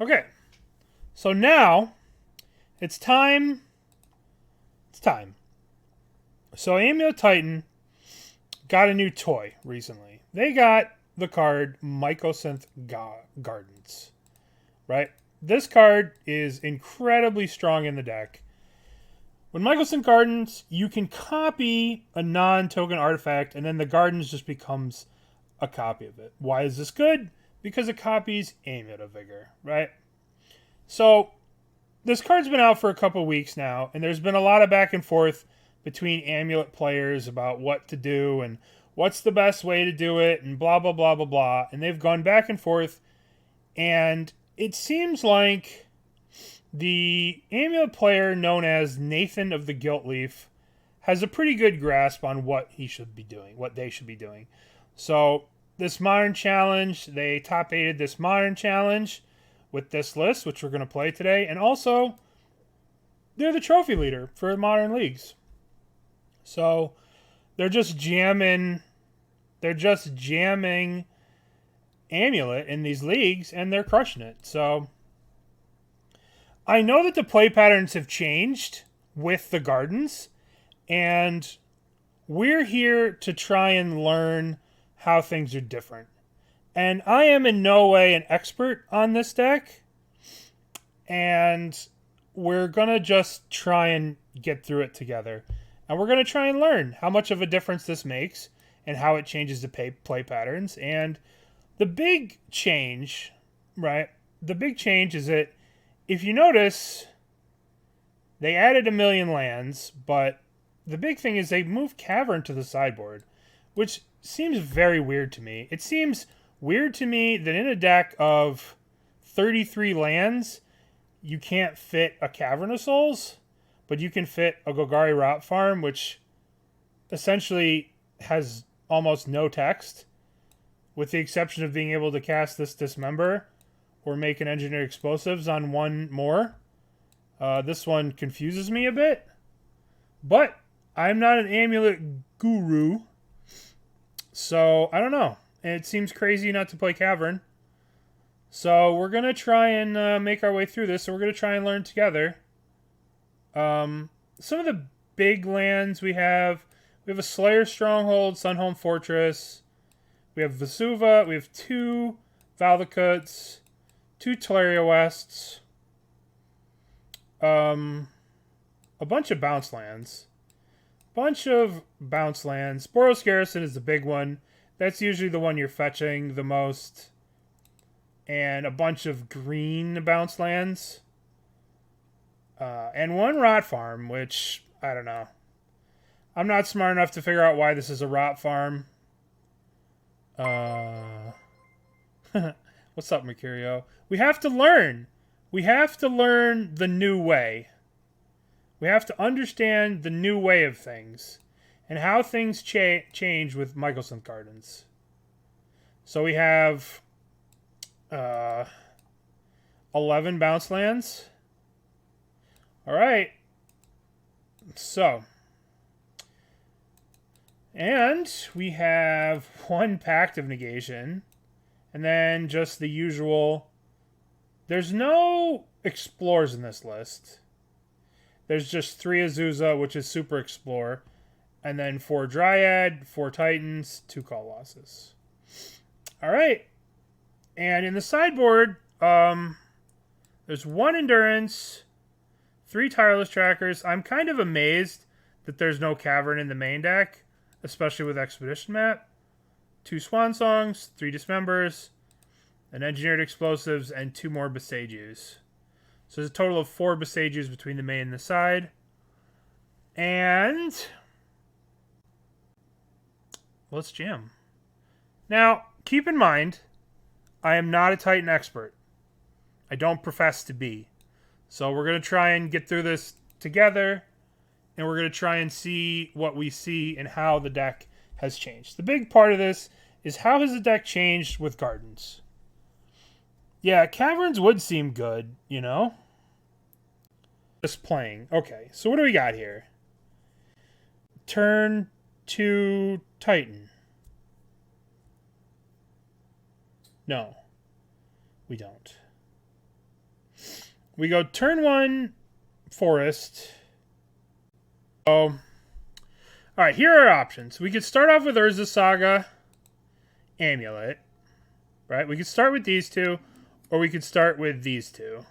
Okay, so now it's time. It's time. So Amulet Titan got a new toy recently. They got the card Mycosynth Gardens, right? This card is incredibly strong in the deck. When Mycosynth Gardens, you can copy a non-token artifact, and then the Gardens just becomes a copy of it. Why is this good? Because it copies Amulet of Vigor, right? So this card's been out for a couple weeks now, and there's been a lot of back and forth between Amulet players about what to do and what's the best way to do it and blah, blah, blah, blah, blah. And they've gone back and forth, and it seems like the Amulet player known as Nathan of the Gilt Leaf has a pretty good grasp on what he should be doing, what they should be doing. So this Modern Challenge, they top 8'd this Modern Challenge with this list, which we're going to play today. And also, they're the trophy leader for Modern Leagues. So they're just jamming Amulet in these leagues, and they're crushing it. So I know that the play patterns have changed with the Gardens, and we're here to try and learn how things are different. And I am in no way an expert on this deck, and we're going to just try and get through it together. And we're going to try and learn how much of a difference this makes and how it changes the play patterns. And the big change, right? The big change is that if you notice, they added 1 million lands, but the big thing is they moved Cavern to the sideboard, which seems very weird to me. It seems weird to me that in a deck of 33 lands, you can't fit a Cavern of Souls, but you can fit a Golgari Rot Farm, which essentially has almost no text, with the exception of being able to cast this Dismember or make an Engineered Explosives on one more. This one confuses me a bit, but I'm not an Amulet guru, so I don't know. It seems crazy not to play Cavern. So we're going to try and make our way through this. So we're going to try and learn together. Some of the big lands we have a Slayers Stronghold, Sunhome Fortress. We have Vesuva. We have 2 Valakuts, 2 Tolaria Wests. A bunch of bounce lands. Boros Garrison is the big one. That's usually the one you're fetching the most. And a bunch of green bounce lands. And 1 Rot Farm, which, I don't know. I'm not smart enough to figure out why this is a Rot Farm. What's up, Mercurio? We have to learn. We have to learn the new way. We have to understand the new way of things. And how things change with Mycosynth Gardens. So we have 11 bounce lands. All right. So. And we have 1 Pact of Negation. And then just the usual. There's no Explores in this list. There's just 3 Azusa, which is Super Explore. And then 4 Dryad, 4 Titans, 2 Colossus. Alright. And in the sideboard, there's 1 Endurance, 3 Tireless Trackers. I'm kind of amazed that there's no Cavern in the main deck, especially with Expedition Map. 2 Swan Songs, 3 Dismembers, an Engineered Explosives, and 2 more Boseijus. So there's a total of 4 Boseijus between the main and the side. And let's jam. Now, keep in mind, I am not a Titan expert. I don't profess to be. So we're going to try and get through this together, and we're going to try and see what we see and how the deck has changed. The big part of this is how has the deck changed with Gardens? Yeah, Caverns would seem good, you know? Just playing. Okay, so what do we got here? Turn 2 Titan. No, we don't. We go turn 1 forest. Oh. Alright, here are our options. We could start off with Urza Saga Amulet. Right? We could start with these two, or we could start with these two.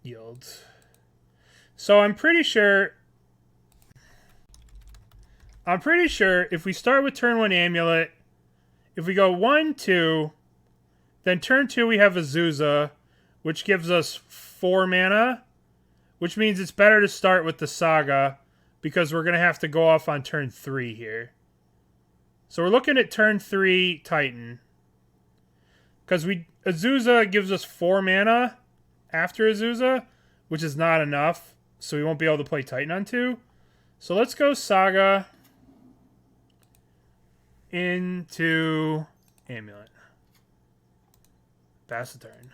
Yields. So I'm pretty sure if we start with turn 1 Amulet, if we go 1, 2, then turn 2 we have Azusa, which gives us 4 mana, which means it's better to start with the Saga, because we're going to have to go off on turn 3 here. So we're looking at turn 3 Titan. Because Azusa gives us 4 mana after Azusa, which is not enough, so we won't be able to play Titan on 2. So let's go Saga into Amulet. Pass the turn.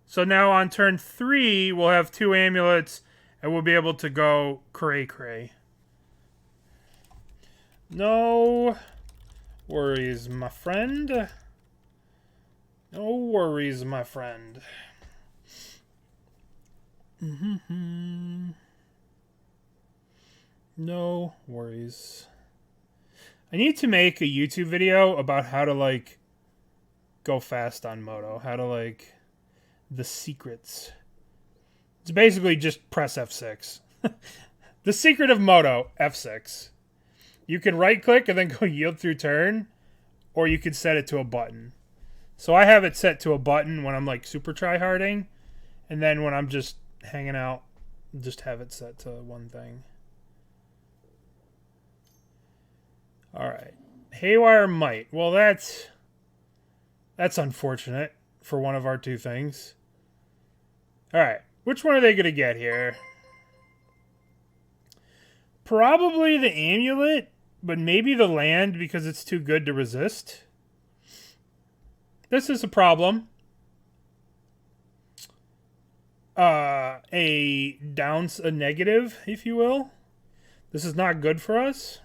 So now on turn 3, we'll have 2 amulets, and we'll be able to go cray-cray. No worries, my friend. No worries, my friend. No worries. I need to make a YouTube video about how to, like, go fast on Moto. How to, like, the secrets. It's basically just press F6. The secret of Moto, F6. You can right-click and then go yield through turn, or you can set it to a button. So I have it set to a button when I'm, like, super try-harding, and then when I'm just hanging out, just have it set to one thing. Alright. Haywire Might. Well, that's unfortunate for one of our 2 things. Alright. Which one are they going to get here? Probably the Amulet, but maybe the land because it's too good to resist. This is a problem. A negative, if you will. This is not good for us.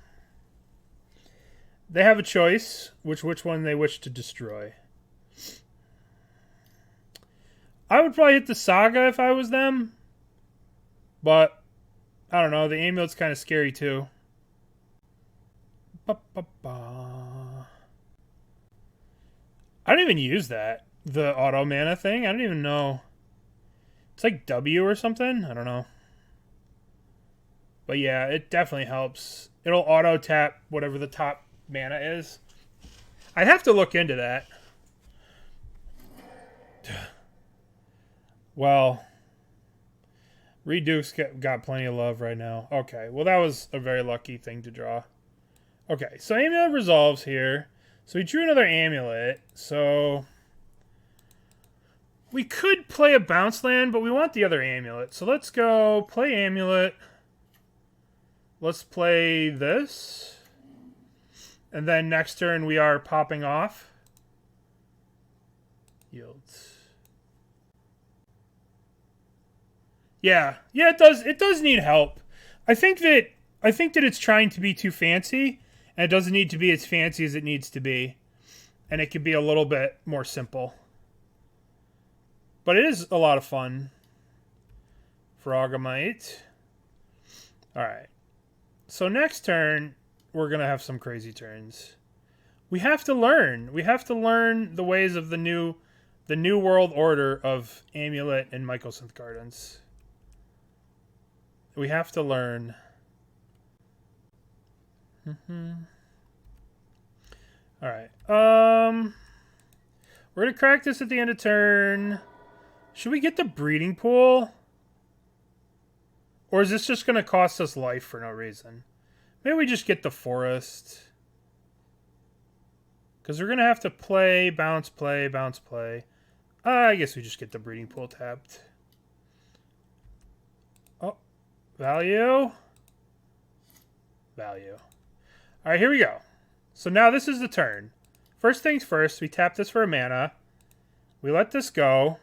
They have a choice, which one they wish to destroy. I would probably hit the Saga if I was them. But, I don't know, the Amulet's kind of scary too. I don't even use that. The auto mana thing. I don't even know. It's like W or something. I don't know. But yeah, it definitely helps. It'll auto tap whatever the top mana is. I'd have to look into that. Well, Reduke's got plenty of love right now. Okay, well that was a very lucky thing to draw. Okay, so Amulet resolves here. So we drew another Amulet. So we could play a bounce land, but we want the other Amulet. So let's go play Amulet. Let's play this. And then next turn we are popping off. Yields. Yeah, it does need help. I think that it's trying to be too fancy, and it doesn't need to be as fancy as it needs to be. And it could be a little bit more simple. But it is a lot of fun. Frogamite. Alright. So next turn, we're going to have some crazy turns. We have to learn. We have to learn the ways of the new world order of Amulet and Mycosynth Gardens. We have to learn. Alright. We're going to crack this at the end of turn. Should we get the breeding pool? Or is this just going to cost us life for no reason? Maybe we just get the forest. Because we're going to have to play, bounce, play, bounce, play. I guess we just get the breeding pool tapped. Oh, value. Value. Alright, here we go. So now this is the turn. First things first, we tap this for a mana. We let this go.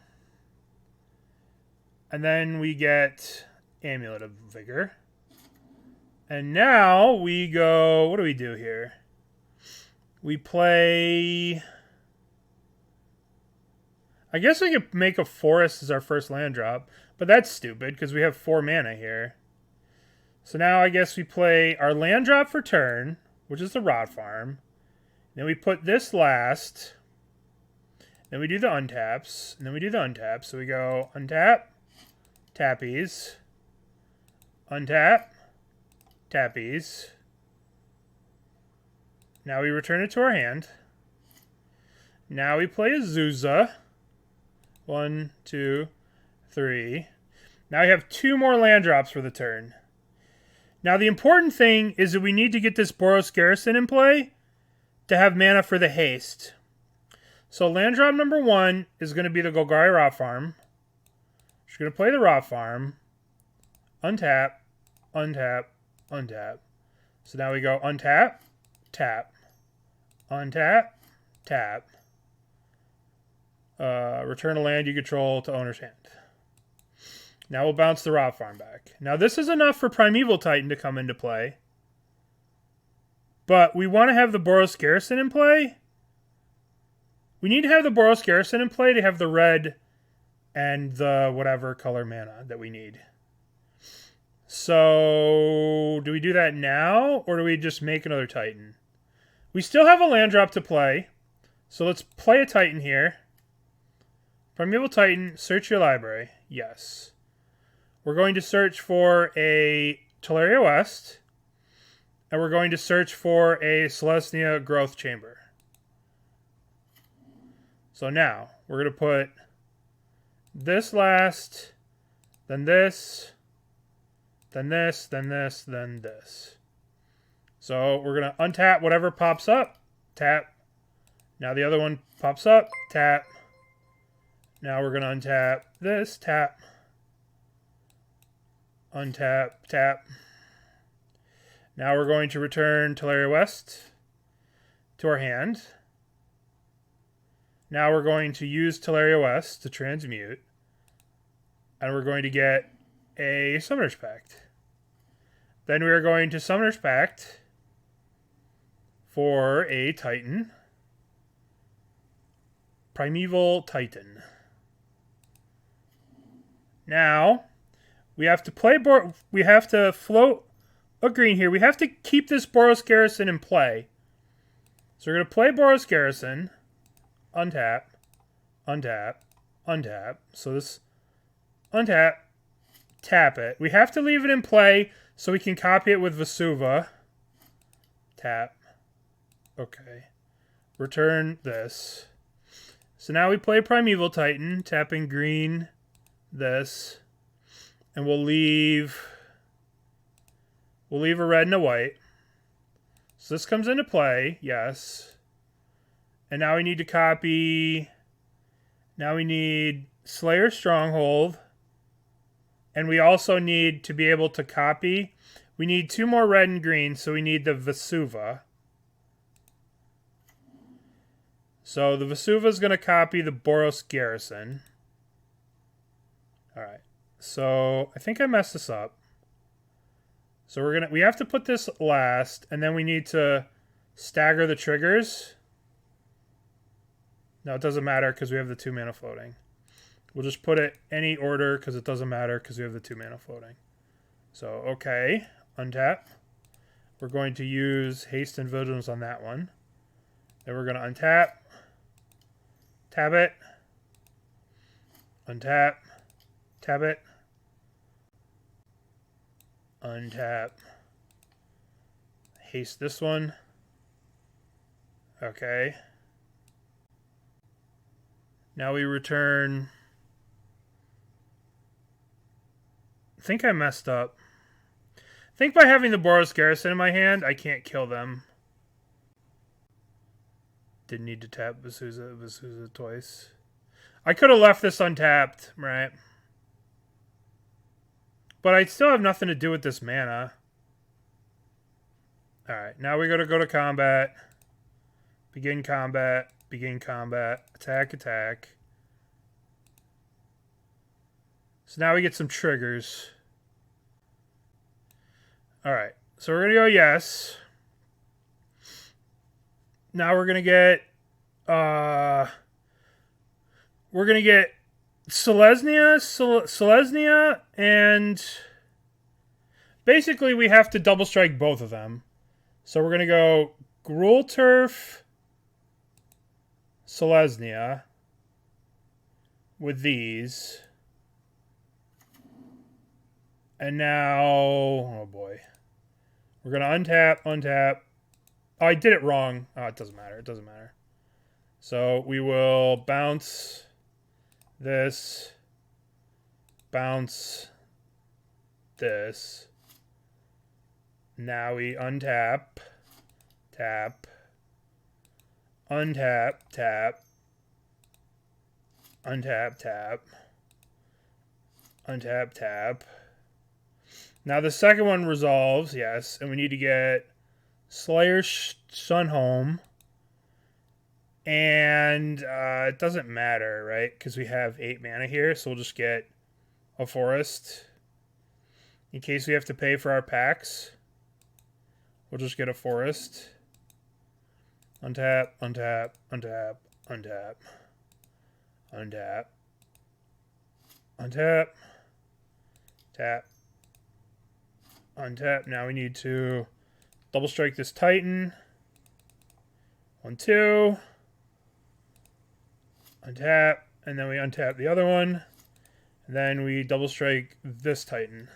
And then we get Amulet of Vigor. And now we go... What do we do here? We play... I guess we could make a forest as our first land drop, but that's stupid because we have 4 mana here. So now I guess we play our land drop for turn, which is the Rot Farm. Then we put this last. Then we do the untaps. And then we do the untaps. So we go untap, tappies, untap, tappies. Now we return it to our hand. Now we play Azusa. 1, 2, 3. Now we have 2 more land drops for the turn. Now the important thing is that we need to get this Boros Garrison in play to have mana for the haste. So land drop number 1 is going to be the Golgari Rot Farm. Just going to play the Rot Farm. Untap, untap, untap. So now we go untap, tap, untap, tap. Return a land you control to owner's hand. Now we'll bounce the Rot Farm back. Now this is enough for Primeval Titan to come into play. But we want to have the Boros Garrison in play. We need to have the Boros Garrison in play to have the red and the whatever color mana that we need. So do we do that now or do we just make another Titan? We still have a land drop to play. So let's play a Titan here. Primeval Titan, search your library. Yes. We're going to search for a Tolaria West. And we're going to search for a Selesnya Growth Chamber. So now, we're going to put this last, then this, then this, then this, then this. So we're going to untap whatever pops up. Tap. Now the other one pops up. Tap. Now we're going to untap this. Tap. Untap. Tap. Now we're going to return Tolaria West to our hand. Now we're going to use Tolaria West to transmute. And we're going to get a Summoner's Pact. Then we are going to Summoner's Pact for a Titan. Primeval Titan. Now, we have to play we have to float a green here. We have to keep this Boros Garrison in play. So we're going to play Boros Garrison. Untap. Untap. Untap. So this untap. Tap it. We have to leave it in play so we can copy it with Vesuva. Tap. Okay. Return this. So now we play Primeval Titan, tapping green, this, and we'll leave a red and a white. So this comes into play, yes. And now we need to copy, now we need Slayers Stronghold, and we also need to be able to copy, we need 2 more red and green, so we need the Vesuva. So the Vesuva is going to copy the Boros Garrison. Alright, so I think I messed this up. So we have to put this last, and then we need to stagger the triggers. No, it doesn't matter because we have the 2 mana floating. We'll just put it any order because it doesn't matter because we have the 2 mana floating. So, okay, untap. We're going to use Haste and Vigilance on that one. Then we're going to untap. Tap it. Untap. Tap it. Untap. Haste this one. Okay. Now we return. I think I messed up. I think by having the Boros Garrison in my hand, I can't kill them. Didn't need to tap Vesuva twice. I could have left this untapped, right? But I still have nothing to do with this mana. Alright, now we're going to go to combat. Begin combat. Begin combat. Attack, attack. So now we get some triggers. Alright, so we're going to go yes. Now we're going to get... we're we're going to get Selesnya, and basically we have to double strike both of them. So we're going to go Gruul Turf, Selesnya with these. And now, oh boy. We're going to untap. Oh, I did it wrong. Oh, it doesn't matter. It doesn't matter. So we will bounce this, bounce this. Now we untap, tap, untap, tap, untap, tap, untap, tap. Now the second one resolves, yes, and we need to get Slayers Sunhome. And it doesn't matter, right? Because we have 8 mana here, so we'll just get a forest. In case we have to pay for our packs, we'll just get a forest. Untap, untap, untap, untap, untap, untap, tap, untap. Now we need to double strike this Titan. 1, 2. Untap, and then we untap the other one. And then we double strike this Titan.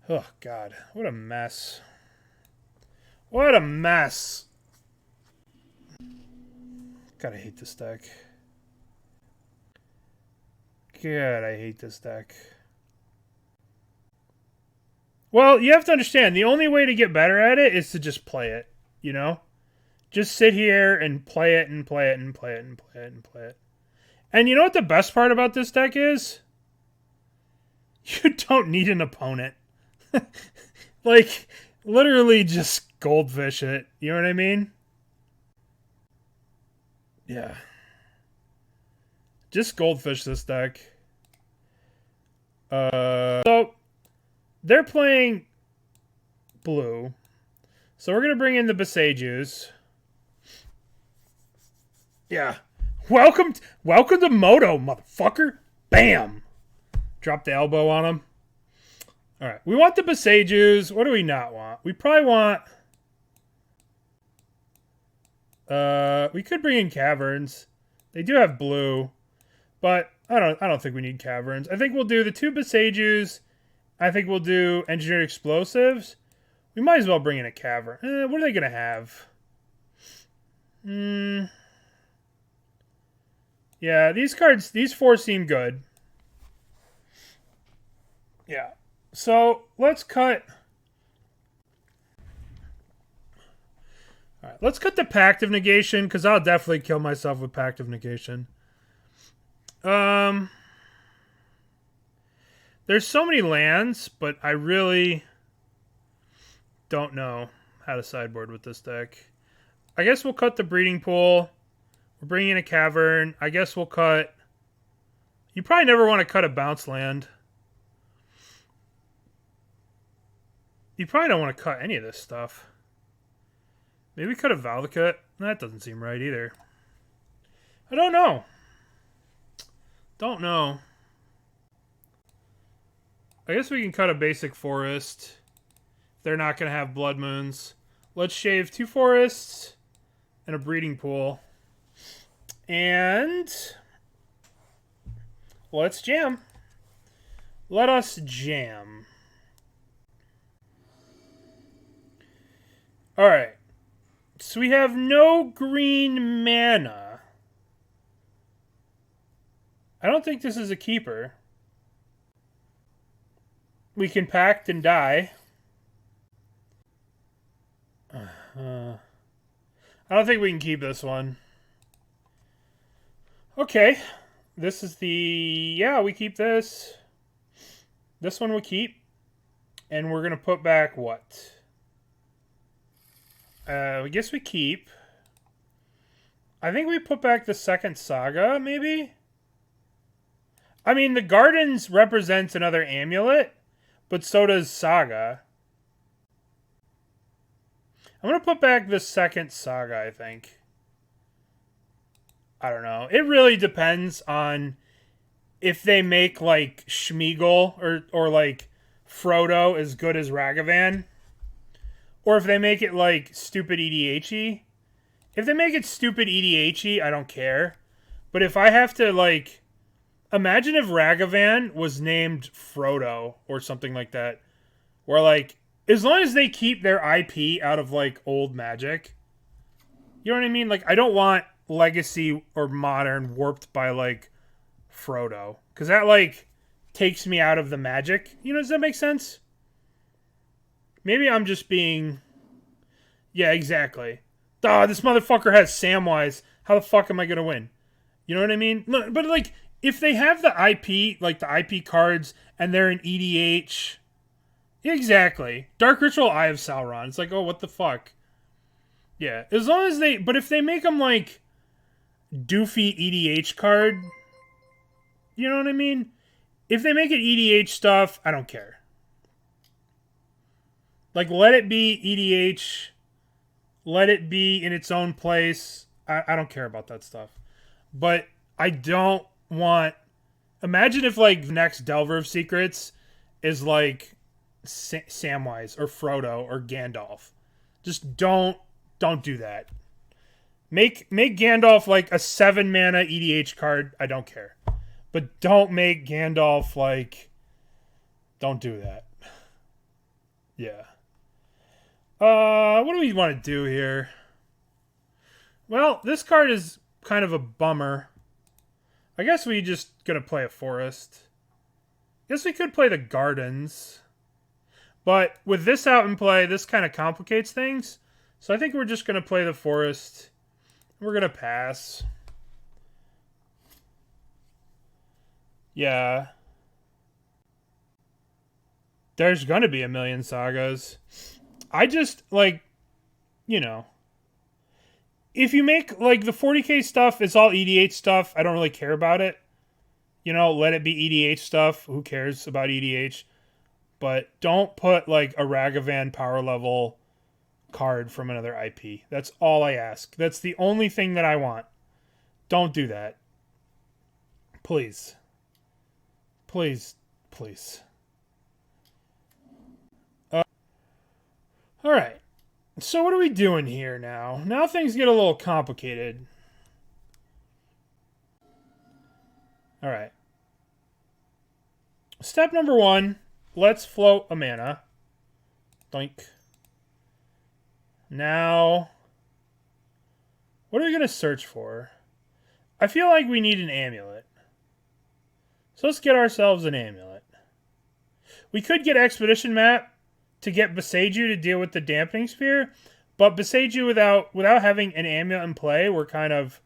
Oh, God. What a mess. What a mess. God, I hate this deck. God, I hate this deck. Well, you have to understand, the only way to get better at it is to just play it, you know? Just sit here and play it and play it and play it and play it and play it. And you know what the best part about this deck is? You don't need an opponent. Like, literally just goldfish it. You know what I mean? Yeah. Just goldfish this deck. So, they're playing blue. So we're going to bring in the Boseijus. Yeah. Welcome to Moto, motherfucker. Bam. Drop the elbow on him. All right. We want the Boseijus. What do we not want? We probably want... we could bring in Caverns. They do have blue. But I don't think we need Caverns. I think we'll do the 2 Boseijus. I think we'll do Engineered Explosives. We might as well bring in a Cavern. What are they going to have? Yeah, these cards, these 4 seem good. Yeah. So, let's cut... Alright, let's cut the Pact of Negation, because I'll definitely kill myself with Pact of Negation. There's so many lands, but I really don't know how to sideboard with this deck. I guess we'll cut the Breeding Pool. We're bringing in a Cavern. I guess we'll cut... You probably never want to cut a bounce land. You probably don't want to cut any of this stuff. Maybe cut a Valakut. That doesn't seem right either. I don't know. Don't know. I guess we can cut a basic forest. They're not going to have Blood Moons. Let's shave 2 forests and a Breeding Pool. And let's jam. Let us jam. Alright. So we have no green mana. I don't think this is a keeper. We can pact and die. I don't think we can keep this one. Okay. This is the... Yeah, we keep this. This one we keep. And we're going to put back what? I guess we keep. I think we put back the second Saga, maybe? I mean, the Gardens represents another amulet, but so does Saga. I'm going to put back the second Saga, I think. I don't know. It really depends on if they make like Schmeagol or like Frodo as good as Ragavan, or if they make it like stupid EDHE. If they make it stupid EDHE, I don't care. But if I have to like, imagine if Ragavan was named Frodo or something like that, where like, as long as they keep their IP out of like old Magic, you know what I mean? Like, I don't want Legacy or Modern warped by like Frodo, because that like takes me out of the Magic. You know, does that make sense? Maybe I'm just being, yeah, exactly. Ah, this motherfucker has Samwise. How the fuck am I gonna win? You know what I mean? No, but like, if they have the IP, like the IP cards, and they're in EDH, exactly. Dark Ritual Eye of Sauron. It's like, oh, what the fuck? Yeah, as long as they, but if they make them like doofy EDH card, you know what I mean? If they make it EDH stuff, I don't care. Like, let it be EDH. Let it be in its own place. I don't care about that stuff. But I don't want... Imagine if, like, the next Delver of Secrets is, like, Samwise or Frodo or Gandalf. Just don't do that. Make Gandalf, like, a 7-mana EDH card. I don't care. But don't make Gandalf, like... Don't do that. Yeah. What do we want to do here? Well, this card is kind of a bummer. I guess we just gonna play a forest. Guess we could play the gardens. But with this out in play, this kind of complicates things. So I think we're just gonna play the forest. We're gonna pass. Yeah. There's gonna be a million sagas. I just, like, you know, if you make, like, the 40k stuff, it's all EDH stuff. I don't really care about it. You know, let it be EDH stuff. Who cares about EDH? But don't put, like, a Ragavan power level card from another IP. That's all I ask. That's the only thing that I want. Don't do that. Please. Please. Please. Alright. So what are we doing here now? Now things get a little complicated. Alright. Step number 1. Let's float a mana. Doink. Now, what are we going to search for? I feel like we need an amulet. So let's get ourselves an amulet. We could get Expedition Map to get Boseiju to deal with the Dampening Sphere, but Boseiju without having an amulet in play, we're kind of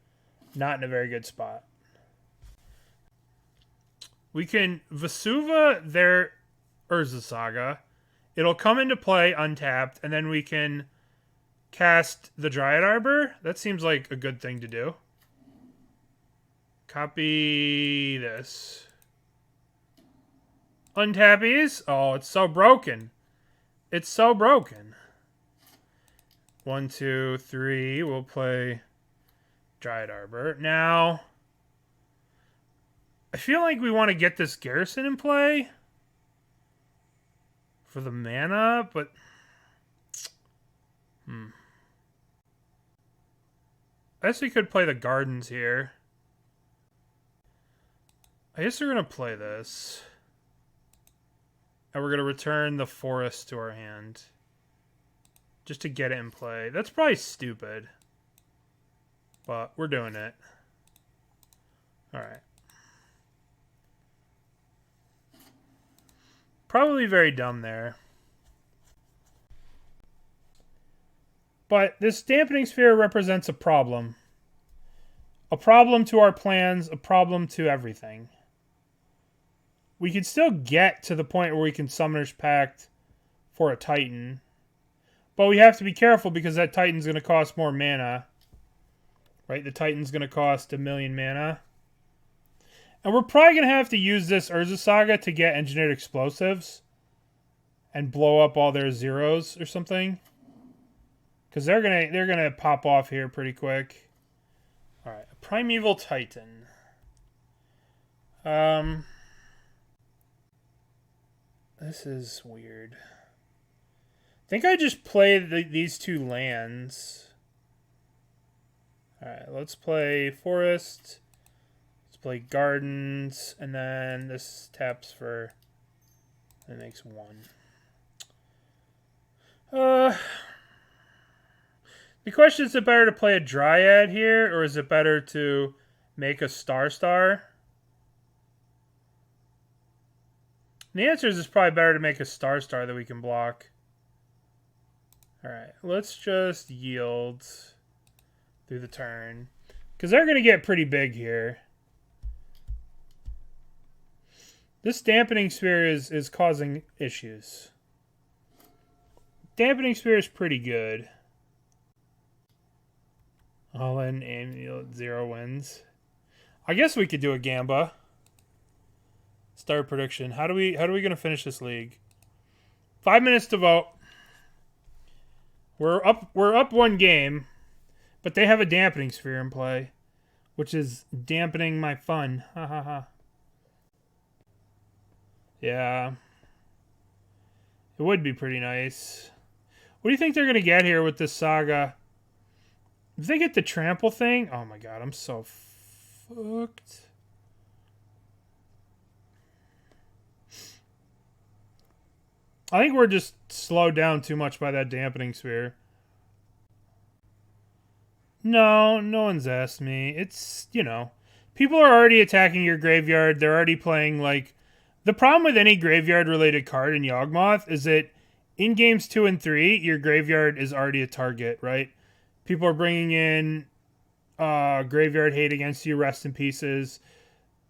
not in a very good spot. We can Vesuva their Urza Saga. It'll come into play untapped, and then we can cast the Dryad Arbor. That seems like a good thing to do. Copy this. Untappies. Oh, it's so broken. It's so broken. 1, 2, 3. We'll play Dryad Arbor. Now, I feel like we want to get this Garrison in play for the mana, but I guess we could play the Gardens here. I guess we're going to play this. And we're going to return the forest to our hand. Just to get it in play. That's probably stupid. But we're doing it. Alright. Probably very dumb there. But this Dampening Sphere represents a problem. A problem to our plans, a problem to everything. We could still get to the point where we can Summoner's Pact for a Titan. But we have to be careful because that Titan's going to cost more mana. Right? The Titan's going to cost 1,000,000 mana. And we're probably going to have to use this Urza Saga to get Engineered Explosives. And blow up all their zeros or something. Because they're gonna pop off here pretty quick. Alright, Primeval Titan. This is weird. I think I just play these two lands. Alright, let's play Forest. Let's play Gardens. And then this taps for... It makes 1. The question is it better to play a Dryad here, or is it better to make a Star? The answer is it's probably better to make a Star that we can block. Alright, let's just yield through the turn. Because they're going to get pretty big here. This Dampening Sphere is causing issues. Dampening Sphere is pretty good. All in Amulet 0 wins. I guess we could do a Gamba. Start prediction. How do we gonna finish this league? 5 minutes to vote. We're up 1 game, but they have a Dampening Sphere in play, which is dampening my fun. Ha ha ha. Yeah. It would be pretty nice. What do you think they're gonna get here with this Saga? If they get the trample thing, oh my god, I'm so fucked. I think we're just slowed down too much by that Dampening Sphere. No one's asked me. It's, you know, people are already attacking your graveyard. They're already playing, like... The problem with any graveyard-related card in Yawgmoth is that in games 2 and 3, your graveyard is already a target, right? People are bringing in Graveyard Hate against you, Rest in Pieces,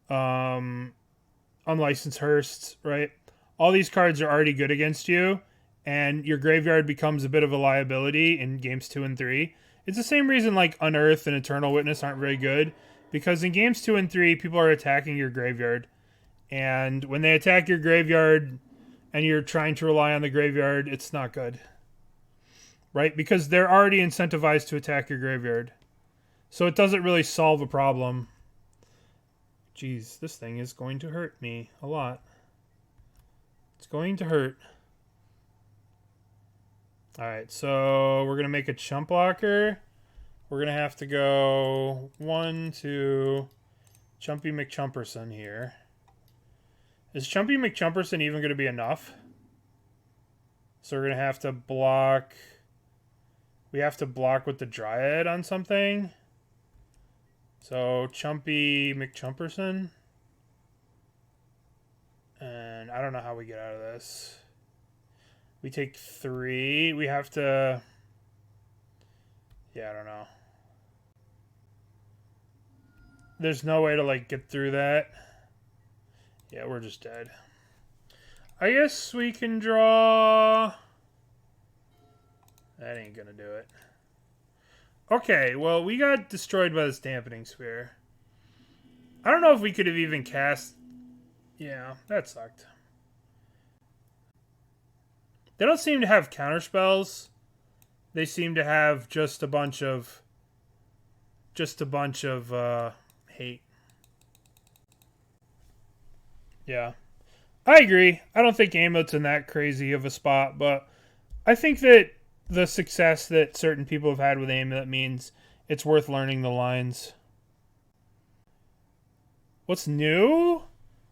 Unlicensed Hearsts, right? All these cards are already good against you, and your graveyard becomes a bit of a liability in games 2 and 3. It's the same reason like Unearth and Eternal Witness aren't very good, because in games 2 and 3, people are attacking your graveyard. And when they attack your graveyard and you're trying to rely on the graveyard, it's not good. Right? Because they're already incentivized to attack your graveyard. So it doesn't really solve a problem. Jeez, this thing is going to hurt me a lot. It's going to hurt. Alright, so we're going to make a chump blocker. We're going to have to go 1, 2, Chumpy McChumperson here. Is Chumpy McChumperson even going to be enough? So we're going to have to block... We have to block with the Dryad on something. So Chumpy McChumperson. And I don't know how we get out of this. We take 3. We have to... Yeah, I don't know. There's no way to, like, get through that. Yeah, we're just dead. I guess we can draw... That ain't gonna do it. Okay, well, we got destroyed by this Dampening Sphere. I don't know if we could have even cast... Yeah, that sucked. They don't seem to have counterspells. They seem to have just a bunch of... hate. Yeah. I agree. I don't think Amulet's in that crazy of a spot, but I think that the success that certain people have had with Amulet means it's worth learning the lines. What's new?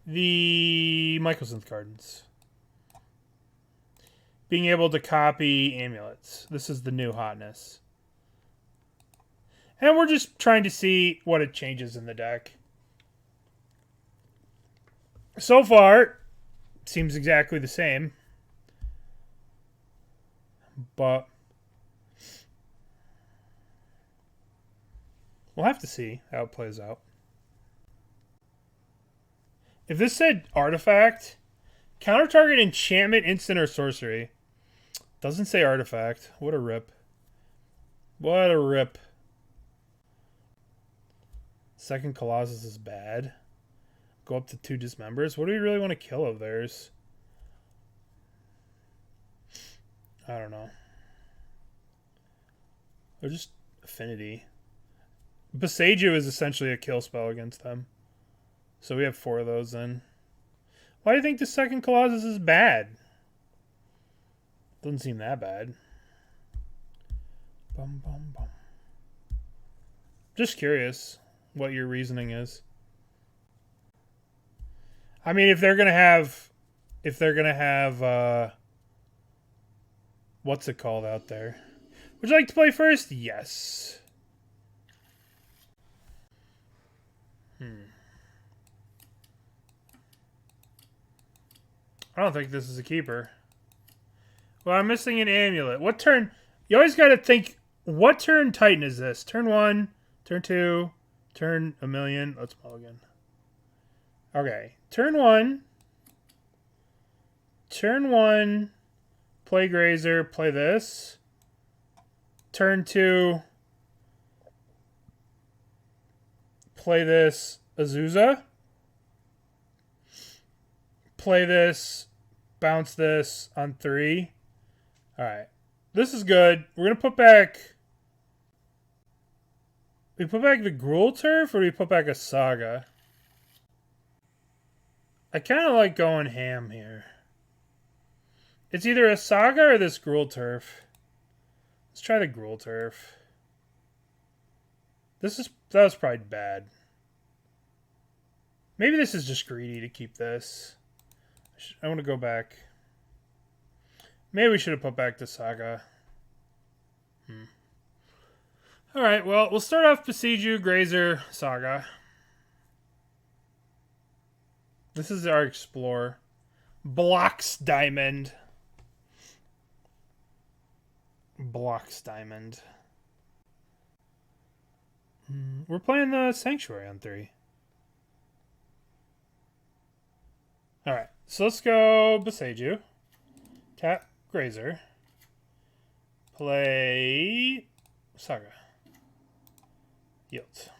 The Mycosynth Gardens. Being able to copy amulets. This is the new hotness. And we're just trying to see what it changes in the deck. So far, it seems exactly the same. But we'll have to see how it plays out. If this said artifact, counter target enchantment, instant, or sorcery. Doesn't say artifact. What a rip. What a rip. Second Colossus is bad. Go up to 2 dismembers. What do we really want to kill of theirs? I don't know. Or just affinity. Boseiju is essentially a kill spell against them. So we have 4 of those then. Why do you think the second Colossus is bad? Doesn't seem that bad. Bum, bum, bum. Just curious what your reasoning is. I mean, if they're gonna have, what's it called out there? Would you like to play first? Yes. I don't think this is a keeper. Well, I'm missing an amulet. What turn? You always got to think, what turn Titan is this? Turn 1, turn 2, turn a million. Let's mulligan. Okay. Turn 1. Turn 1. Play Grazer. Play this. Turn 2. Play this Azusa. Play this. Bounce this on 3. Alright. This is good. We're going to put back... We put back the Gruul Turf, or do we put back a Saga? I kind of like going ham here. It's either a Saga or this Gruul Turf. Let's try the Gruul Turf. That was probably bad. Maybe this is just greedy to keep this. I want to go back. Maybe we should have put back the Saga. Alright, well, we'll start off Boseiju, Grazer, Saga. This is our Explorer. Blocks Diamond. Blocks Diamond. We're playing the Sanctuary on 3. Alright, so let's go Boseiju. Tap Grazer. Play Saga. Yield.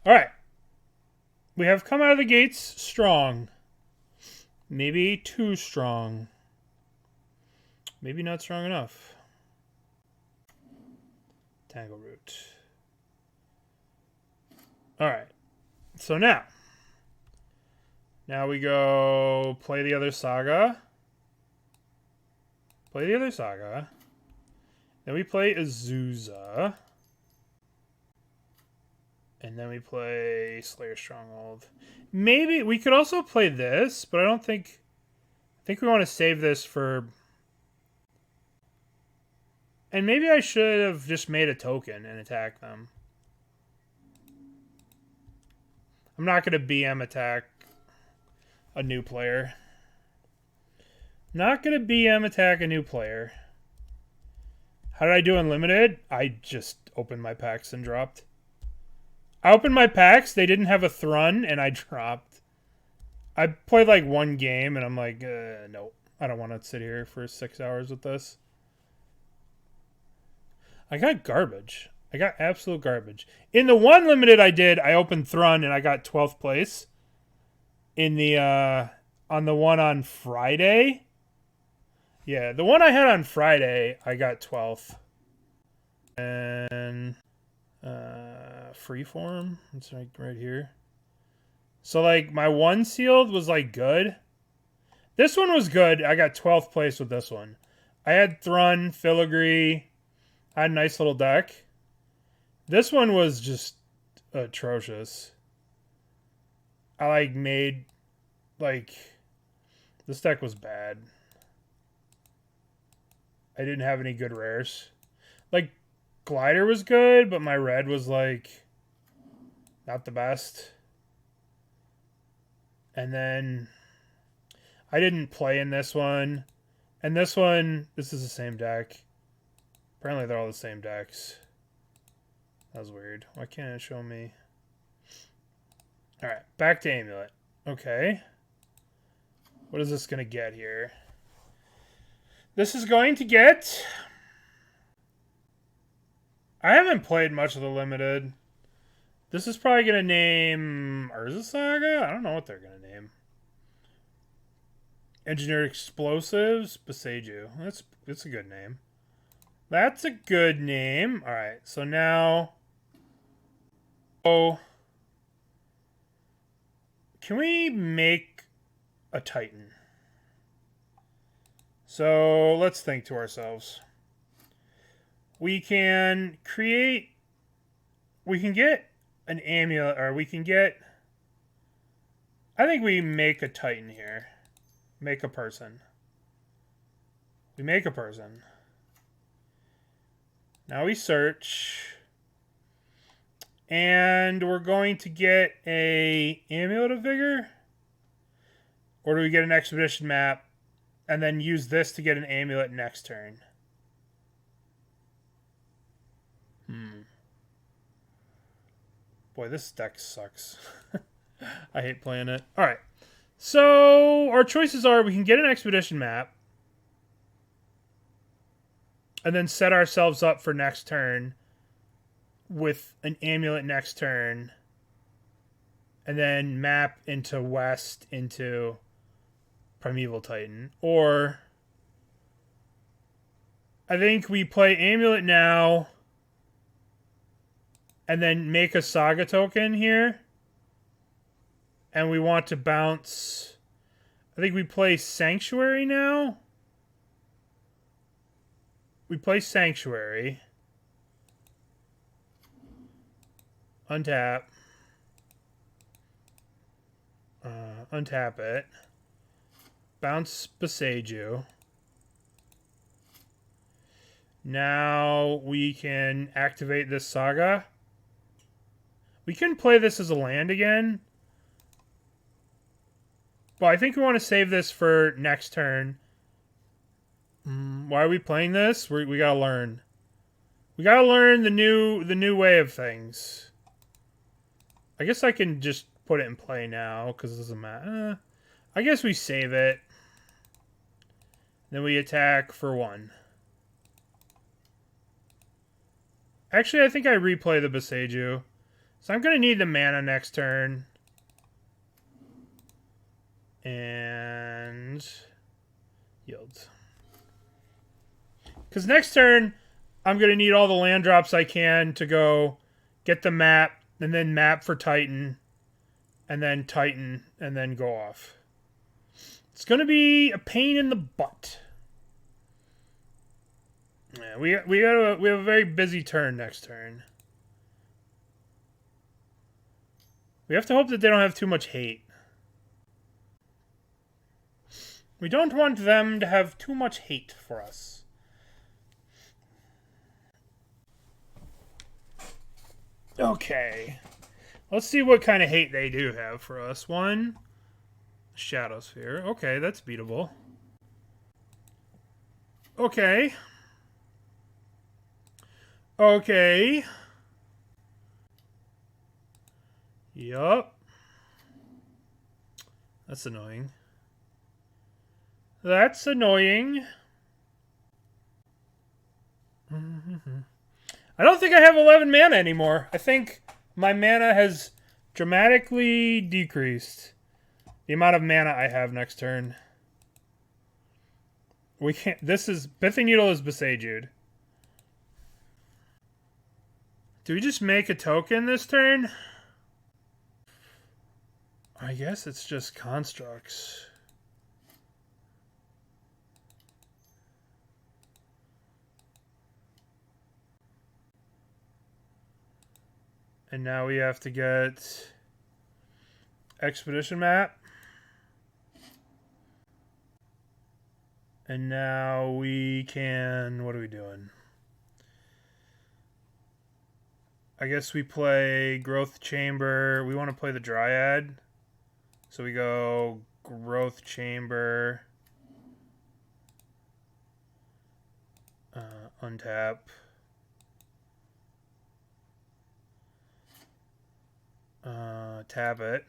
Alright. We have come out of the gates strong. Maybe too strong. Maybe not strong enough. Tangleroot. Alright. So now. Now we go play the other Saga. Play the other Saga. Then we play Azusa. And then we play Slayers Stronghold. Maybe we could also play this, but I don't think... I think we want to save this for... And maybe I should have just made a token and attack them. I'm not going to BM attack a new player. Not going to BM attack a new player. How did I do unlimited? I just opened my packs and dropped. I opened my packs, they didn't have a Thrun, and I dropped. I played like 1 game, and I'm like, nope. I don't want to sit here for 6 hours with this. I got garbage. I got absolute garbage. In the 1 limited I did, I opened Thrun, and I got 12th place. In the, on the one on Friday. Yeah, the one I had on Friday, I got 12th. And... Freeform. It's like right here. So like my 1 sealed was like good. This one was good. I got 12th place with this one. I had Thrun, Filigree. I had a nice little deck. This one was just atrocious. I like made like this deck was bad. I didn't have any good rares. Like Glider was good, but my red was like not the best. And then I didn't play in this one. And this one, this is the same deck. Apparently they're all the same decks. That was weird. Why can't it show me? Alright, back to Amulet. Okay. What is this going to get here? This is going to get... I haven't played much of the limited. This is probably going to name Urza Saga? I don't know what they're going to name. Engineered Explosives, Boseiju. That's a good name. That's a good name. Alright, so now So, can we make a Titan? So, let's think to ourselves. We can create... We can get an amulet, or we can get... I think we make a Titan here. Make a person. We make a person. Now we search. And we're going to get a Amulet of Vigor? Or do we get an expedition map and then use this to get an amulet next turn? Boy, this deck sucks. I hate playing it. Alright. So, our choices are we can get an expedition map and then set ourselves up for next turn with an amulet next turn and then map into West into Primeval Titan. Or I think we play amulet now and then make a Saga token here. And we want to bounce... I think we play Sanctuary now. We play Sanctuary. Untap. Untap it. Bounce Boseiju. Now we can activate this Saga. We can play this as a land again. But I think we want to save this for next turn. Why are we playing this? We gotta learn. We gotta learn the new way of things. I guess I can just put it in play now because it doesn't matter. I guess we save it. Then we attack for 1. Actually, I think I replay the Boseiju. So I'm going to need the mana next turn. And... yields. Because next turn, I'm going to need all the land drops I can to go get the map, and then map for Titan, and then Titan, and then go off. It's going to be a pain in the butt. Yeah, we have a very busy turn next turn. We have to hope that they don't have too much hate. We don't want them to have too much hate for us. Okay. Let's see what kind of hate they do have for us. 1. Shadow Sphere. Okay, that's beatable. Okay. Okay. Yup. That's annoying. That's annoying. I don't think I have 11 mana anymore. I think my mana has dramatically decreased. The amount of mana I have next turn. We can't... This is... Pithing Needle is Boseiju. Do we just make a token this turn? I guess it's just constructs. And now we have to get expedition map. And now we can... What are we doing? I guess we play Growth Chamber. We want to play the Dryad. So we go Growth Chamber. Untap. Tap it.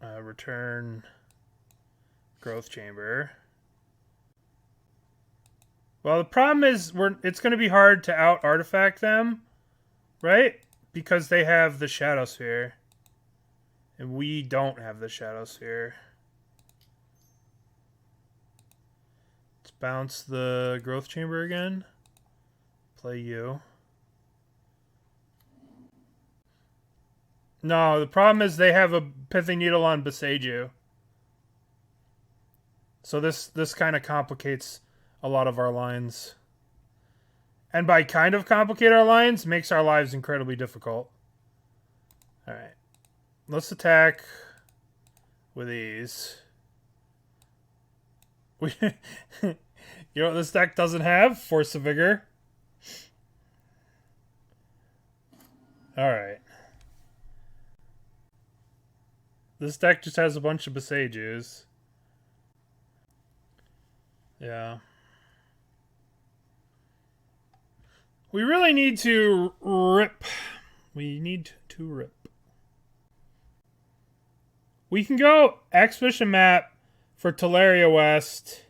Return Growth Chamber. Well, the problem is it's going to be hard to out-artifact them, right? Because they have the Shadow Sphere. And we don't have the Shadow Sphere. Let's bounce the Growth Chamber again. Play you. No, the problem is they have a Pithing Needle on Boseiju. So this kind of complicates a lot of our lines. And by kind of complicate our lines, makes our lives incredibly difficult. Alright. Let's attack with these. You know what this deck doesn't have? Force of Vigor. Alright. This deck just has a bunch of Boseijus. Yeah. We really need to rip. We need to rip. We can go Expedition Map for Tolaria West.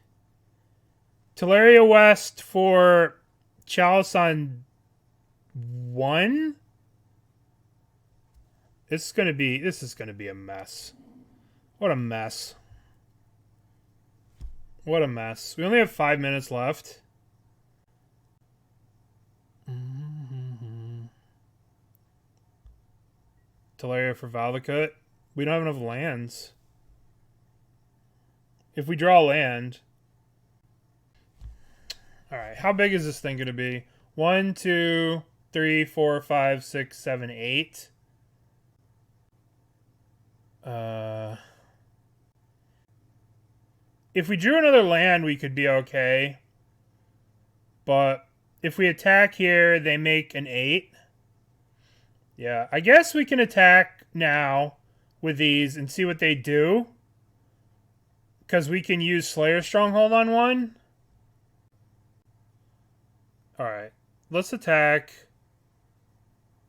Tolaria West for Chalice on 1? This is gonna be a mess. What a mess. What a mess. We only have 5 minutes left. Tolaria for Valakut. We don't have enough lands. If we draw land... Alright, how big is this thing going to be? 1, 2, 3, 4, 5, 6, 7, 8. If we drew another land, we could be okay. But if we attack here, they make an 8. Yeah, I guess we can attack now with these and see what they do. Because we can use Slayers Stronghold on one. Alright, let's attack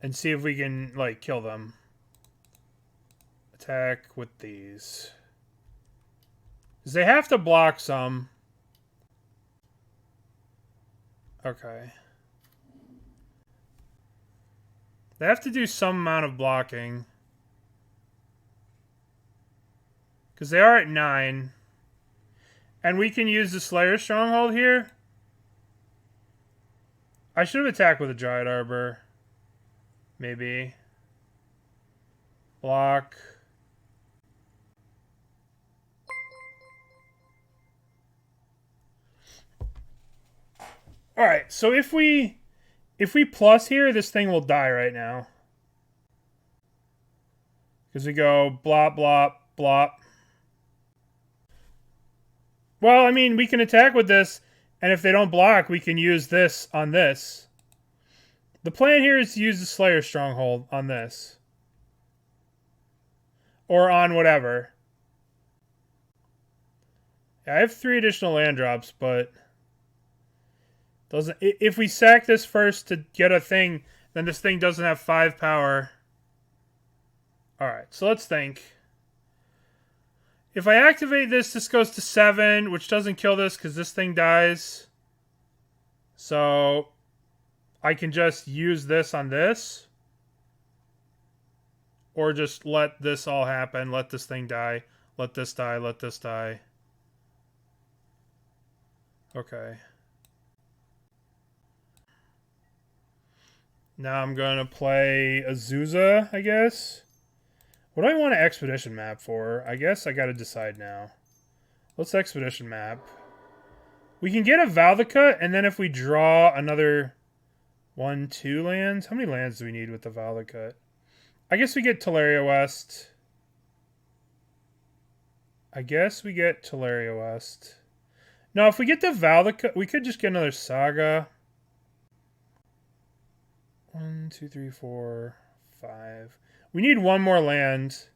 and see if we can, like, kill them. Attack with these. Because they have to block some. Okay. They have to do some amount of blocking. Because they are at 9. And we can use the Slayer Stronghold here. I should have attacked with a Dryad Arbor. Maybe. Block. Alright, so if we plus here, this thing will die right now. Because we go blop, blop, blop. Well, I mean, we can attack with this, and if they don't block, we can use this on this. The plan here is to use the Slayer Stronghold on this. Or on whatever. Yeah, I have 3 additional land drops, but... doesn't. If we sack this first to get a thing, then this thing doesn't have 5 power. Alright, so let's think. If I activate this, this goes to 7, which doesn't kill this because this thing dies. So I can just use this on this. Or just let this all happen. Let this thing die. Let this die. Let this die. Okay. Now I'm going to play Azusa, I guess. What do I want an Expedition Map for? I guess I got to decide now. Let's Expedition Map. We can get a Valakut, and then if we draw another 1, 2 lands. How many lands do we need with the Valakut? I guess we get Tolaria West. I guess we get Tolaria West. No, if we get the Valakut, we could just get another Saga. 1, 2, 3, 4, 5. We need one more land.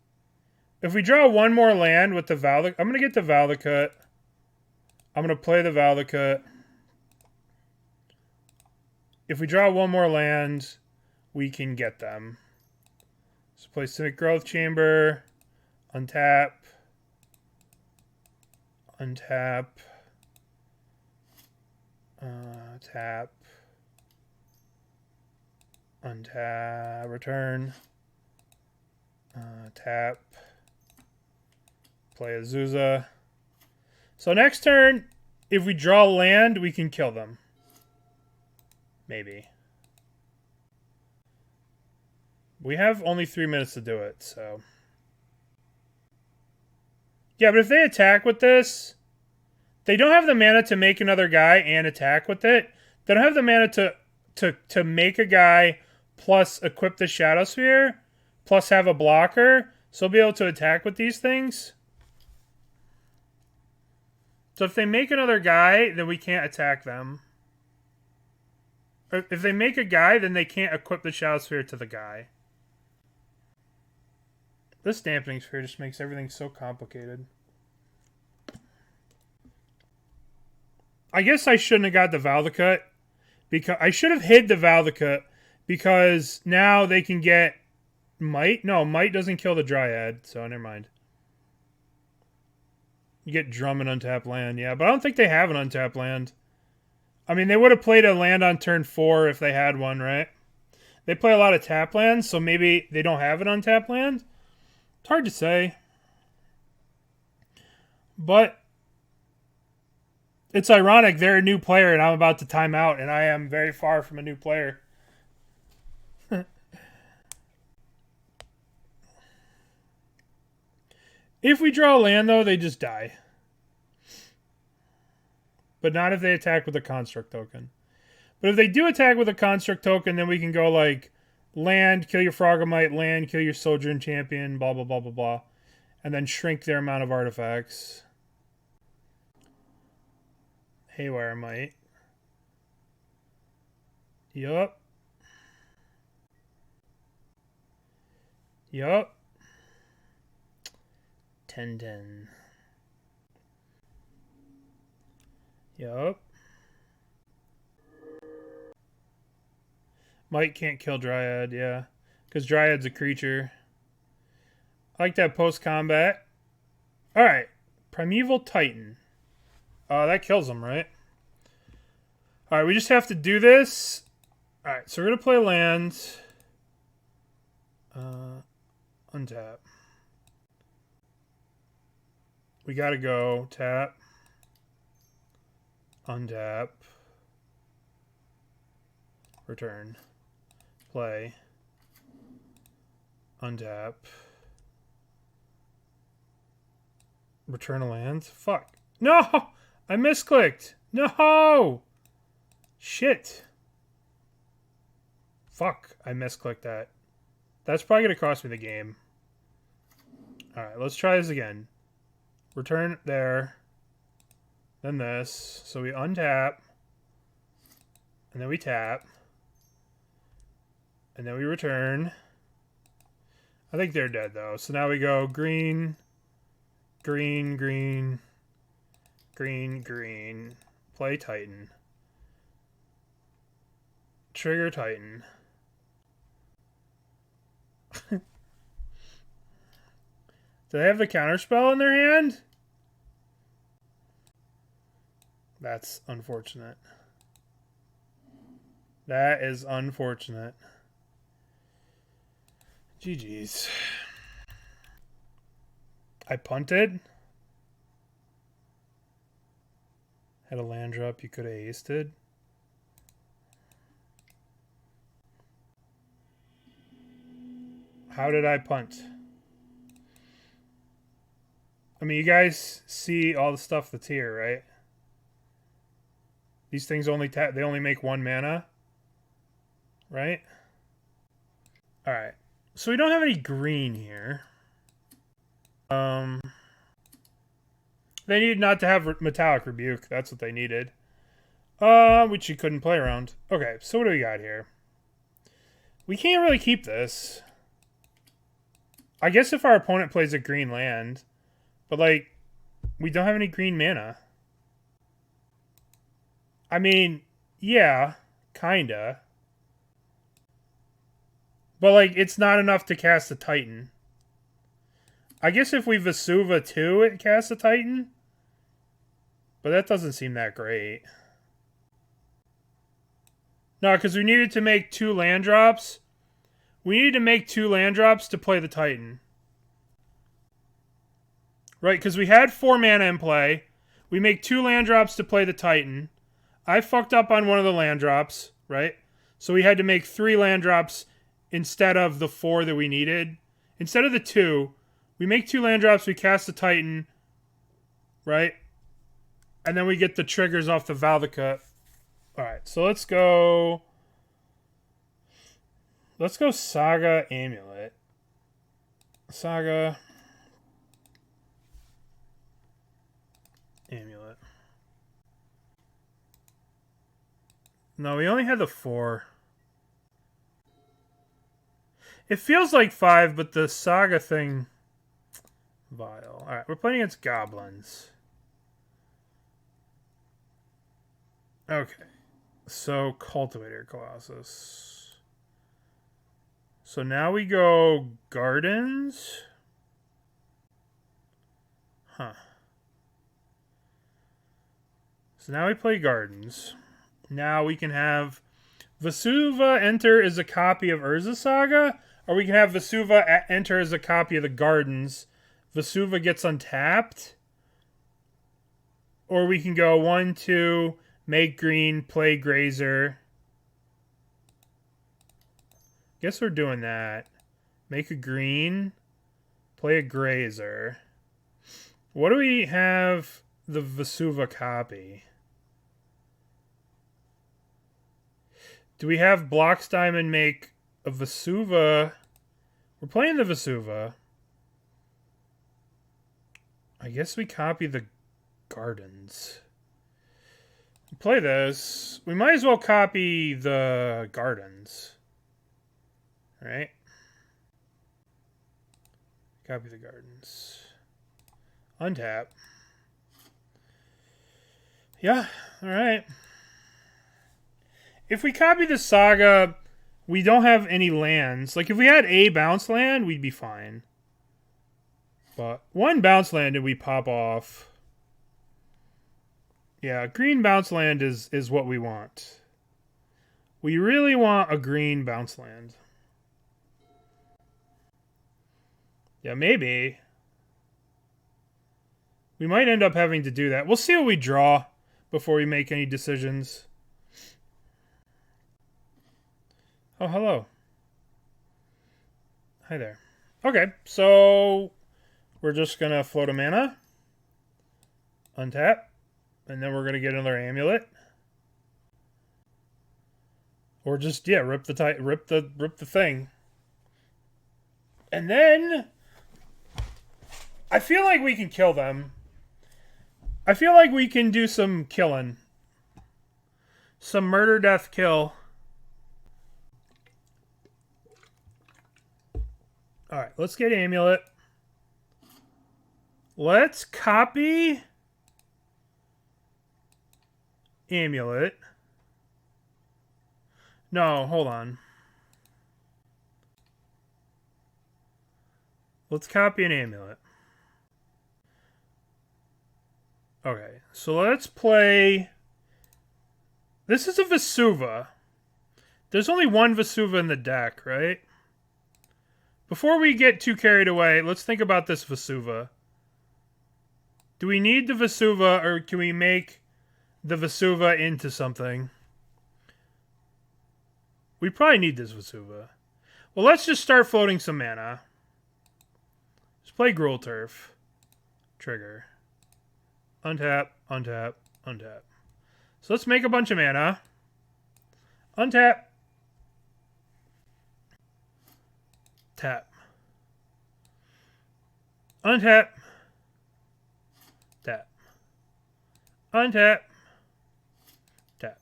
If we draw one more land with the Valakut, I'm going to get the Valakut. I'm going to play the Valakut. If we draw one more land, we can get them. So play Simic Growth Chamber. Untap. Untap. Tap. Untap. Return. Tap. Play Azusa. So next turn, if we draw land, we can kill them. Maybe. We have only 3 minutes to do it, so... Yeah, but if they attack with this, they don't have the mana to make another guy and attack with it. They don't have the mana to make a guy plus equip the Shadow Sphere plus have a blocker, so they'll be able to attack with these things. So if they make another guy, then we can't attack them. Or if they make a guy, then they can't equip the Shadow Sphere to the guy. This Dampening Sphere just makes everything so complicated. I guess I shouldn't have got the Valakut. Because I should have hid the Valakut, because now they can get Might. No, Might doesn't kill the Dryad, so never mind. You get Drum and Untap Land, yeah, but I don't think they have an Untapped Land. I mean, they would have played a land on turn 4 if they had one, right? They play a lot of tap lands, so maybe they don't have an Untapped Land. It's hard to say. But it's ironic, they're a new player and I'm about to time out, and I am very far from a new player. If we draw a land, though, they just die. But not if they attack with a Construct token. But if they do attack with a Construct token, then we can go like, land, kill your Frogomite, land, kill your Sojourn Champion, blah, blah, blah, blah, blah. And then shrink their amount of artifacts. Haywire Might. Yup. Yup. 10-10. Yup. Might can't kill Dryad, yeah. Because Dryad's a creature. I like that post-combat. Alright. Primeval Titan. That kills him, right? Alright, we just have to do this. Alright, so we're going to play land. Untap. We got to go. Tap. Untap. Return. Play. Untap. Return a land. Fuck. No! I misclicked. No! Shit. Fuck. I misclicked that. That's probably going to cost me the game. Alright, let's try this again. Return there. Then this. So we untap. And then we tap. And then we return. I think they're dead, though. So now we go green, green, green, green, green. Play Titan. Trigger Titan. Do they have the counterspell in their hand? That's unfortunate. That is unfortunate. GG's. I punted. Had a land drop you could have aced. How did I punt? I mean, you guys see all the stuff that's here, right? These things only they only make 1 mana, right? All right. So we don't have any green here. They needed not to have Metallic Rebuke. That's what they needed. Which you couldn't play around. Okay, so what do we got here? We can't really keep this. I guess if our opponent plays a green land, but like, we don't have any green mana. I mean, yeah, kinda. But like, it's not enough to cast a Titan. I guess if we Vesuva too, it casts a Titan. But that doesn't seem that great. No, because we needed to make 2 land drops. We needed to make 2 land drops to play the Titan. Right, because we had 4 mana in play. We make 2 land drops to play the Titan. I fucked up on one of the land drops, right? So we had to make 3 land drops instead of the 4 that we needed. Instead of the 2, we make 2 land drops, we cast the Titan, right? And then we get the triggers off the Valakut. Alright, so let's go... Let's go Saga Amulet. Saga Amulet. No, we only had the 4. It feels like 5, but the Saga thing... Vile. Alright, we're playing against goblins. Okay. So, Cultivator Colossus. So now we go Gardens. Huh. So now we play Gardens. Now we can have Vesuva enter as a copy of Urza Saga, or we can have Vesuva enter as a copy of the Gardens. Vesuva gets untapped. Or we can go 1, 2, make green, play Grazer. Guess we're doing that. Make a green, play a Grazer. What do we have the Vesuva copy? Do we have Blocks Diamond make a Vesuva? We're playing the Vesuva. I guess we copy the Gardens. Play this. We might as well copy the Gardens. Right? Copy the Gardens. Untap. Yeah, alright. If we copy the Saga, we don't have any lands. Like, if we had a bounce land, we'd be fine. But 1 bounce land and we pop off. Yeah, green bounce land is what we want. We really want a green bounce land. Yeah, maybe. We might end up having to do that. We'll see what we draw before we make any decisions. Oh, hello. Hi there. Okay, so we're just going to float a mana. Untap. And then we're going to get another amulet. Or just, yeah, rip the thing. And then I feel like we can kill them. I feel like we can do some killing. Some murder, death, kill. Alright, let's get amulet. Let's copy amulet. No, hold on. Let's copy an amulet. Okay, so let's play... This is a Vesuva. There's only 1 Vesuva in the deck, right? Before we get too carried away, let's think about this Vesuva. Do we need the Vesuva, or can we make the Vesuva into something? We probably need this Vesuva. Well, let's just start floating some mana. Let's play Gruul Turf. Trigger. Untap, untap, untap. So let's make a bunch of mana. Untap. Tap. Untap. Tap. Untap. Tap.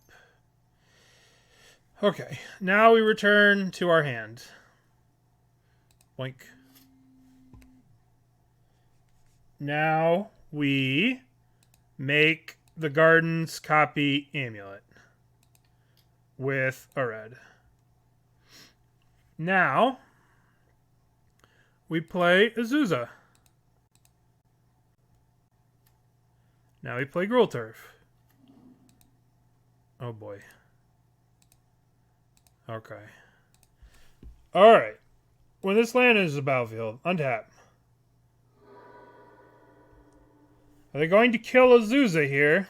Okay, now we return to our hand. Boink. Now we make the Gardens copy amulet with a red. Now we play Azusa. Now we play Gruul Turf. Oh boy. Okay. Alright. When this land is a battlefield, untap. Are they going to kill Azusa here?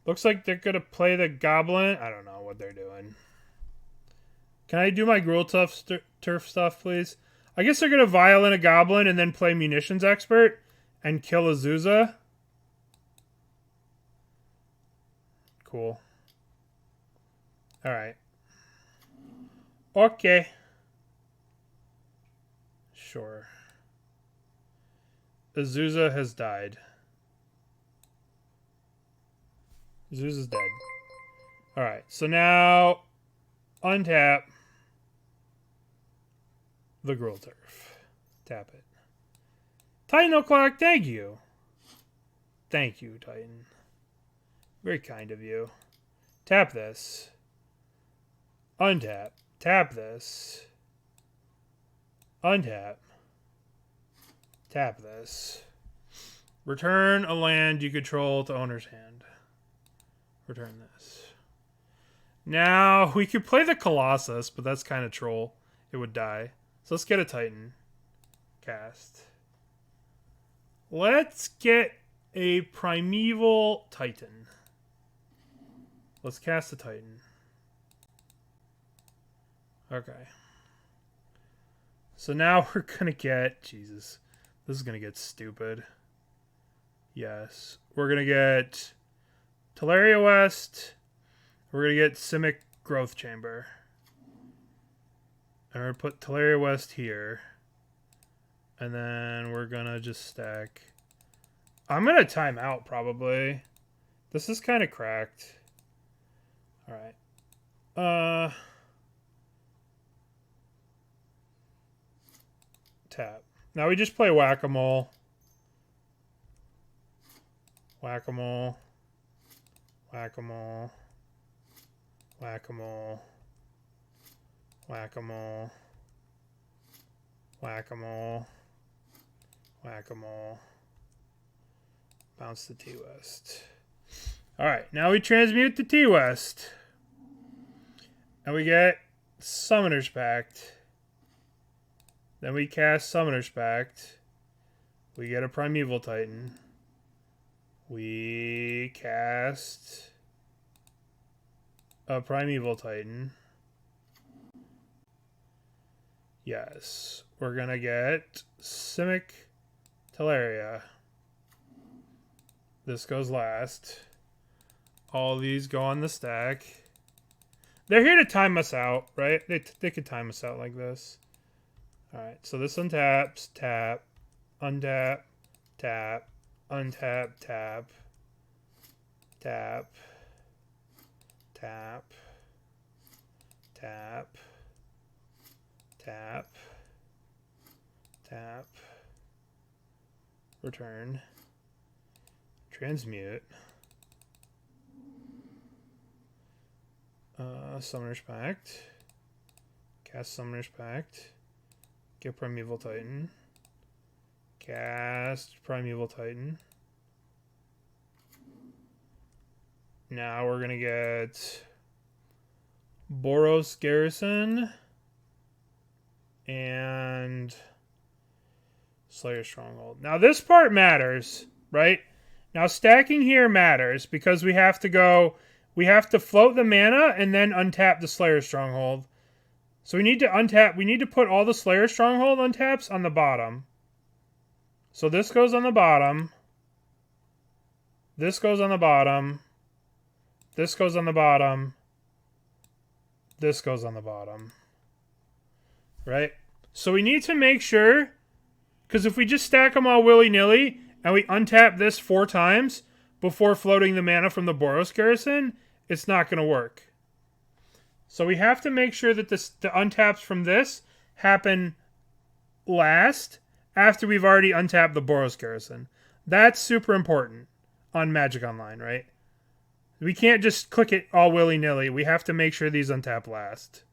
Looks like they're going to play the Goblin. I don't know what they're doing. Can I do my Gruul Turf stuff, please? I guess they're going to Violin a Goblin and then play Munitions Expert and kill Azusa. Cool. Alright. Okay. Sure. Azusa has died. Azusa's dead. Alright, so now untap the Gruul Turf. Tap it. Titan O'Clock, thank you. Thank you, Titan. Very kind of you. Tap this. Untap. Tap this. Untap. Tap this. Return a land you control to owner's hand. Return this. Now, we could play the Colossus, but that's kind of troll. It would die. So let's get a Titan. Cast. Let's get a Primeval Titan. Let's cast a Titan. Okay. So now we're going to get... Jesus. This is going to get stupid. Yes. We're going to get Tolaria West. We're going to get Simic Growth Chamber. And we're going to put Tolaria West here. And then we're going to just stack... I'm going to time out, probably. This is kind of cracked. Alright. Tap. Now we just play Whack-A-Mole. Whack-A-Mole. Whack-A-Mole. Whack-A-Mole. Whack-A-Mole. Whack-A-Mole. Whack-A-Mole. Bounce to T-West. Alright, now we transmute to T-West. And we get Summoner's Pact. Then we cast Summoner's Pact. We get a Primeval Titan. We cast a Primeval Titan. Yes. We're gonna get Simic Tolaria. This goes last. All these go on the stack. They're here to time us out, right? They could time us out like this. Alright, so this untaps, tap, untap, tap, untap, tap, tap, tap, tap, tap, tap, return, transmute, Summoner's Pact, cast Summoner's Pact, get Primeval Titan, cast Primeval Titan. Now we're gonna get Boros Garrison and Slayers Stronghold. Now this part matters, right? Now stacking here matters because we have to float the mana and then untap the Slayers Stronghold. So we need to untap, we need to put all the Slayers Stronghold untaps on the bottom. So this goes on the bottom. This goes on the bottom. This goes on the bottom. This goes on the bottom. Right? So we need to make sure, because if we just stack them all willy-nilly and we untap this 4 times before floating the mana from the Boros Garrison, it's not going to work. So we have to make sure that the untaps from this happen last after we've already untapped the Boros Garrison. That's super important on Magic Online, right? We can't just click it all willy-nilly. We have to make sure these untap last.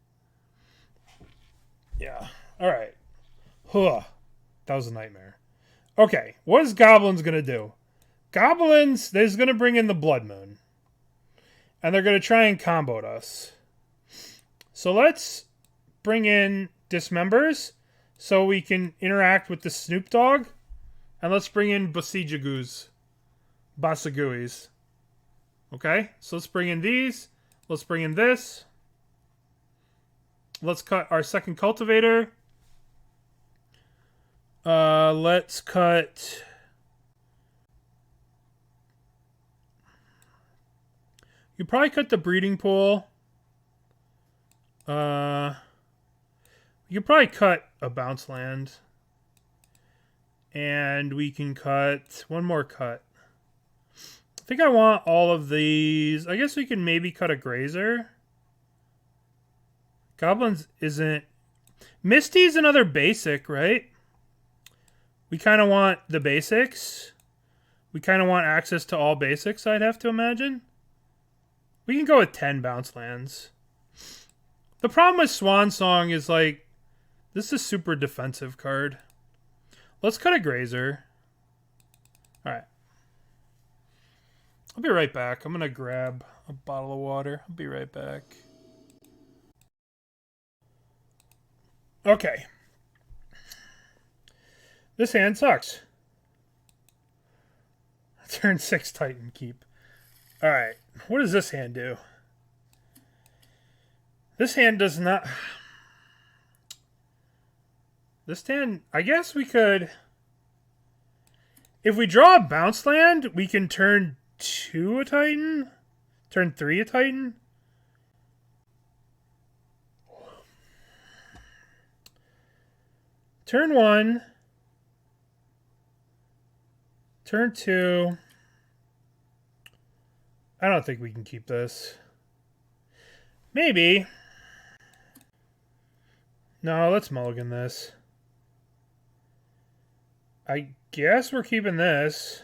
Yeah. Alright. Huh. That was a nightmare. Okay. What is Goblins going to do? Goblins, they're going to bring in the Blood Moon. And they're going to try and combo us. So let's bring in Dismembers so we can interact with the Snoop Dogg. And let's bring in Boseijus. Boseiguis. Okay, so let's bring in these. Let's bring in this. Let's cut our second cultivator. Let's cut... You probably cut the breeding pool. You could probably cut a bounce land. And we can cut one more cut. I think I want all of these. I guess we can maybe cut a grazer. Goblins isn't... Misty's another basic, right? We kind of want the basics. We kind of want access to all basics, I'd have to imagine. We can go with 10 bounce lands. The problem with Swan Song is, like, this is a super defensive card. Let's cut a grazer. Alright. I'll be right back. I'm going to grab a bottle of water. I'll be right back. Okay. This hand sucks. Turn 6 Titan Keep. Alright. What does this hand do? This hand does not... This hand... I guess we could... If we draw a bounce land, we can turn 2 a Titan? Turn 3 a Titan? Turn 1. Turn 2. I don't think we can keep this. Maybe. No, let's mulligan this. I guess we're keeping this.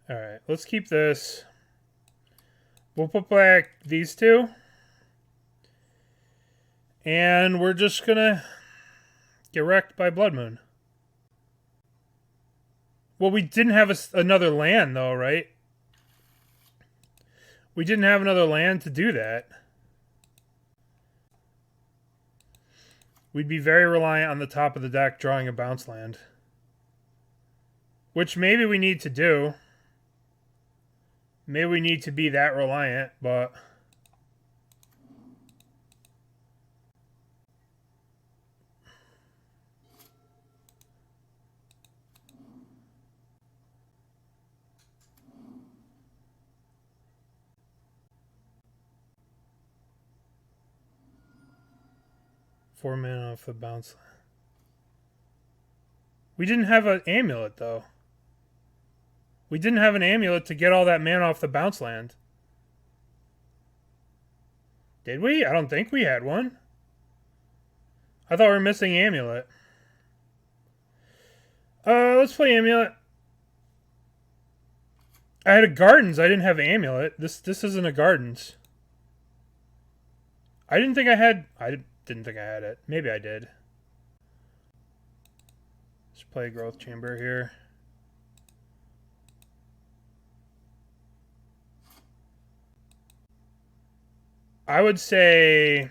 Alright, let's keep this. We'll put back these two. And we're just gonna get wrecked by Blood Moon. Well, we didn't have another land, though, right? We didn't have another land to do that. We'd be very reliant on the top of the deck drawing a bounce land. Which maybe we need to do. Maybe we need to be that reliant, but... Four mana off the bounce land. We didn't have an amulet, though. We didn't have an amulet to get all that mana off the bounce land. Did we? I don't think we had one. I thought we were missing amulet. Let's play amulet. I had a gardens. I didn't have amulet. This isn't a gardens. I didn't think I had it. Maybe I did. Let's play growth chamber here. I would say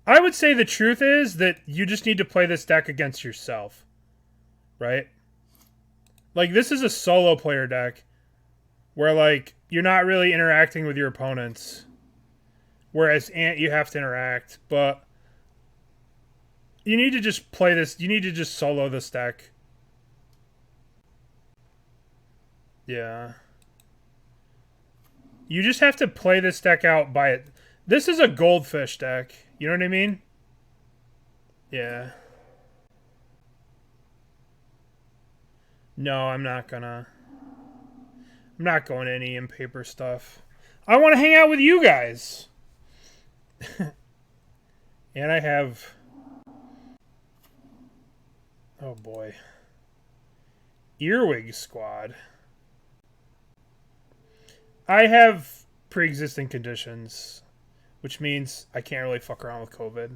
the truth is that you just need to play this deck against yourself. Right? Like, this is a solo player deck where, like, you're not really interacting with your opponents. Whereas Ant, you have to interact, but you need to just play this. You need to just solo this deck. Yeah. You just have to play this deck out by it. This is a goldfish deck. You know what I mean? Yeah. No, I'm not going to any in paper stuff. I want to hang out with you guys. And I have... Oh boy. Earwig Squad. I have pre-existing conditions, which means I can't really fuck around with COVID.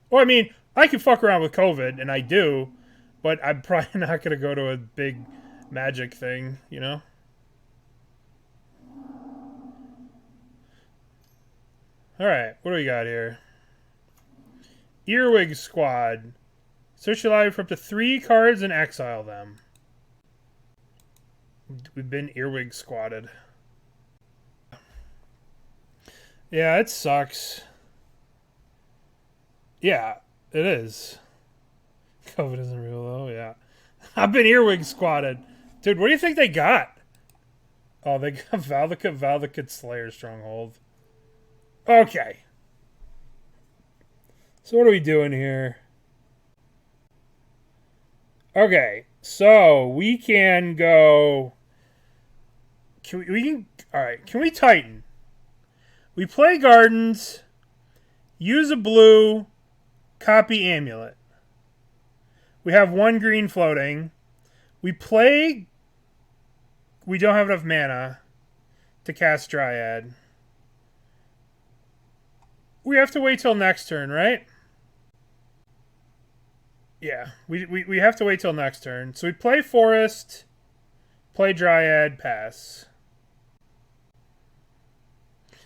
Or, I mean, I can fuck around with COVID, and I do, but I'm probably not going to go to a big Magic thing, you know? Alright, what do we got here? Earwig Squad. Search your library for up to 3 cards and exile them. We've been Earwig Squadded. Yeah, it sucks. Yeah, it is. COVID isn't real though, yeah. I've been earwig squatted. Dude, what do you think they got? Oh, they got Valakut, Slayers Stronghold. Okay. So what are we doing here? Okay, so we can go... Alright, can we Titan? We play Gardens, use a blue, copy Amulet. We have 1 green floating. We play... We don't have enough mana to cast Dryad. We have to wait till next turn, right? Yeah, we have to wait till next turn. So we play Forest, play Dryad, pass.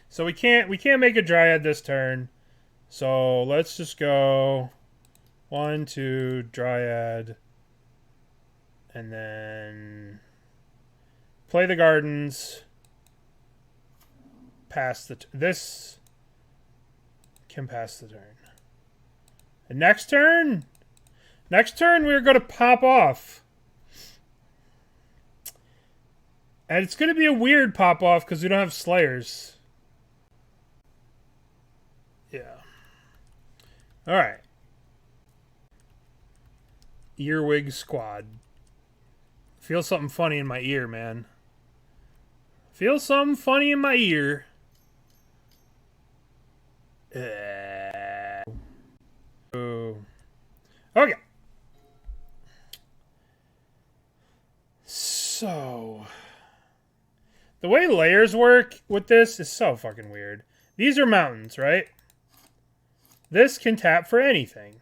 So we can't make a Dryad this turn. So let's just go 1, 2, Dryad, and then play the Gardens. Pass the this can pass the turn. And next turn we're going to pop off. And it's going to be a weird pop off because we don't have Slayers. Yeah. Alright. Earwig Squad. Feel something funny in my ear, man. Feel something funny in my ear. Okay. So, the way layers work with this is so fucking weird. These are mountains, right? This can tap for anything.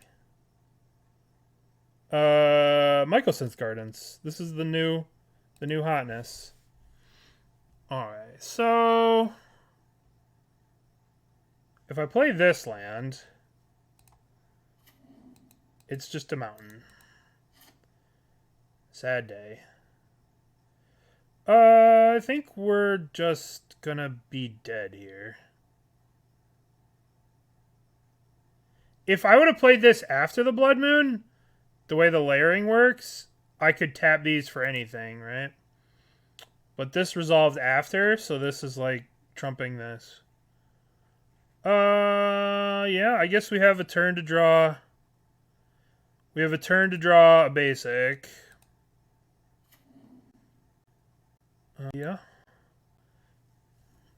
Mycosynth Gardens. This is the new hotness. Alright, so if I play this land, it's just a mountain. Sad day. I think we're just gonna be dead here. If I would have played this after the Blood Moon, the way the layering works, I could tap these for anything, right? But this resolved after, so this is like trumping this. Yeah, I guess we have a turn to draw. We have a turn to draw a basic. Yeah.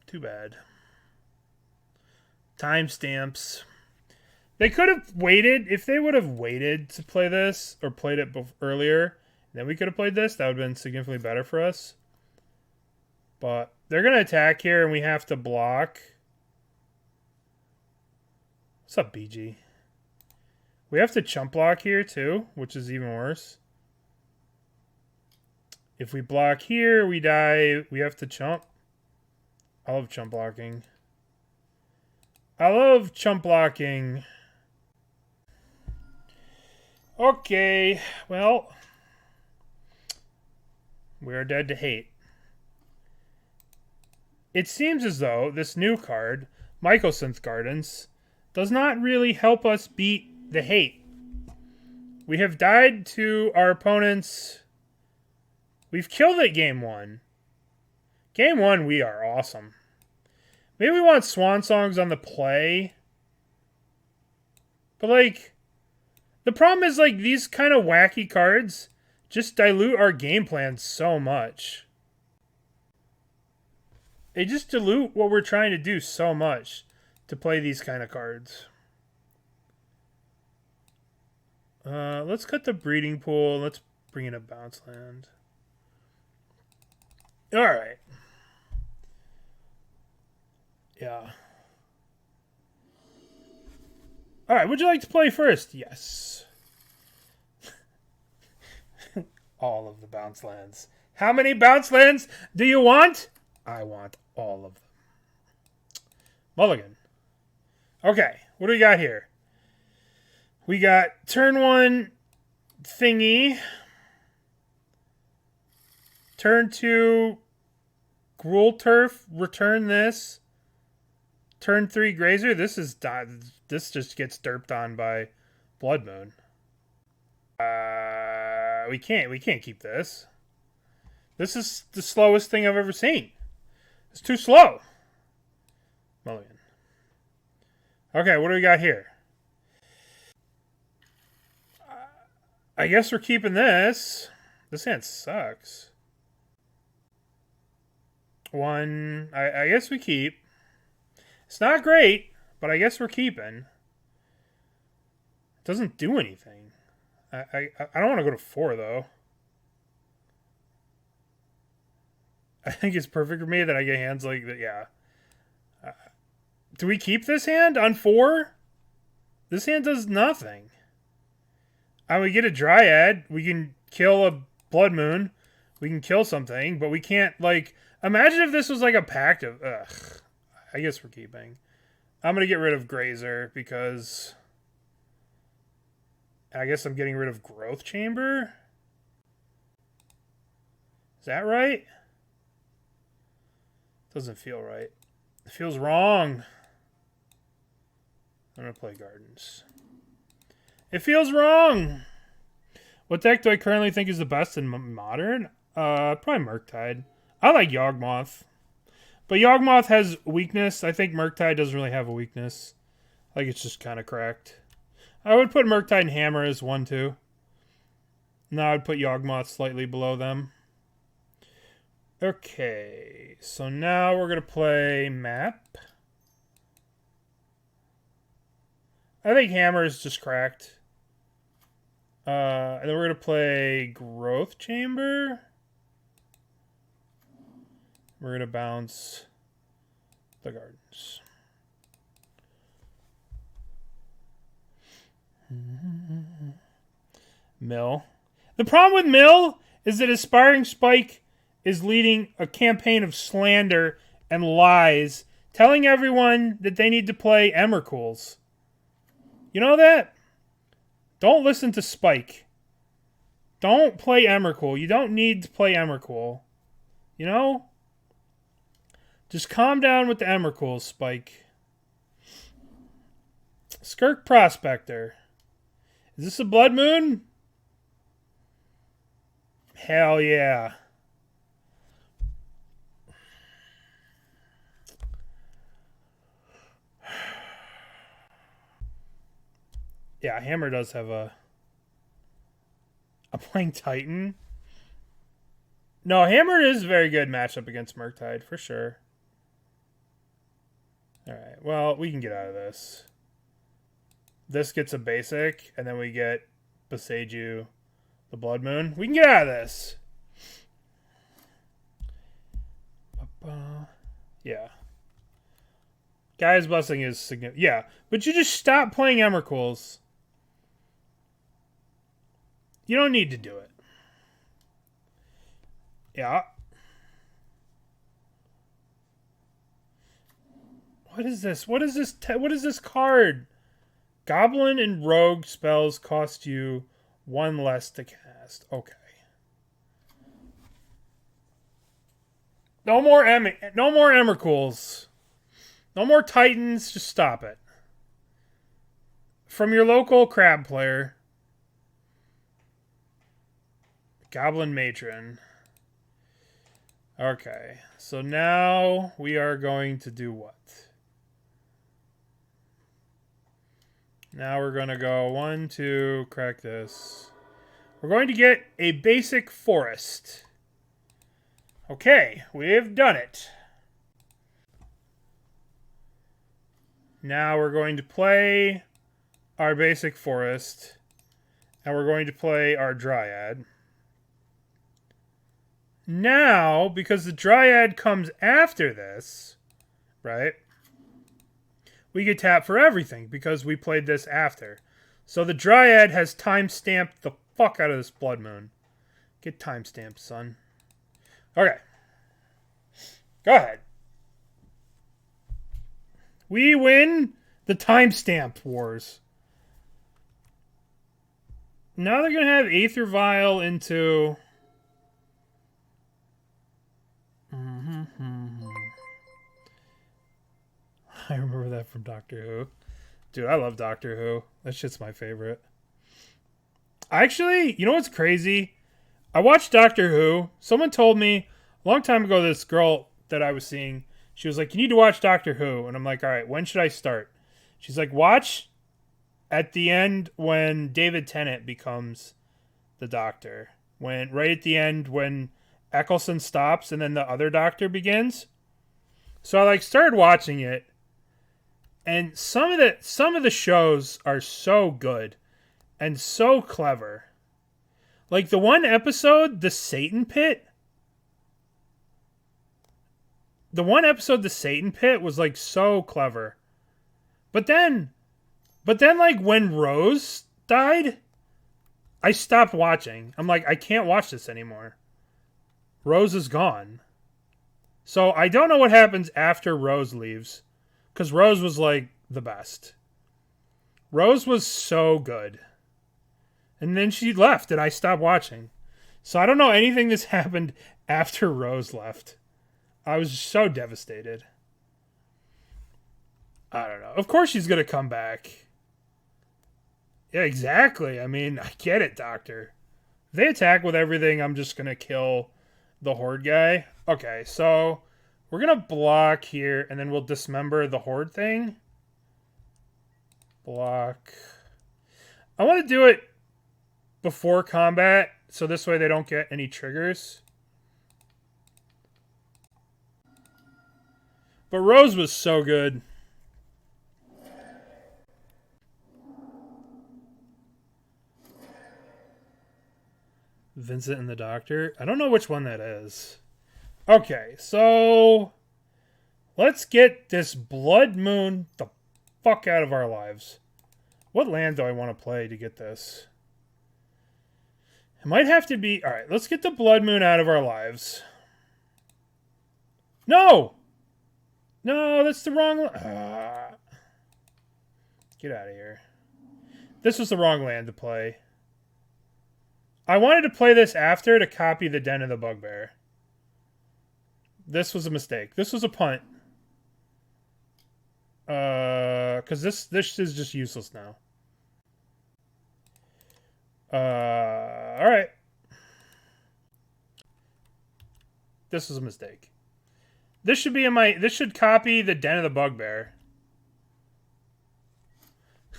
Too bad. Timestamps. They could have waited. If they would have waited to play this, or played it earlier, then we could have played this. That would have been significantly better for us. But they're going to attack here, and we have to block. What's up, BG? We have to chump block here, too, which is even worse. If we block here, we die. We have to chump. I love chump blocking. I love chump blocking. Okay, well, we are dead to hate. It seems as though this new card, Mycosynth Gardens, does not really help us beat the hate. We have died to our opponents. We've killed it game 1. Game 1, we are awesome. Maybe we want Swan Songs on the play. But, like, the problem is, like, these kind of wacky cards just dilute our game plan so much. They just dilute what we're trying to do so much to play these kind of cards. Let's cut the breeding pool. Let's bring in a bounce land. Alright. Yeah. Alright, would you like to play first? Yes. All of the bounce lands. How many bounce lands do you want? I want all of them. Mulligan. Okay, what do we got here? We got turn 1 thingy. Turn 2 Gruul Turf. Return this. turn 3 Grazer. This just gets derped on by Blood Moon. We can't keep this. This is the slowest thing I've ever seen. It's too slow. Mulligan. Okay, what do we got here? I guess we're keeping this. This hand sucks. One, I guess we keep. It's not great, but I guess we're keeping. It doesn't do anything. I don't want to go to 4, though. I think it's perfect for me that I get hands like that, yeah. Do we keep this hand on 4? This hand does nothing. We get a Dryad. We can kill a Blood Moon. We can kill something, but we can't, like... Imagine if this was like a Pact of... Ugh. I guess we're keeping. I'm going to get rid of Grazer because... I guess I'm getting rid of Growth Chamber? Is that right? Doesn't feel right. It feels wrong. I'm going to play Gardens. It feels wrong! What deck do I currently think is the best in Modern? Probably Murktide. I like Yawgmoth. But Yawgmoth has weakness. I think Murktide doesn't really have a weakness. Like, it's just kind of cracked. I would put Murktide and Hammer as 1-2. Now I'd put Yawgmoth slightly below them. Okay. So now we're going to play Map. I think Hammer is just cracked. And then we're going to play Growth Chamber. We're going to bounce the Gardens. Mill. The problem with Mill is that Aspiring Spike is leading a campaign of slander and lies, telling everyone that they need to play Emrakul's. You know that? Don't listen to Spike. Don't play Emrakul. You don't need to play Emrakul. You know? Just calm down with the Emrakul, Spike. Skirk Prospector. Is this a Blood Moon? Hell yeah. Yeah, Hammer does have a... I'm playing Titan. No, Hammer is a very good matchup against Murktide, for sure. Alright, well, we can get out of this. This gets a basic, and then we get Boseiju, the Blood Moon. We can get out of this. Yeah. Guy's Blessing is significant. Yeah, but you just stop playing Emrakul's. You don't need to do it. Yeah. What is this? What is this? What is this card? Goblin and Rogue spells cost you 1 less to cast. Okay. No more Emrakul's. No more Titans. Just stop it. From your local crab player. Goblin Matron. Okay. So now we are going to do what? Now we're going to go 1, 2, crack this. We're going to get a basic forest. Okay, we've done it. Now we're going to play our basic forest. And we're going to play our Dryad. Now, because the Dryad comes after this, right? We get tapped for everything because we played this after. So the Dryad has time-stamped the fuck out of this Blood Moon. Get time-stamped, son. Okay. Go ahead. We win the time-stamp wars. Now they're going to have Aether Vial into... I remember that from Doctor Who. Dude, I love Doctor Who. That shit's my favorite. Actually, you know what's crazy? I watched Doctor Who. Someone told me a long time ago, this girl that I was seeing, she was like, you need to watch Doctor Who. And I'm like, all right, when should I start? She's like, watch at the end when David Tennant becomes the Doctor. Right at the end when Eccleston stops and then the other Doctor begins. So I started watching it. And some of the shows are so good and so clever. Like the one episode, The Satan Pit. The one episode, The Satan Pit, was so clever. But then when Rose died, I stopped watching. I'm like, I can't watch this anymore. Rose is gone. So I don't know what happens after Rose leaves. Because Rose was the best. Rose was so good. And then she left and I stopped watching. So I don't know anything that's happened after Rose left. I was so devastated. I don't know. Of course she's going to come back. Yeah, exactly. I mean, I get it, Doctor. If they attack with everything, I'm just going to kill the Horde guy. Okay, so we're going to block here, and then we'll dismember the Horde thing. Block. I want to do it before combat, so this way they don't get any triggers. But Rose was so good. Vincent and the Doctor. I don't know which one that is. Okay, so let's get this Blood Moon the fuck out of our lives. What land do I want to play to get this? It might have to be... Alright, let's get the Blood Moon out of our lives. No! No, that's the wrong... Get out of here. This was the wrong land to play. I wanted to play this after to copy the Den of the Bugbear. This was a mistake. This was a punt. Because this is just useless now. Alright. This was a mistake. This should be in my... This should copy the Den of the Bugbear.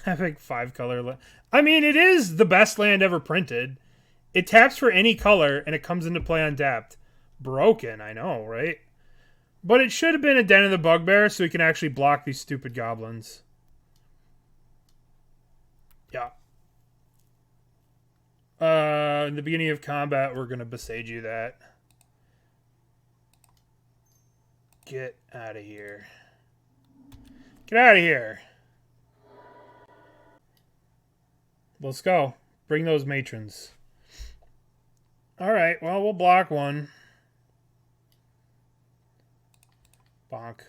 Having 5-color... I mean, it is the best land ever printed. It taps for any color, and it comes into play untapped. Broken, I know, right? But it should have been a Den of the Bugbear, so we can actually block these stupid goblins. Yeah. In the beginning of combat, we're going to Boseiju that. Get out of here. Get out of here. Let's go. Bring those matrons. Alright, well, we'll block one. Bonk.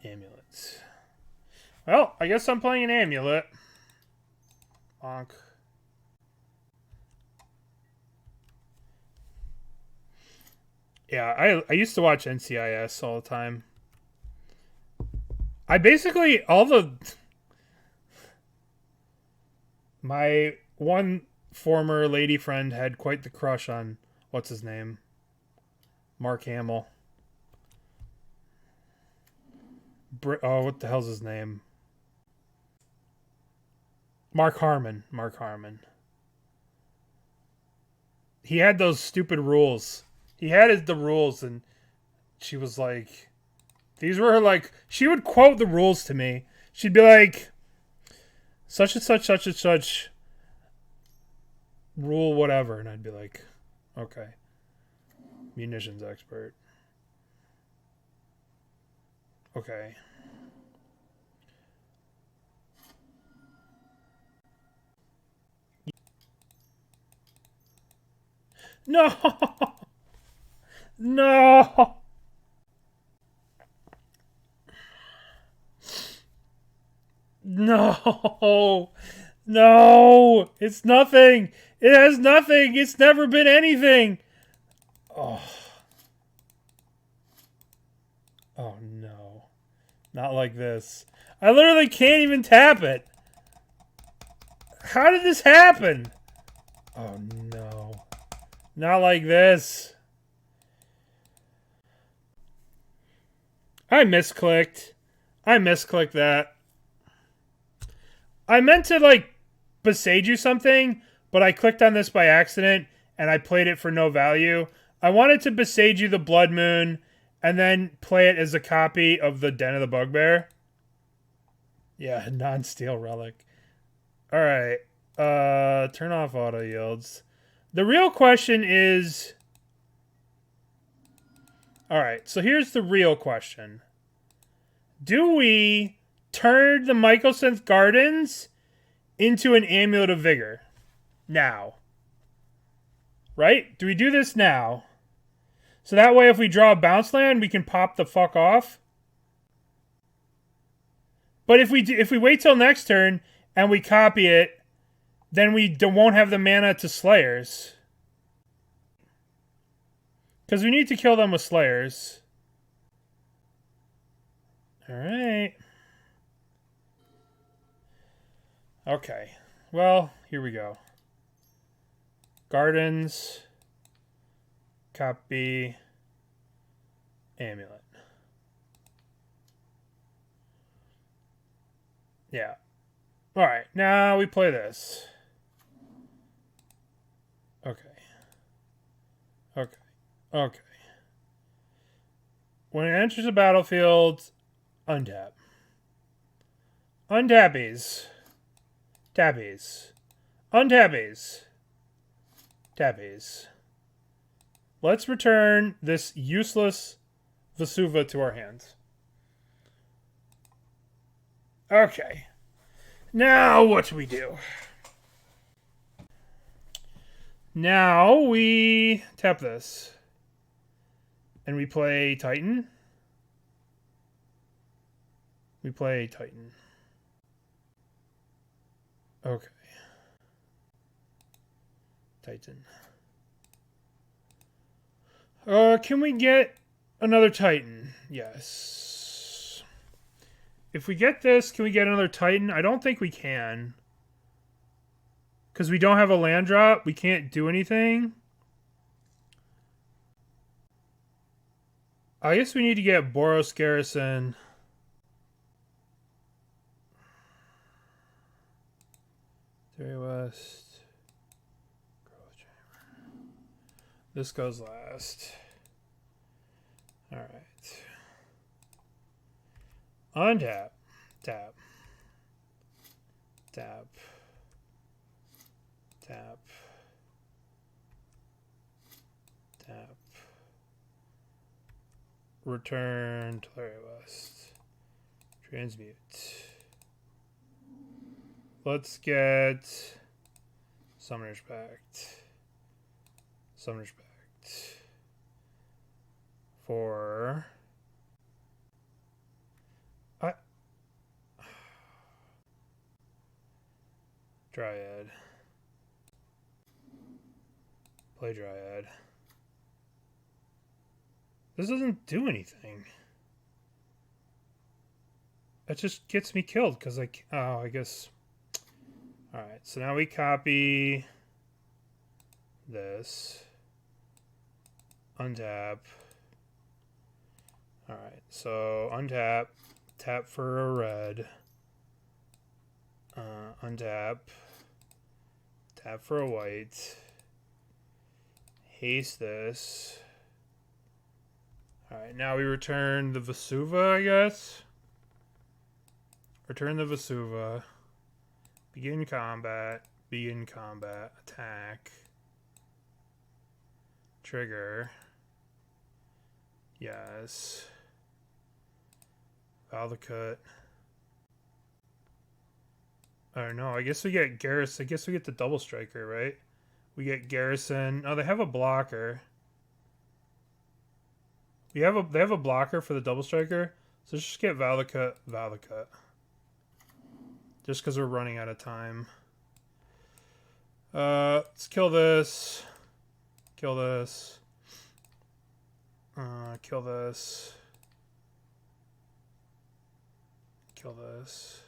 Amulets. Well, I guess I'm playing an amulet. Bonk. Yeah, I used to watch NCIS all the time. I basically, my one former lady friend had quite the crush on, what's his name? Mark Hamill. What the hell's his name? Mark Harmon. Mark Harmon. He had those stupid rules. He had the rules, and she was like... These were her, she would quote the rules to me. She'd be like, such and such, such and such, rule whatever. And I'd be like, okay. Munitions expert. Okay. No! No! No! No! It's nothing! It has nothing! It's never been anything! Oh. Oh, no. Not like this. I literally can't even tap it. How did this happen? Oh, no. Not like this. I misclicked. I misclicked that. I meant to, like, Boseiju something, but I clicked on this by accident, and I played it for no value. I wanted to Boseiju the Blood Moon, and then play it as a copy of the Den of the Bugbear. Yeah, non-steel relic. Alright. Turn off auto yields. The real question is... Alright, so here's the real question. Do we turn the Mycosynth Gardens into an Amulet of Vigor? Now. Right? Do we do this now? So that way if we draw a bounce land, we can pop the fuck off? But if we wait till next turn and we copy it, then we won't have the mana to Slayers. Because we need to kill them with Slayers. Alright. Okay. Well, here we go. Gardens. Copy. Amulet. Yeah. Alright, now we play this. Okay. Okay. Okay. When it enters the battlefield, untap. Untappies. Tappies. Untappies. Tappies. Let's return this useless Vesuva to our hands. Okay. Now what do we do? Now we tap this. And we play Titan. We play Titan. Okay. Titan. Can we get another Titan? Yes. If we get this, can we get another Titan? I don't think we can. Because we don't have a land drop. We can't do anything. I guess we need to get Boros Garrison. Tolaria West. This goes last. Alright. Untap. Tap. Tap. Tap. Tap. Return Tolaria West. Transmute. Let's get Summoner's Pact. Summoner's Pact. For Dryad. Play Dryad. This doesn't do anything. That just gets me killed because I guess. Alright, so now we copy this. Untap. Alright, so untap. Tap for a red. Untap. Tap for a white. Haste this. Alright, now we return the Vesuva, I guess. Return the Vesuva. Begin combat. Begin combat. Attack. Trigger. Yes. Valakut. Oh no, I guess we get Garrison. I guess we get the double striker, right? We get Garrison. Oh, they have a blocker. They have a blocker for the double striker. So let's just get Valakut. Valakut. Just because we're running out of time. Let's kill this. Kill this. Kill this. Kill this.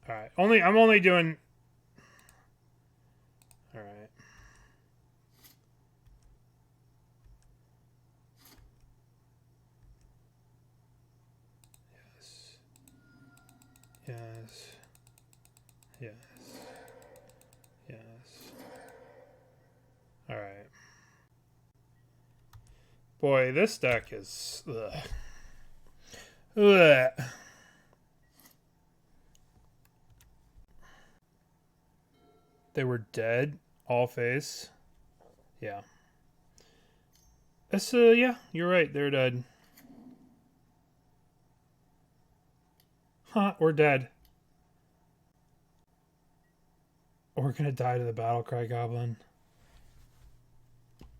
All right. I'm only doing. All right. Yes. Yes. Yes. All right. Boy, this deck is. Ugh. Ugh. They were dead. All face. Yeah. That's, yeah, you're right. They're dead. Huh, we're dead. We're gonna die to the Battlecry Goblin.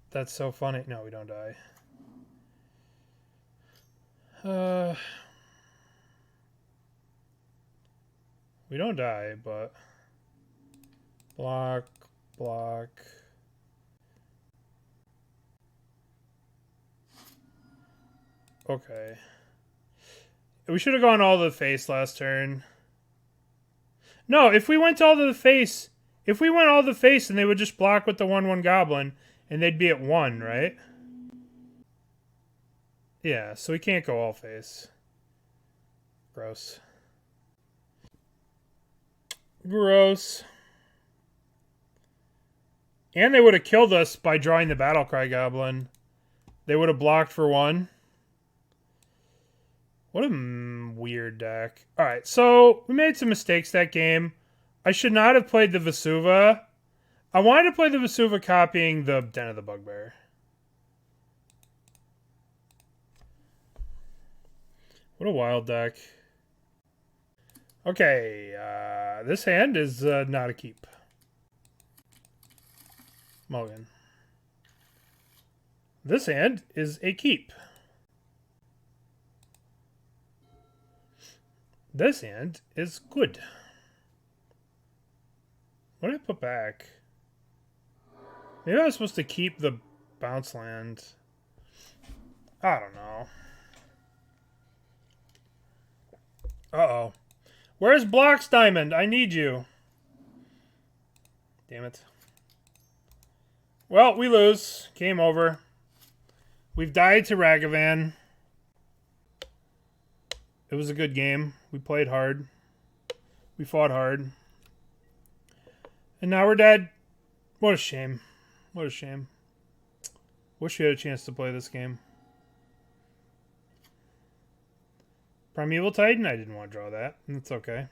That's so funny. No, we don't die. We don't die, but... Block, block... Okay. We should have gone all to the face last turn. No, if we went all to the face... If we went all to the face, then they would just block with the 1/1 Goblin, and they'd be at 1, right? Yeah, so we can't go all face. Gross. Gross. And they would have killed us by drawing the Battlecry Goblin. They would have blocked for 1. What a weird deck. Alright, so we made some mistakes that game. I should not have played the Vesuva. I wanted to play the Vesuva copying the Den of the Bugbear. What a wild deck. Okay, this hand is not a keep. Mulligan. This hand is a keep. This hand is good. What did I put back? Maybe I was supposed to keep the bounce land. I don't know. Uh-oh. Where's Blocks Diamond? I need you. Damn it. Well, we lose. Game over. We've died to Ragavan. It was a good game. We played hard. We fought hard. And now we're dead. What a shame. What a shame. Wish we had a chance to play this game. Primeval Titan? I didn't want to draw that. It's okay.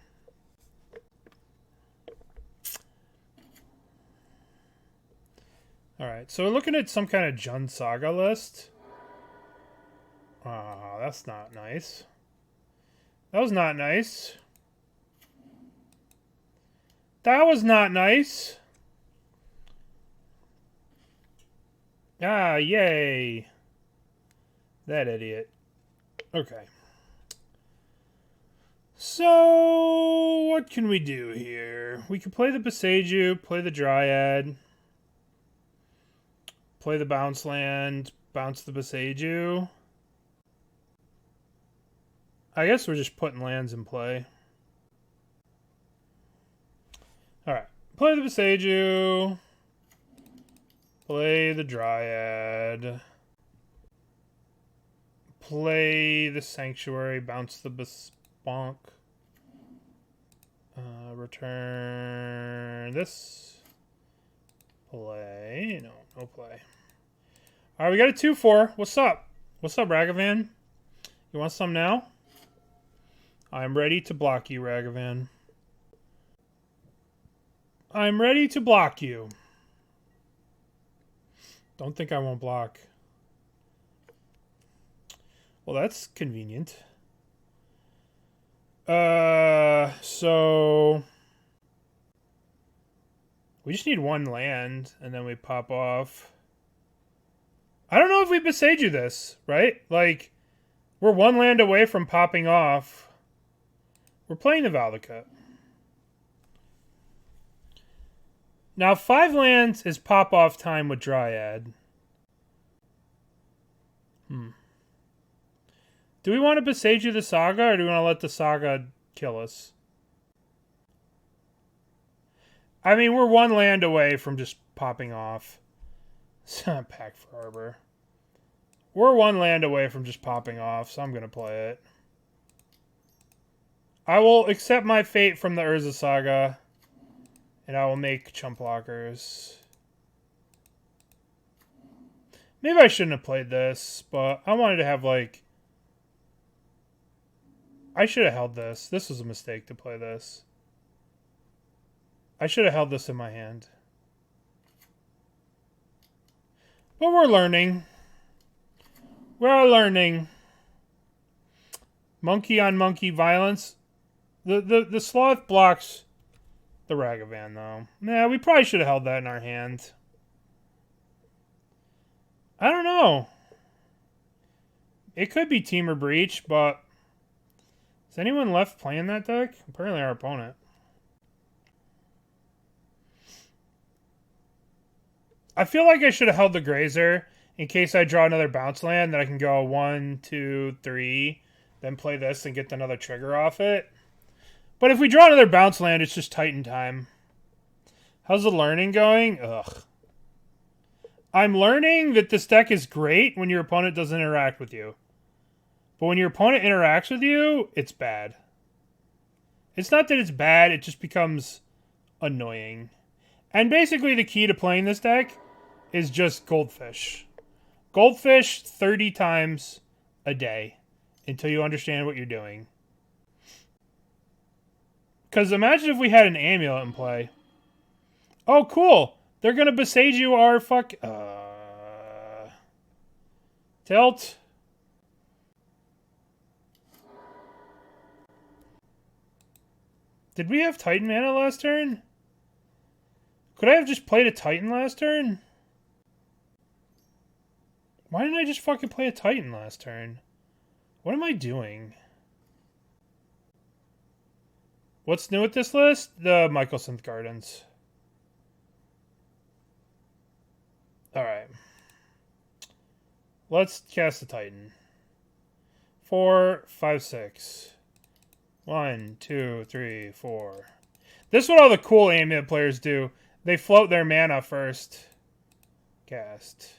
Alright, so we're looking at some kind of Jund Saga list. Ah, that's not nice. That was not nice. That was not nice. Ah, yay. That idiot. Okay. So, what can we do here? We can play the Boseiju, play the Dryad, play the bounce land, bounce the Boseiju. I guess we're just putting lands in play. Alright. Play the Boseiju. Play the Dryad. Play the Sanctuary. Bounce the Bonk. Return this. Play. No play. Alright, we got a 2-4. What's up? What's up, Ragavan? You want some now? I'm ready to block you, Ragavan. I'm ready to block you. Don't think I won't block. Well, that's convenient. So... we just need one land, and then we pop off. I don't know if we Boseiju this, right? Like, we're one land away from popping off. We're playing the Valakut. Now, 5 lands is pop-off time with Dryad. Do we want to Boseiju the Saga, or do we want to let the Saga kill us? I mean, we're one land away from just popping off. Pack for Harbor. We're one land away from just popping off, so I'm going to play it. I will accept my fate from the Urza Saga, and I will make chump blockers. Maybe I shouldn't have played this, but I wanted to have, like... I should have held this. This was a mistake to play this. I should have held this in my hand. But we're learning. We're learning. Monkey on monkey violence. The sloth blocks the Ragavan, though. Yeah, we probably should have held that in our hand. I don't know. It could be Teamer Breach, but... Is anyone left playing that deck? Apparently our opponent. I feel like I should have held the Grazer in case I draw another bounce land, that I can go 1, 2, 3, then play this and get another trigger off it. But if we draw another bounce land, it's just Titan time. How's the learning going? Ugh. I'm learning that this deck is great when your opponent doesn't interact with you. But when your opponent interacts with you, it's bad. It's not that it's bad, it just becomes annoying. And basically the key to playing this deck is just Goldfish. Goldfish 30 times a day until you understand what you're doing. Because imagine if we had an Amulet in play. Oh, cool. They're going to Boseiju our fuck... Tilt. Did we have Titan mana last turn? Could I have just played a Titan last turn? Why didn't I just fucking play a Titan last turn? What am I doing? What's new with this list? The Mycosynth Gardens. Alright. Let's cast the Titan. 4, 5, 6. 1, 2, 3, 4. This is what all the cool Amulet players do. They float their mana first. Cast.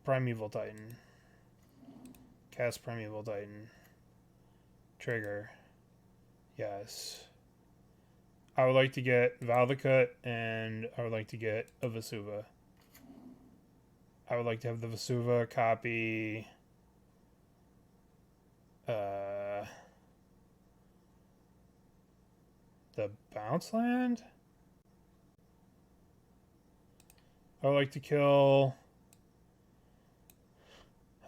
Primeval Titan. Cast Primeval Titan. Trigger. Yes. I would like to get Valakut, and I would like to get a Vesuva. I would like to have the Vesuva copy... the bounce land? I would like to kill...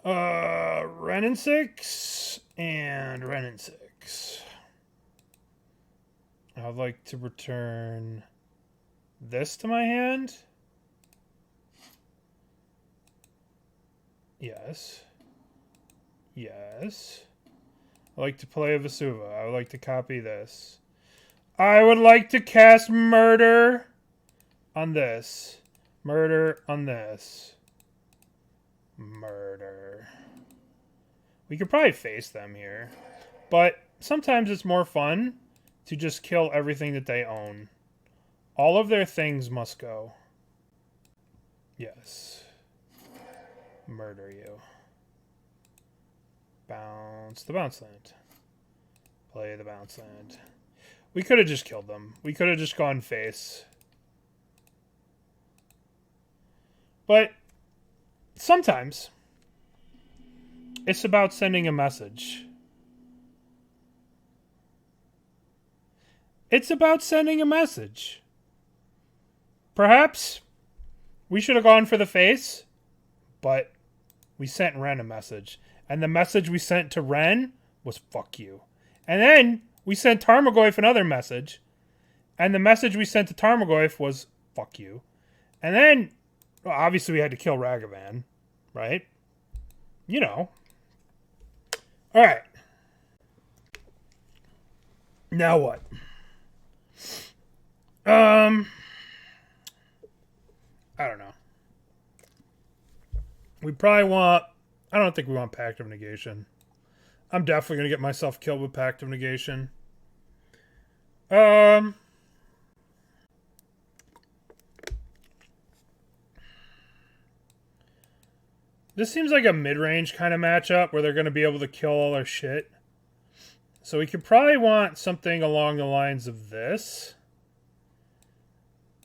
Renin 6 and Renin 6. I would like to return this to my hand. Yes. Yes. I like to play a Vesuva. I would like to copy this. I would like to cast Murder on this. Murder on this. Murder. We could probably face them here. But sometimes it's more fun to just kill everything that they own. All of their things must go. Yes. Murder you. Bounce the bounce land. Play the bounce land. We could have just killed them. We could have just gone face. But sometimes it's about sending a message. It's about sending a message. Perhaps we should have gone for the face, but we sent Ren a message. And the message we sent to Ren was fuck you. And then we sent Tarmogoyf another message. And the message we sent to Tarmogoyf was fuck you. And then, well, obviously we had to kill Ragavan, right? You know. Alright. Now what? I don't know. We probably want I don't think we want Pact of Negation. I'm definitely going to get myself killed with Pact of Negation. This seems like a mid-range kind of matchup where they're going to be able to kill all our shit. So we could probably want something along the lines of this.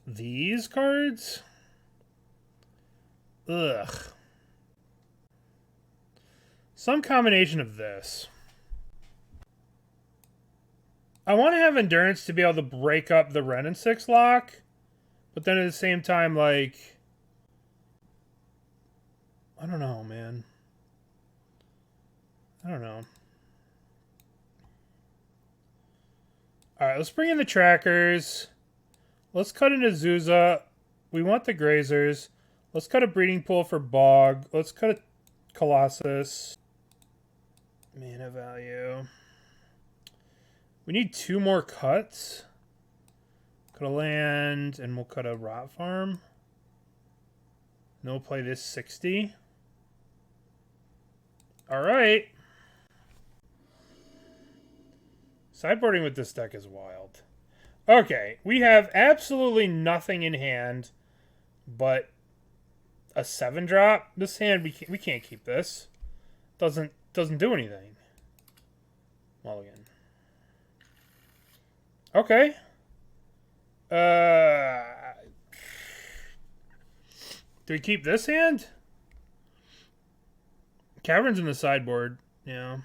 These cards? Ugh. Some combination of this. I want to have Endurance to be able to break up the Ren and 6 lock. But then at the same time, like... I don't know, man. I don't know. Alright, let's bring in the trackers. Let's cut into Azusa. We want the Grazers. Let's cut a breeding pool for Bog. Let's cut a Colossus. Mana value. We need 2 more cuts. Cut a land, and we'll cut a Rot Farm. And we'll play this 60. Alright. Sideboarding with this deck is wild. Okay, we have absolutely nothing in hand but a 7-drop. This hand, we can't keep this. Doesn't do anything. Mulligan. Okay. Do we keep this hand? Cavern's in the sideboard. Yeah.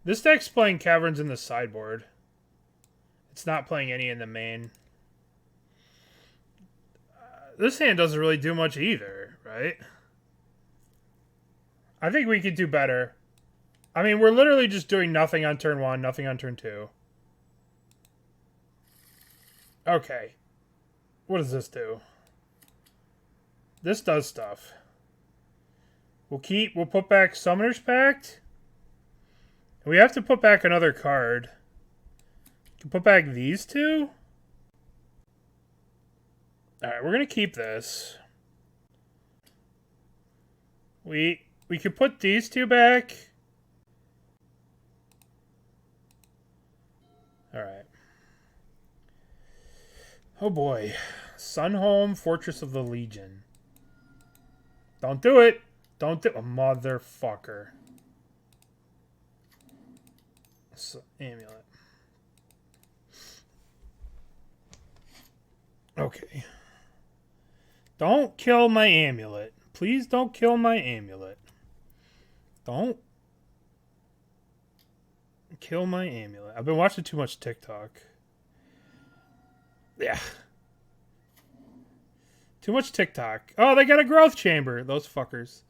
This deck's playing Caverns in the sideboard. It's not playing any in the main. This hand doesn't really do much either, right? I think we could do better. I mean, we're literally just doing nothing on turn 1, nothing on turn 2. Okay. What does this do? This does stuff. We'll put back Summoner's Pact. And we have to put back another card. We can put back these 2. Alright, we're gonna keep this. We could put these 2 back. Alright. Oh boy. Sunhome, Fortress of the Legion. Don't do it. Don't do it. Motherfucker. Amulet. Okay. Don't kill my amulet. Please don't kill my amulet. Don't kill my amulet. I've been watching too much TikTok. Yeah. Too much TikTok. Oh, they got a growth chamber. Those fuckers.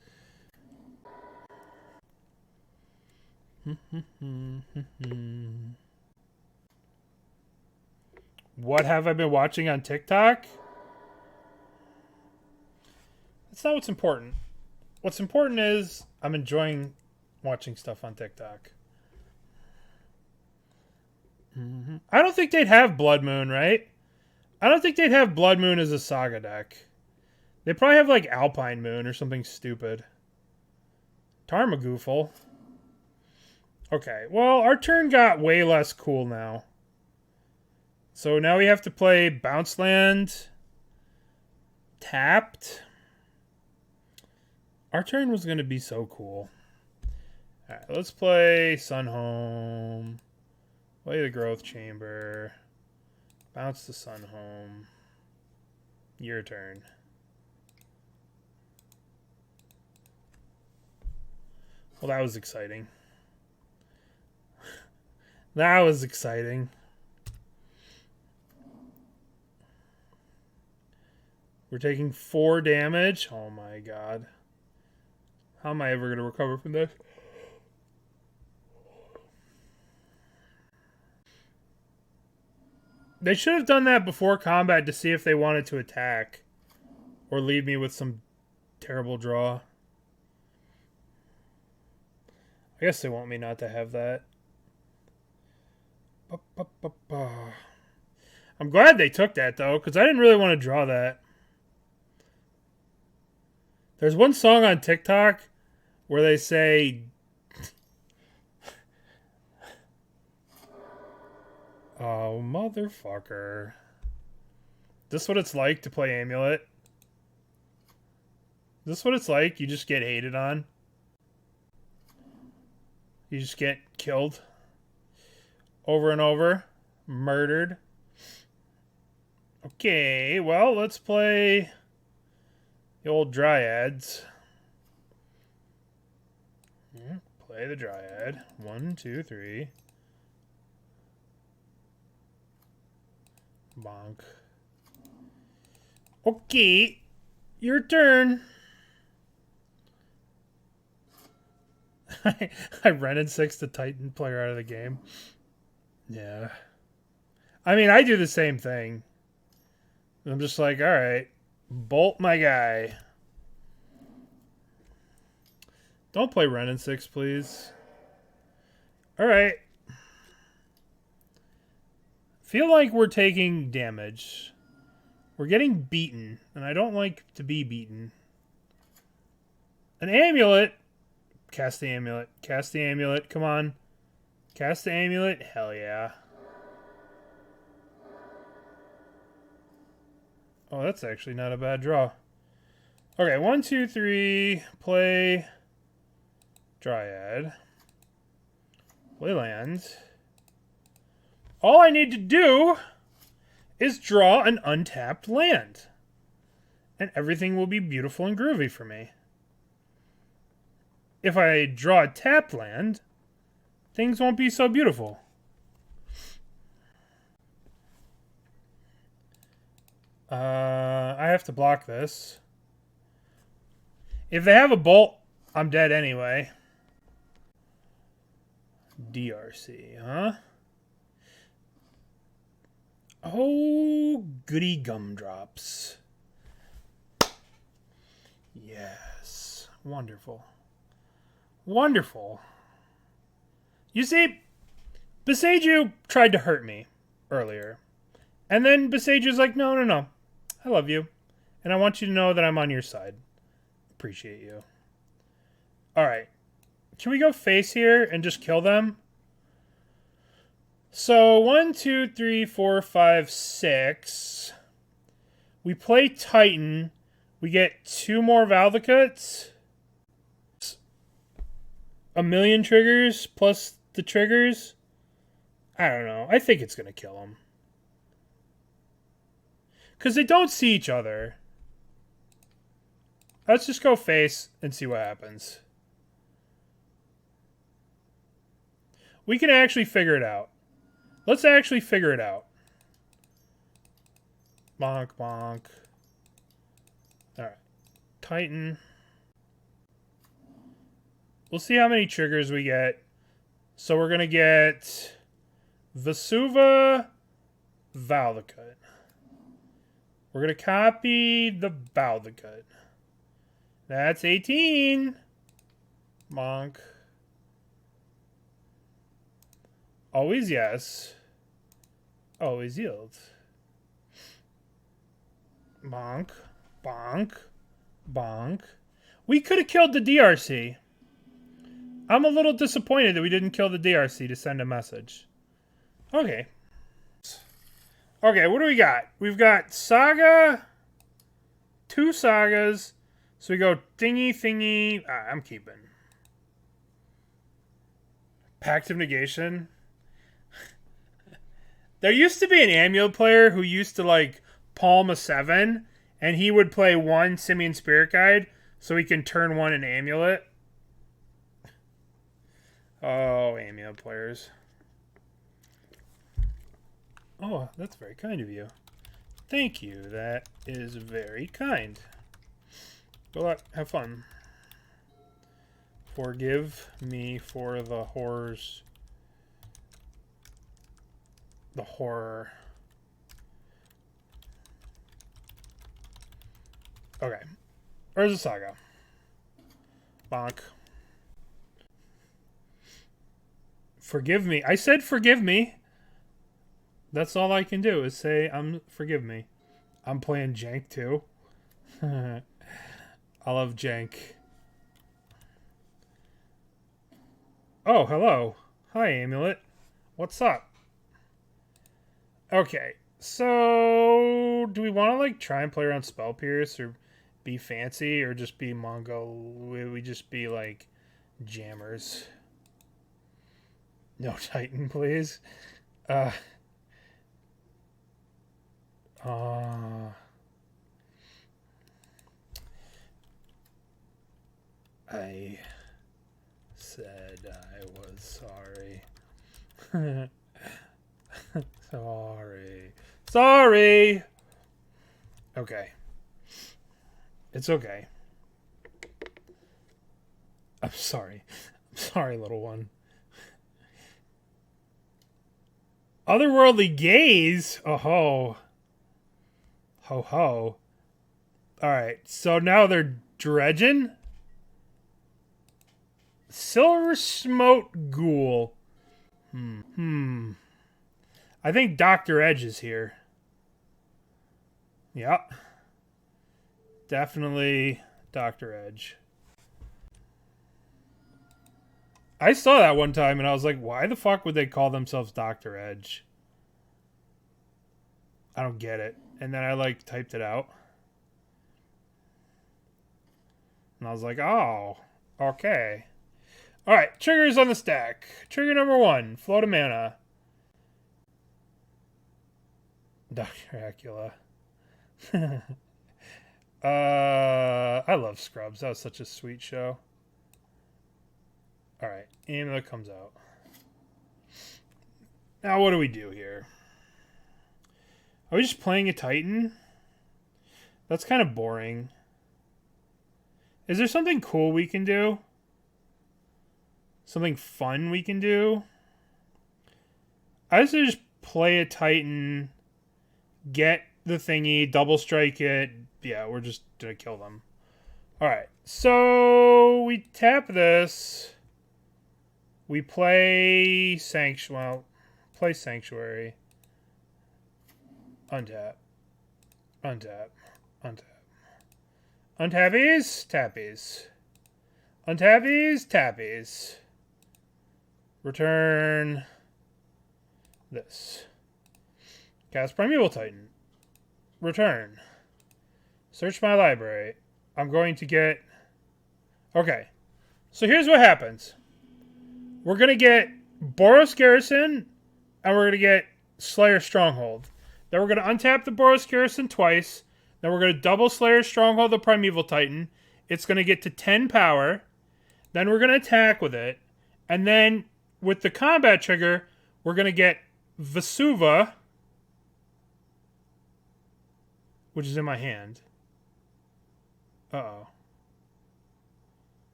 What have I been watching on TikTok? That's not what's important. What's important is I'm enjoying watching stuff on TikTok. I don't think they'd have Blood Moon, right? I don't think they'd have Blood Moon as a Saga deck. They'd probably have like Alpine Moon or something stupid. Tarmogoofle. Okay, well, our turn got way less cool now. So now we have to play Bounce Land. Tapped. Our turn was going to be so cool. Alright, let's play Sunhome. Play the Growth Chamber. Bounce the Sunhome. Your turn. Well, that was exciting. That was exciting. We're taking 4 damage. Oh my god. How am I ever going to recover from this? They should have done that before combat to see if they wanted to attack. Or leave me with some terrible draw. I guess they want me not to have that. I'm glad they took that, though, because I didn't really want to draw that. There's one song on TikTok where they say, oh, motherfucker. This is what it's like to play Amulet? This is what it's like? You just get hated on? You just get killed? Over and over? Murdered? Okay, well, let's play the old Dryads. Yeah, play the Dryad. 1, 2, 3. Bonk. Okay, your turn. I rented 6 the Titan player out of the game. Yeah. I mean, I do the same thing. I'm just like, all right, bolt my guy. Don't play Ren in 6, please. All right. Feel like we're taking damage. We're getting beaten, and I don't like to be beaten. An amulet. Cast the amulet. Cast the amulet. Come on. Cast the amulet. Hell yeah. Oh, that's actually not a bad draw. Okay, 1, 2, 3. Play Dryad. Play land. All I need to do is draw an untapped land. And everything will be beautiful and groovy for me. If I draw a tapped land, things won't be so beautiful. I have to block this. If they have a bolt, I'm dead anyway. DRC, huh? Oh, goody gumdrops. Yes. Wonderful. Wonderful. You see, Boseiju tried to hurt me earlier. And then Boseiju's like, no, no, no. I love you. And I want you to know that I'm on your side. Appreciate you. Alright. Can we go face here and just kill them? So, 1, 2, 3, 4, 5, 6. We play Titan. We get 2 more Valakuts. 1,000,000 triggers plus the triggers. I don't know. I think it's going to kill them. Because they don't see each other. Let's just go face and see what happens. We can actually figure it out. Let's actually figure it out. Bonk, bonk. Alright. Titan. We'll see how many triggers we get. So we're going to get Vesuva, Valakut. We're going to copy the Valakut. That's 18. Bonk. Always yes. Always yield. Bonk. Bonk. Bonk. We could have killed the DRC. I'm a little disappointed that we didn't kill the DRC to send a message. Okay. Okay, what do we got? We've got Saga. 2 Sagas. So we go thingy, thingy. I'm keeping. Pact of Negation. There used to be an Amulet player who used to, like, palm a 7, and he would play 1 Simian Spirit Guide so he can turn 1 an Amulet. Oh, Amulet players. Oh, that's very kind of you. Thank you. That is very kind. Good luck. Have fun. Forgive me for the horrors. The horror. Okay. Urza Saga. Bonk. Forgive me. I said forgive me. That's all I can do is say forgive me. I'm playing jank too. I love jank. Oh, hello. Hi, Amulet. What's up? Okay, so do we want to like try and play around Spell Pierce or be fancy or just be Mongo? We just be like jammers. No Titan, please. I said I was sorry. Sorry. Okay. It's okay. I'm sorry. I'm sorry, little one. Otherworldly Gaze? Oh ho. Ho ho. Alright, so now they're dredging? Silver Smote Ghoul. I think Dr. Edge is here. Yep. Definitely Dr. Edge. I saw that one time and I was like, why the fuck would they call themselves Dr. Edge? I don't get it. And then I like typed it out. And I was like, oh, okay. Alright, triggers on the stack. Trigger number 1, float a mana. Dr. Acula. I love Scrubs. That was such a sweet show. Alright, Amulet comes out. Now what do we do here? Are we just playing a Titan? That's kind of boring. Is there something cool we can do? Something fun we can do? I just play a Titan, get the thingy, double strike it. Yeah, we're just gonna kill them. Alright, so we tap this. We play play Sanctuary. Untap. Untap. Untap. Untappies? Tappies. Untappies? Tappies. Return this. Cast Primeval Titan. Return. Search my library. I'm going to get... Okay. So here's what happens. We're going to get Boros Garrison, and we're going to get Slayers Stronghold. Then we're going to untap the Boros Garrison twice. Then we're going to double Slayers Stronghold the Primeval Titan. It's going to get to 10 power. Then we're going to attack with it. And then with the combat trigger, we're going to get Vesuva, which is in my hand. Uh-oh.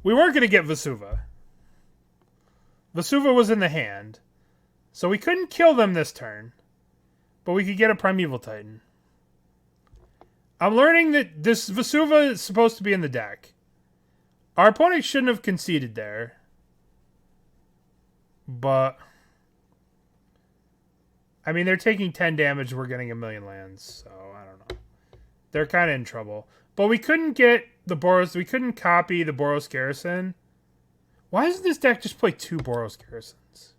We weren't going to get Vesuva. Vesuva was in the hand. So we couldn't kill them this turn. But we could get a Primeval Titan. I'm learning that this Vesuva is supposed to be in the deck. Our opponent shouldn't have conceded there. But... I mean, they're taking 10 damage. We're getting a million lands. So, I don't know. They're kind of in trouble. But we couldn't get the Boros... We couldn't copy the Boros Garrison. Why doesn't this deck just play 2 Boros Garrisons?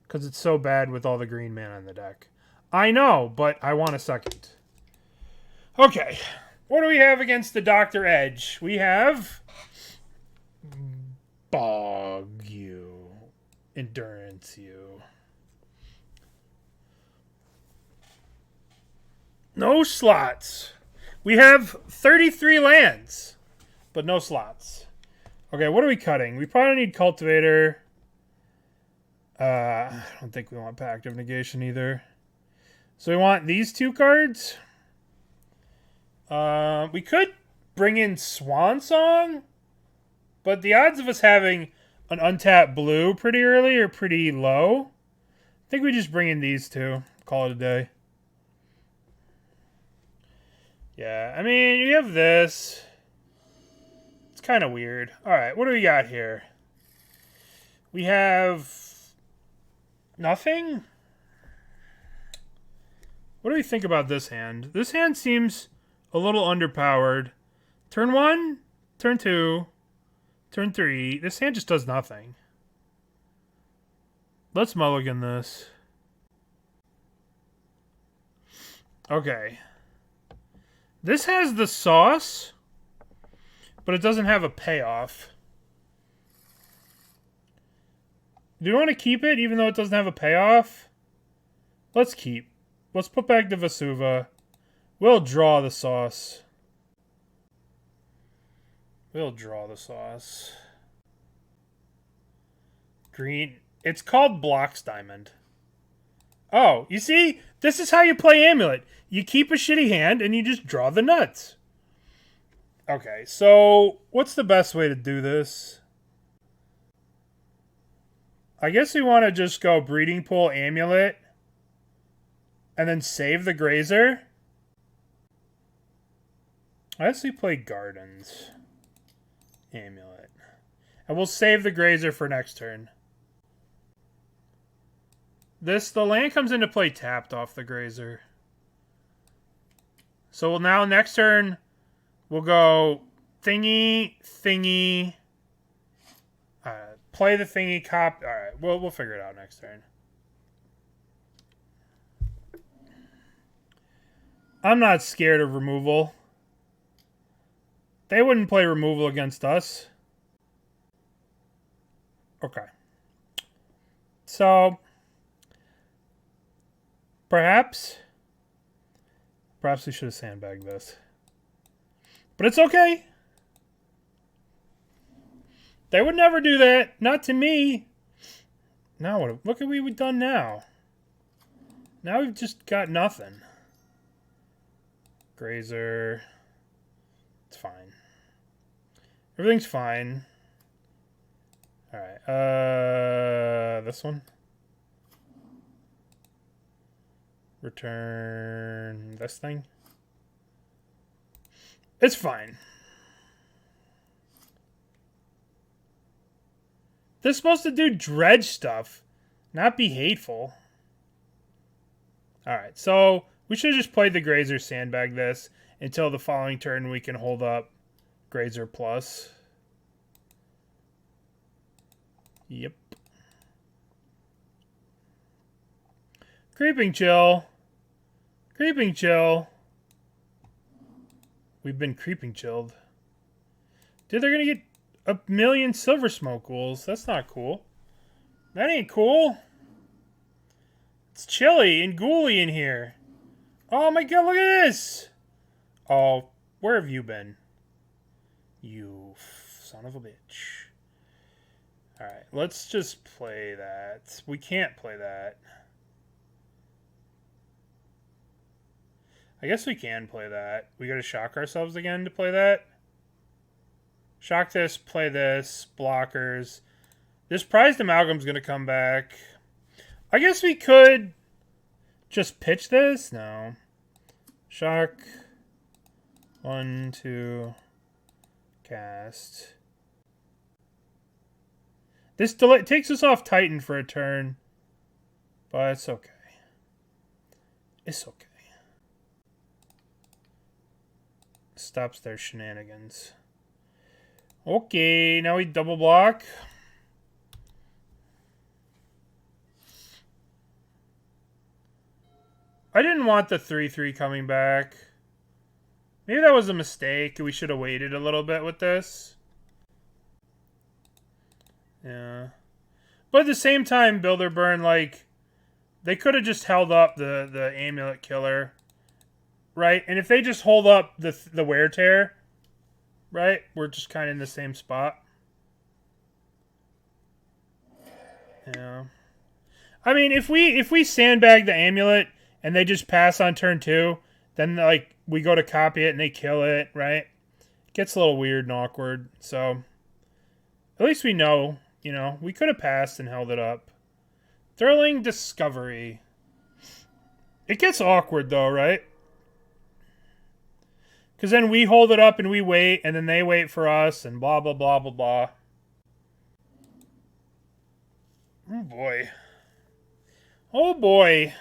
Because it's so bad with all the green mana in the deck. I know, but I want a second. Okay. What do we have against the Dr. Edge? We have... Bog you. Endurance you. No slots. We have 33 lands, but no slots. Okay, what are we cutting? We probably need Cultivator. I don't think we want Pact of Negation either. So we want these 2 cards. We could bring in Swan Song, but the odds of us having an untapped blue pretty early are pretty low. I think we just bring in these 2. Call it a day. Yeah, I mean, you have this. It's kind of weird. Alright, what do we got here? We have nothing. What do we think about this hand? This hand seems a little underpowered. Turn 1, turn 2, turn 3. This hand just does nothing. Let's mulligan this. Okay. This has the sauce, but it doesn't have a payoff. Do you want to keep it even though it doesn't have a payoff? Let's keep. Let's put back the Vesuva. We'll draw the sauce. We'll draw the sauce. Green. It's called Blocks Diamond. Oh, you see? This is how you play Amulet. You keep a shitty hand and you just draw the nuts. Okay, so what's the best way to do this? I guess we want to just go Breeding Pool Amulet and then save the Grazer. I guess we play Gardens. Amulet. And we'll save the Grazer for next turn. The land comes into play tapped off the Grazer. So now next turn, we'll go thingy, thingy. Play the thingy, cop. Alright, we'll figure it out next turn. I'm not scared of removal. They wouldn't play removal against us. Okay. So, perhaps we should have sandbagged this. But it's okay. They would never do that. Not to me. Now what? Look at what we've done now. Now we've just got nothing. Grazer. It's fine. Everything's fine. Alright. This one. Return this thing. It's fine. They're supposed to do dredge stuff, not be hateful. Alright, so we should have just played the Grazer, sandbag this, until the following turn we can hold up Grazer plus. Yep. Creeping Chill. Creeping Chill. We've been creeping chilled. Dude, they're going to get a million Silver Smoke Ghouls. That's not cool. That ain't cool. It's chilly and ghouly in here. Oh my god, look at this. Oh, where have you been? You son of a bitch. Alright, let's just play that. We can't play that. I guess we can play that. We gotta shock ourselves again to play that. Shock this, play this, blockers. This Prized Amalgam's gonna come back. I guess we could just pitch this. No. Shock. 1, 2. Cast. This delay takes us off Titan for a turn. But it's okay. It's okay. Stops their shenanigans. Okay, now we double block. I didn't want the 3/3 coming back. Maybe that was a mistake. We should have waited a little bit with this. Yeah. But at the same time, Builder Burn, like, they could have just held up the Amulet Killer. Right? And if they just hold up the Wear Tear, right? We're just kind of in the same spot. Yeah. I mean, if we sandbag the Amulet and they just pass on turn 2, then, like, we go to copy it and they kill it, right? It gets a little weird and awkward. So, at least we know, you know, we could have passed and held it up. Thrilling Discovery. It gets awkward, though, right? Because then we hold it up and we wait, and then they wait for us, and blah, blah, blah, blah, blah. Oh boy. Oh boy.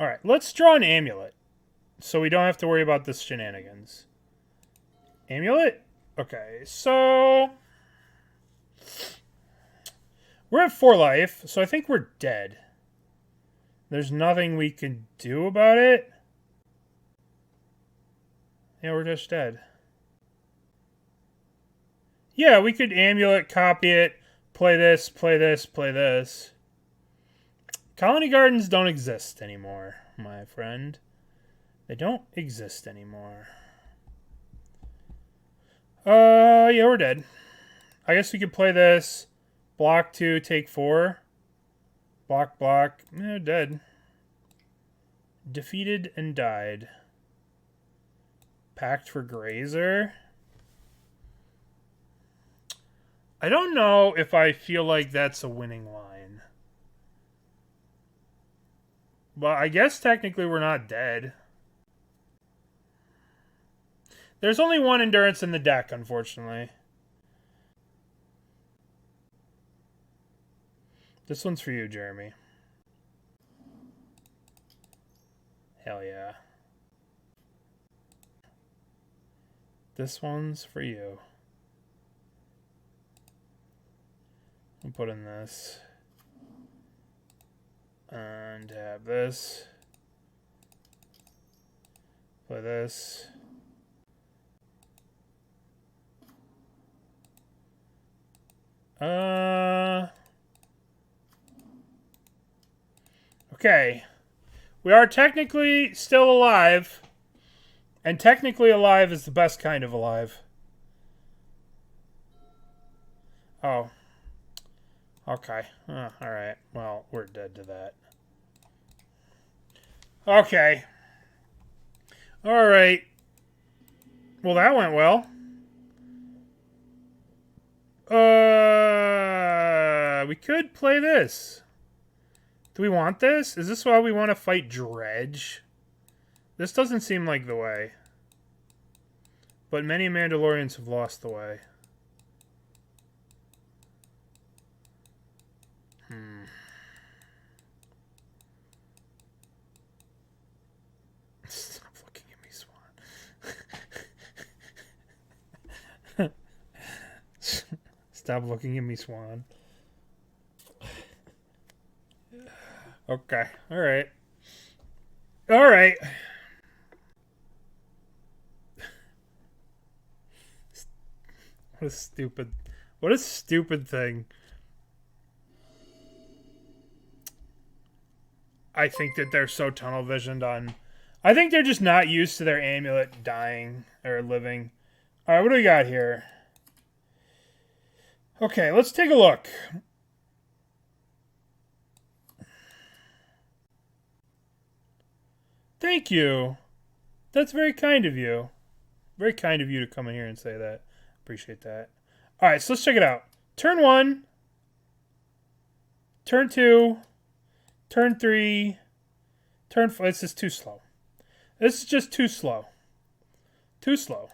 Alright, let's draw an amulet. So we don't have to worry about this shenanigans. Amulet? Okay, so... we're at 4 life, so I think we're dead. There's nothing we can do about it. Yeah, we're just dead. Yeah, we could amulet, copy it, play this, play this, play this. Colony Gardens don't exist anymore, my friend. They don't exist anymore. Yeah, we're dead. I guess we could play this. Block 2, take 4. Block, block. Eh, dead. Defeated and died. Pact for Grazer. I don't know if I feel like that's a winning line. But I guess technically we're not dead. There's only 1 endurance in the deck, unfortunately. This one's for you, Jeremy. Hell yeah. This one's for you. I'll put in this. And have this. Play this. Okay. We are technically still alive. And technically alive is the best kind of alive. Oh. Okay. Alright. Well, we're dead to that. Okay. Alright. Well, that went well. We could play this. Do we want this? Is this why we want to fight Dredge? This doesn't seem like the way. But many Mandalorians have lost the way. Stop looking at me, Swan. Stop looking at me, Swan. Okay. Alright. Alright. What a stupid thing. I think that they're so tunnel visioned on... I think they're just not used to their amulet dying or living. Alright, what do we got here? Okay, let's take a look. Thank you. That's very kind of you. Very kind of you to come in here and say that. Appreciate that. Alright, so let's check it out. Turn 1. Turn 2. Turn 3. Turn 4. This is too slow. This is just too slow. Too slow.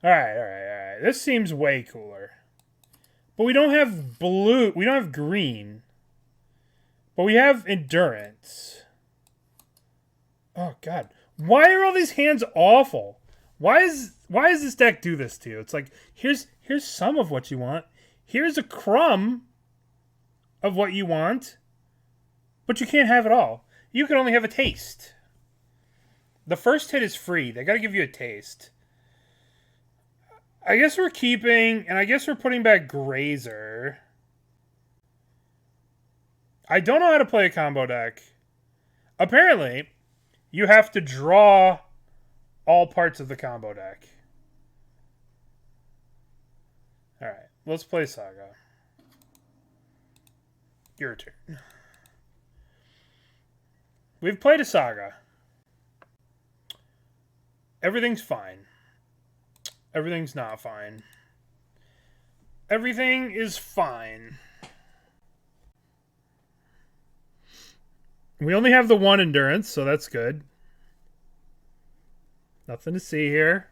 Alright. This seems way cooler. But we don't have blue. We don't have green. But we have endurance. Oh, God. Why are all these hands awful? Why does this deck do this to you? It's like, here's some of what you want. Here's a crumb of what you want. But you can't have it all. You can only have a taste. The first hit is free. They got to give you a taste. I guess we're keeping, and I guess we're putting back Grazer. I don't know how to play a combo deck. Apparently, you have to draw all parts of the combo deck. Alright, let's play Saga. Your turn. We've played a Saga. Everything's fine. Everything's not fine. Everything is fine. We only have the 1 endurance, so that's good. Nothing to see here.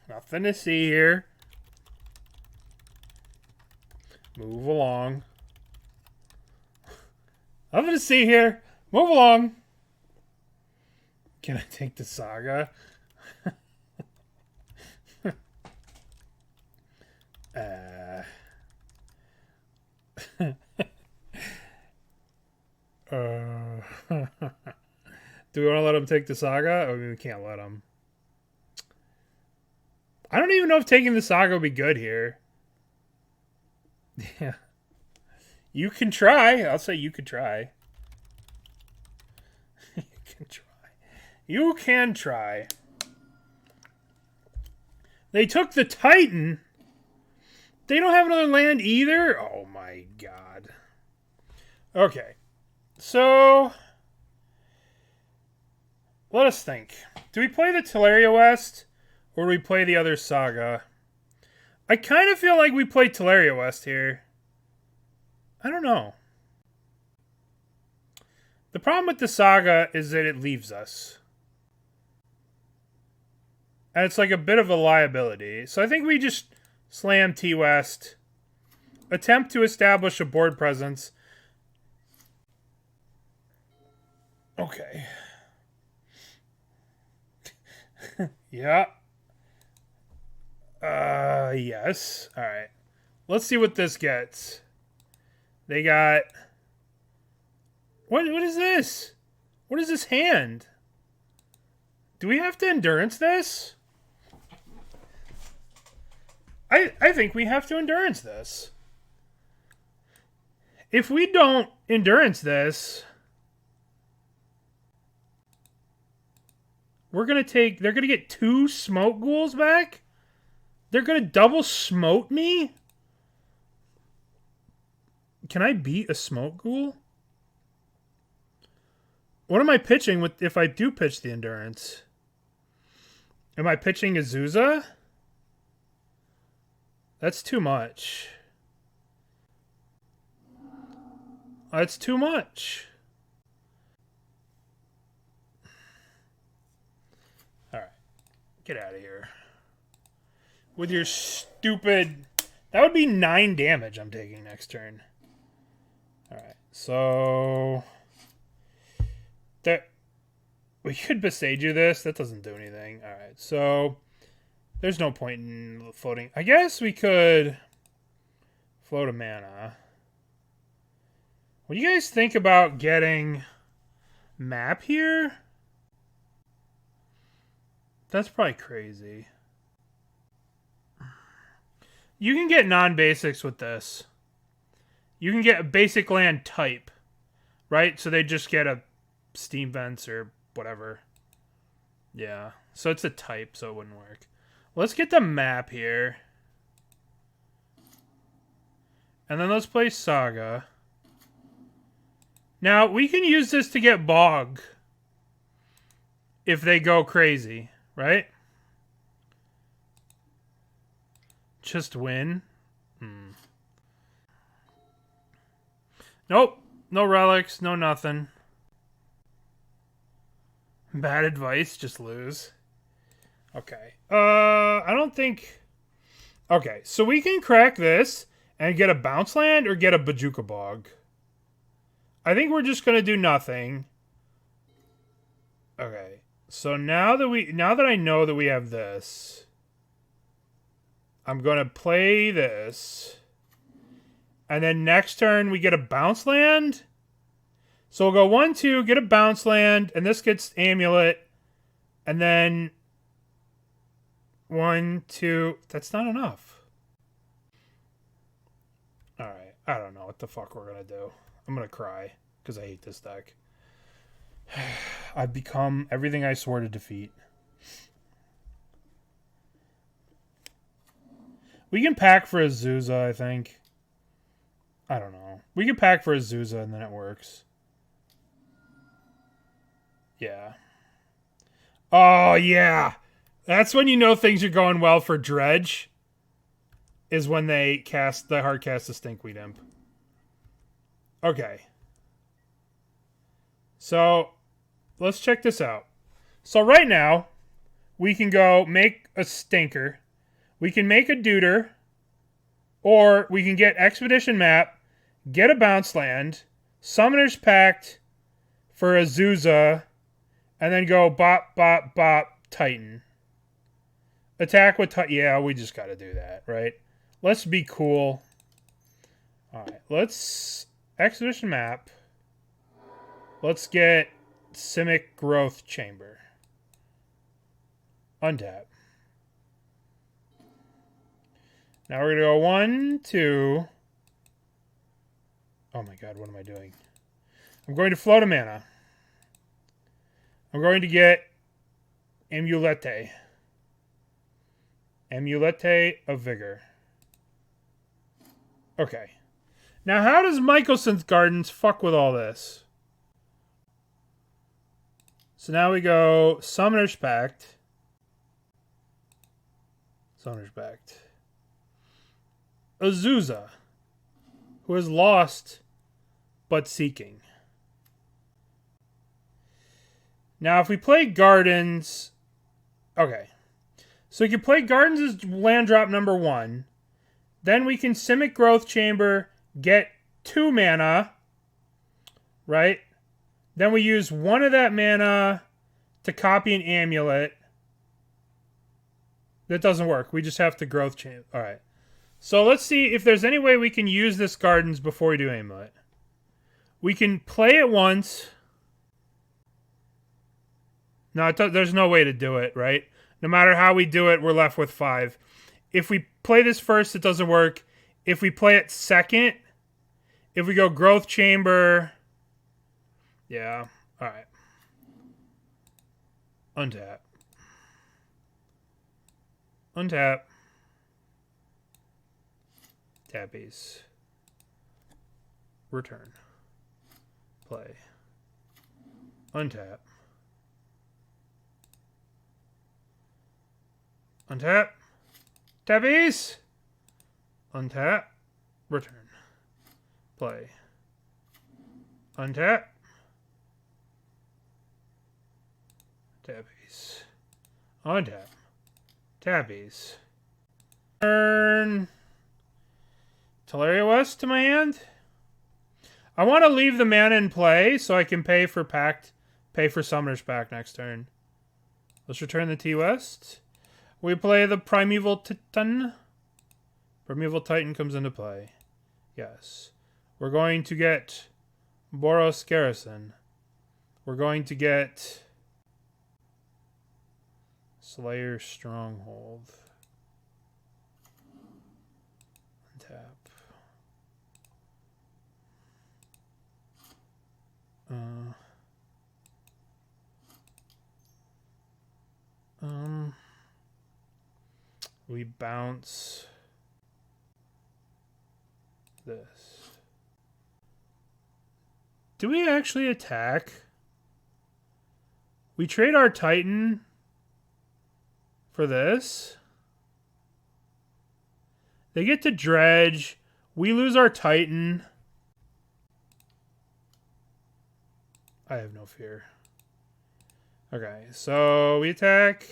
Nothing to see here. Move along. Nothing to see here. Move along. Can I take the Saga? Do we want to let him take the Saga? Or we can't let him. I don't even know if taking the Saga would be good here. Yeah. You can try. I'll say you could try. You can try. You can try. They took the Titan. They don't have another land either? Oh my god. Okay. So, let us think. Do we play the Tolaria West? Or do we play the other Saga? I kind of feel like we play Tolaria West here. I don't know. The problem with the Saga is that it leaves us. And it's like a bit of a liability. So I think we just slam T-West. Attempt to establish a board presence. Okay. Yeah. Yes. Alright. Let's see what this gets. They got... What is this? What is this hand? Do we have to endurance this? I think we have to endurance this. If we don't endurance this... We're going to take... They're going to get 2 smoke ghouls back? They're going to double smote me? Can I beat a smoke ghoul? What am I pitching with if I do pitch the endurance? Am I pitching Azusa? That's too much. That's too much. Alright. Get out of here. With your stupid... That would be 9 damage I'm taking next turn. Alright, so... We could Boseiju this. That doesn't do anything. Alright, so... There's no point in floating. I guess we could... Float a mana. What do you guys think about getting... Map here? That's probably crazy. You can get non-basics with this. You can get a basic land type. Right? So they just get a steam vents or whatever. Yeah. So it's a type, so it wouldn't work. Let's get the map here. And then let's play Saga. Now, we can use this to get Bog. If they go crazy. Right? Just win? Nope. No relics. No nothing. Bad advice. Just lose. Okay. I don't think... Okay. So we can crack this and get a bounce land or get a Bojuka Bog. I think we're just going to do nothing. Okay. So now that I know that we have this... I'm going to play this. And then next turn, we get a bounce land. So we'll go 1-2, get a bounce land. And this gets Amulet. And then 1, 2. That's not enough. Alright. I don't know what the fuck we're going to do. I'm going to cry. Because I hate this deck. I've become everything I swore to defeat. We can pack for Azusa, I think. I don't know. We can pack for Azusa and then it works. Yeah. Oh, yeah. That's when you know things are going well for Dredge. Is when they cast the hard cast the Stinkweed Imp. Okay. So, let's check this out. So right now, we can go make a stinker. We can make a deuter. Or we can get Expedition Map, get a Bounce Land, Summoner's Pact for Azusa, and then go bop, bop, bop, Titan. Attack with Titan. Yeah, we just got to do that, right? Let's be cool. Alright, let's Expedition Map. Let's get Simic Growth Chamber. Untap. Now we're going to go 1, 2. Oh my god, what am I doing? I'm going to float a mana. I'm going to get Amulet. Amulet of Vigor. Okay. Now how does Mycosynth Gardens fuck with all this? So now we go Summoner's Pact. Summoner's Pact. Azusa, who has lost but seeking. Now, if we play Gardens... Okay. So we can play Gardens as land drop number 1. Then we can Simic Growth Chamber, get 2 mana. Right? Then we use 1 of that mana to copy an Amulet. That doesn't work. We just have to Growth Chamber. Alright. So let's see if there's any way we can use this Gardens before we do Amulet. We can play it once. No, there's no way to do it, right? No matter how we do it, we're left with 5. If we play this first, it doesn't work. If we play it second, if we go Growth Chamber... Yeah, alright. Untap. Untap. Tappies. Return. Play. Untap. Untap. Tappies. Untap. Return. Play. Untap. Tappies. Untap. Tappies. Turn. Tolaria West to my hand. I want to leave the mana in play so I can pay for Summoner's Pact next turn. Let's return the T-West. We play the Primeval Titan. Primeval Titan comes into play. Yes. We're going to get Boros Garrison. We're going to get Slayers Stronghold. Tap. We bounce this. Do we actually attack? We trade our Titan for this. They get to dredge. We lose our Titan. I have no fear. Okay, so we attack.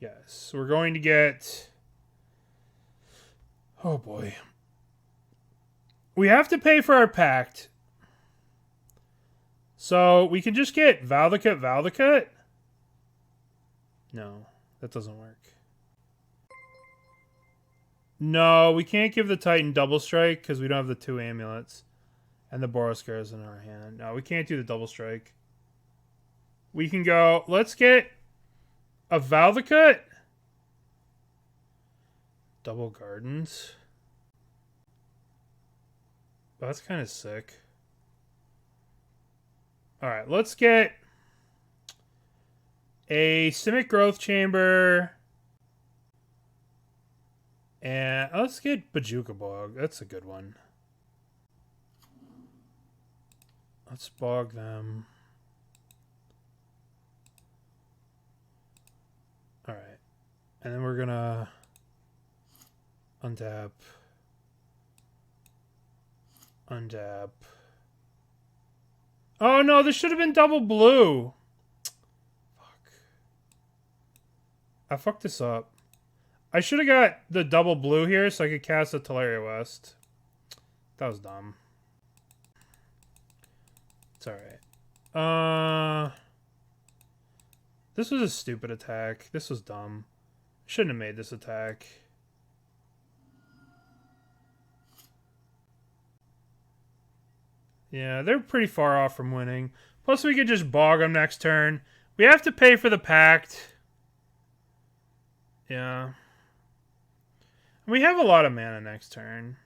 Yes, we're going to get... Oh boy. We have to pay for our pact. So we can just get Valakut. No, that doesn't work. No, we can't give the Titan double strike because we don't have the 2 amulets. And the Boros Garrison in our hand. No, we can't do the double strike. We can go, let's get a Valakut. Double Gardens. Oh, that's kind of sick. Alright, let's get a Simic Growth Chamber. And let's get Bojuka Bog. That's a good one. Let's bog them. Alright. And then we're gonna untap. Untap. Oh no, this should have been double blue. Fuck. I fucked this up. I should have got the double blue here so I could cast the Tolaria West. That was dumb. It's alright. This was a stupid attack. This was dumb. Shouldn't have made this attack. Yeah, they're pretty far off from winning. Plus, we could just bog them next turn. We have to pay for the Pact. Yeah. We have a lot of mana next turn.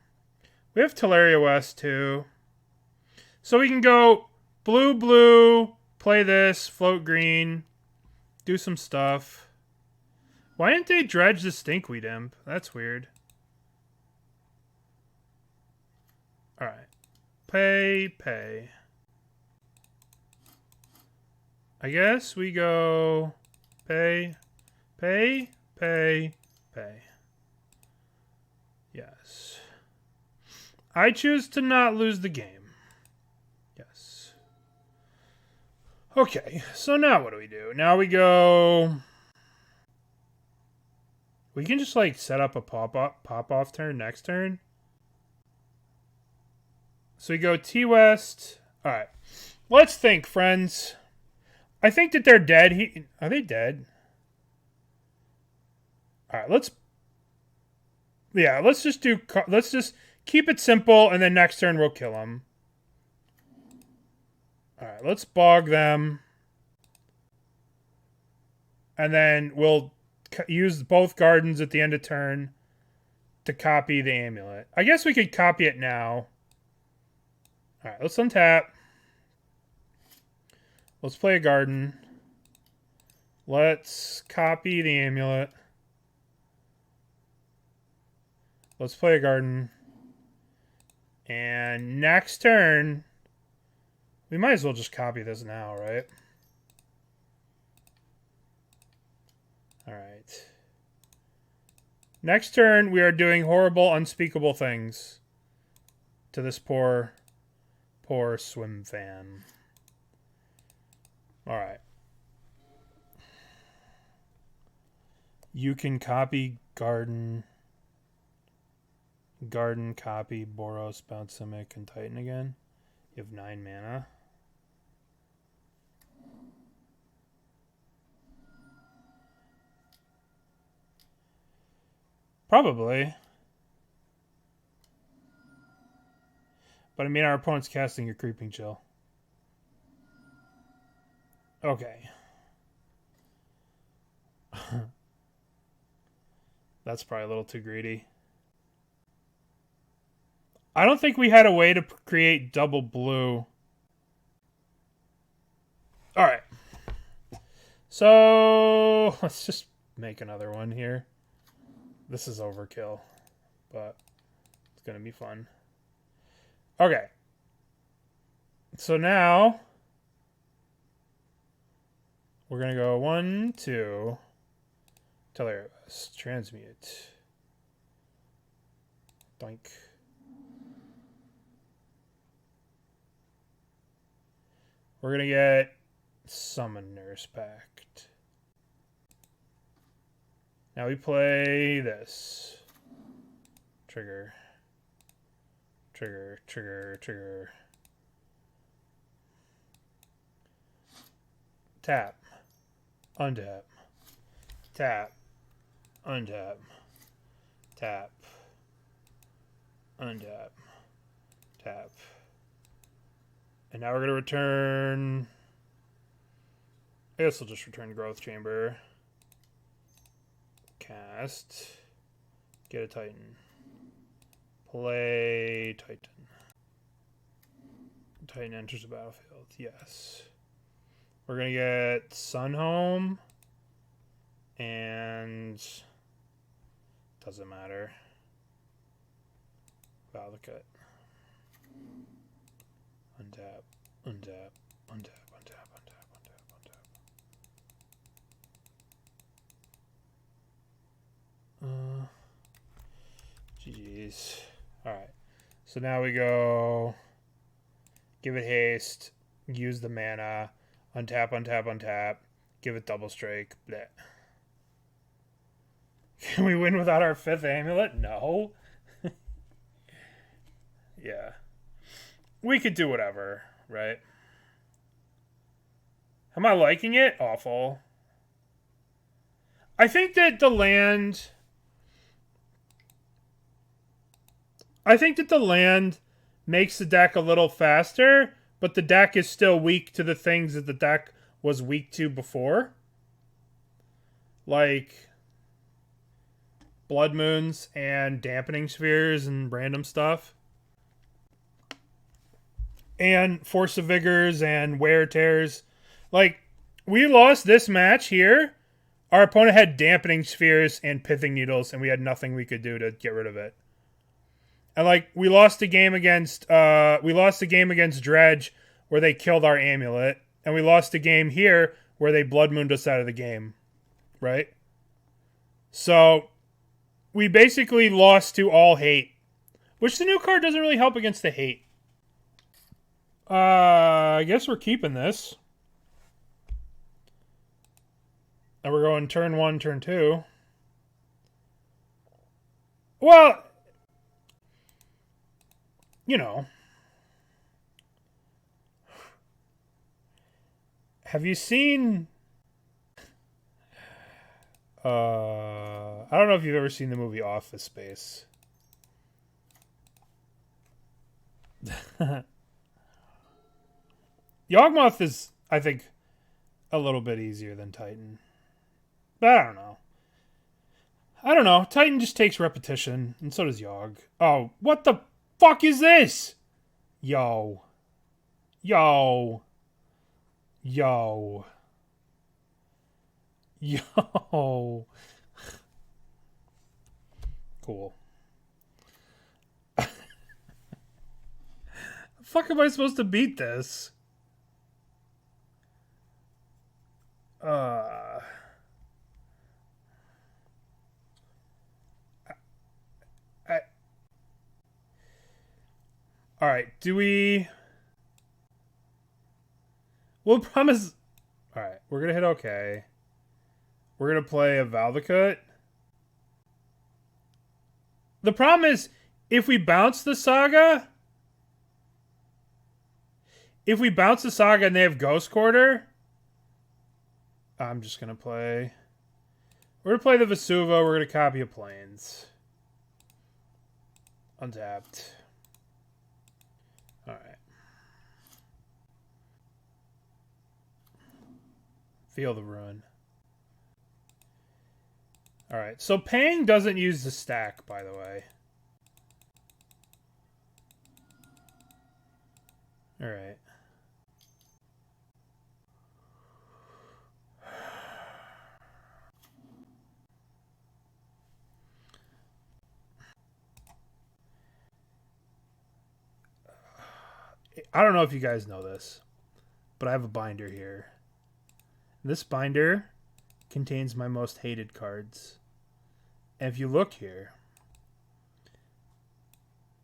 We have Tolaria West, too. So we can go blue, blue, play this, float green, do some stuff. Why didn't they dredge the Stinkweed Imp? That's weird. Alright. Pay. I guess we go pay. Yes. I choose to not lose the game. Yes. Okay, so now what do we do? Now we go... We can just, like, set up a pop-off turn next turn. So we go T-West. Alright. Let's think, friends. I think that they're dead. Are they dead? Alright, let's just keep it simple, and then next turn we'll kill them. Alright, let's bog them. And then we'll use both gardens at the end of turn to copy the amulet. I guess we could copy it now. Alright, let's untap. Let's play a garden. Let's copy the amulet. Let's play a garden. And next turn, we might as well just copy this now, right? Alright. Next turn, we are doing horrible, unspeakable things to this poor swim fan. Alright. You can copy garden, copy Boros, bounce Simic, and Titan again. You have 9 mana. Probably. But I mean, our opponent's casting a Creeping Chill. Okay. That's probably a little too greedy. I don't think we had a way to create double blue. Alright. So, let's just make another one here. This is overkill, but it's going to be fun. Okay. So now, we're going to go 1, 2, Tolaria West, transmute. Doink. We're going to get Summoner's Pact. Now we play this. Trigger. Tap. Untap. Tap. Untap. Tap. Untap. Tap. And now we're going to return... I guess we'll just return Growth Chamber. Cast. Get a Titan. Play Titan. Titan enters the battlefield. Yes. We're going to get Sunhome. And... doesn't matter. Valakut. Untap. Untap. Untap. Untap. Untap. Untap. Untap. GG's. Alright. So now we go... give it haste. Use the mana. Untap, untap, untap. Give it double strike. Bleh. Can we win without our 5th amulet? No. Yeah. We could do whatever, right? Am I liking it? Awful. I think that the land... makes the deck a little faster, but the deck is still weak to the things that the deck was weak to before. Like Blood Moons and Dampening Spheres and random stuff. And Force of Vigors and Wear Tears. Like, we lost this match here. Our opponent had Dampening Spheres and Pithing Needles, and we had nothing we could do to get rid of it. And like, we lost a game against Dredge where they killed our amulet, and we lost a game here where they Blood Mooned us out of the game, right? So we basically lost to all hate, which the new card doesn't really help against the hate. I guess we're keeping this. And we're going turn 1, turn 2. Well, you know. Have you seen... I don't know if you've ever seen the movie Office Space. Yawgmoth is, I think, a little bit easier than Titan. But I don't know. Titan just takes repetition, and so does Yogg. Oh, what the fuck is this? Yo. Yo. Yo. Yo. Cool. How the fuck am I supposed to beat this? Alright, we'll promise... Alright, we're gonna hit okay. We're gonna play a Valakut. The problem is, if we bounce the Saga... and they have Ghost Quarter... I'm just gonna play... We're gonna play the Vesuva, we're gonna copy a Plains. Untapped. Alright. Feel the Ruin. Alright, so Pang doesn't use the stack, by the way. Alright. I don't know if you guys know this, but I have a binder here. This binder contains my most hated cards. And if you look here,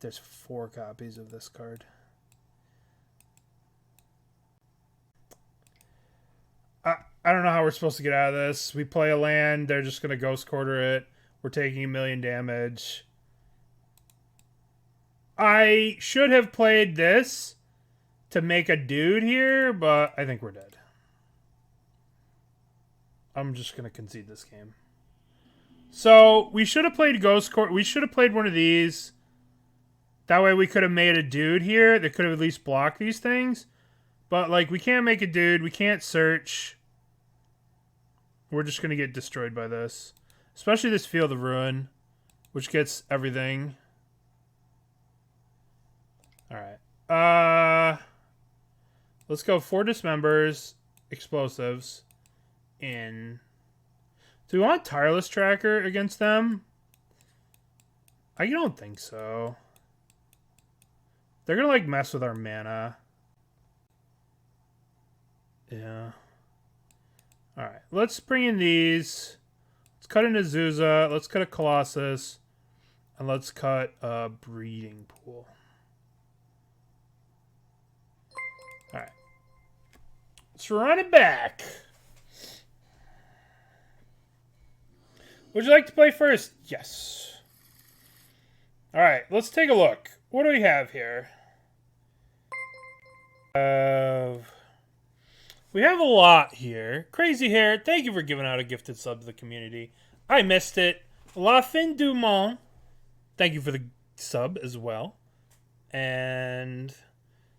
there's 4 copies of this card. I don't know how we're supposed to get out of this. We play a land, they're just going to Ghost Quarter it. We're taking 1,000,000 damage. I should have played this to make a dude here, but I think we're dead. I'm just going to concede this game. So, we should have played Ghost Court. We should have played one of these. That way we could have made a dude here that could have at least blocked these things. But, like, we can't make a dude. We can't search. We're just going to get destroyed by this. Especially this Field of Ruin, which gets everything. Alright. Let's go 4 Dismembers, Explosives, in... Do we want Tireless Tracker against them? I don't think so. They're gonna, like, mess with our mana. Yeah. Alright, let's bring in these. Let's cut an Azusa. Let's cut a Colossus. And let's cut a Breeding Pool. Alright. Let's run it back. Would you like to play first? Yes. All right, let's take a look. What do we have here? We have a lot here. Crazy Hair, thank you for giving out a gifted sub to the community. I missed it. La Fin du Monde, thank you for the sub as well. And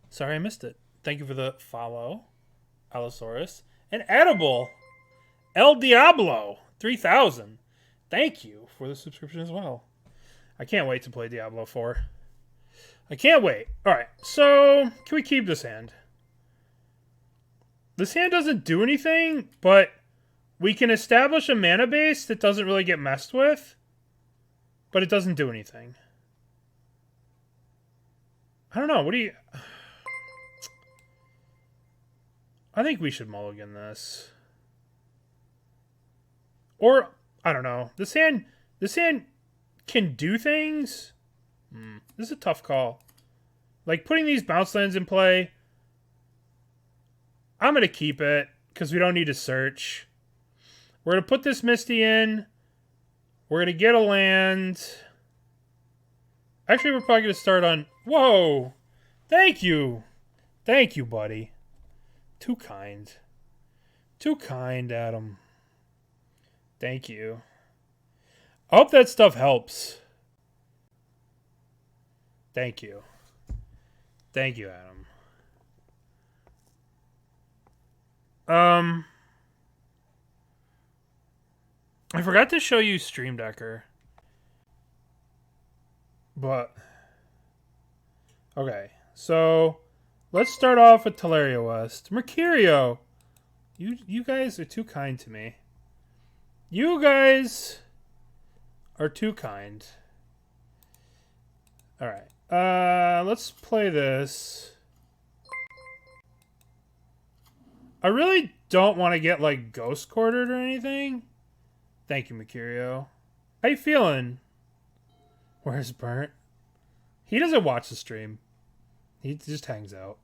sorry I missed it. Thank you for the follow, Allosaurus. And Edible, El Diablo, 3000. Thank you for the subscription as well. I can't wait to play Diablo 4. I can't wait. Alright, so can we keep this hand? This hand doesn't do anything, but we can establish a mana base that doesn't really get messed with, but it doesn't do anything. I don't know. What do you... I think we should mulligan this. Or, I don't know. This hand can do things. This is a tough call. Like, putting these bounce lands in play, I'm going to keep it, because we don't need to search. We're going to put this Misty in. We're going to get a land. Actually, we're probably going to start on... Whoa! Thank you! Thank you, buddy. Too kind. Too kind, Adam. Thank you. I hope that stuff helps. Thank you. Thank you, Adam. I forgot to show you Stream Decker. But okay, so let's start off with Tolaria West. Mercurio. You guys are too kind to me. You guys are too kind. Alright. Let's play this. I really don't want to get, like, ghost quartered or anything. Thank you, Mercurio. How you feeling? Where's Burnt? He doesn't watch the stream. He just hangs out.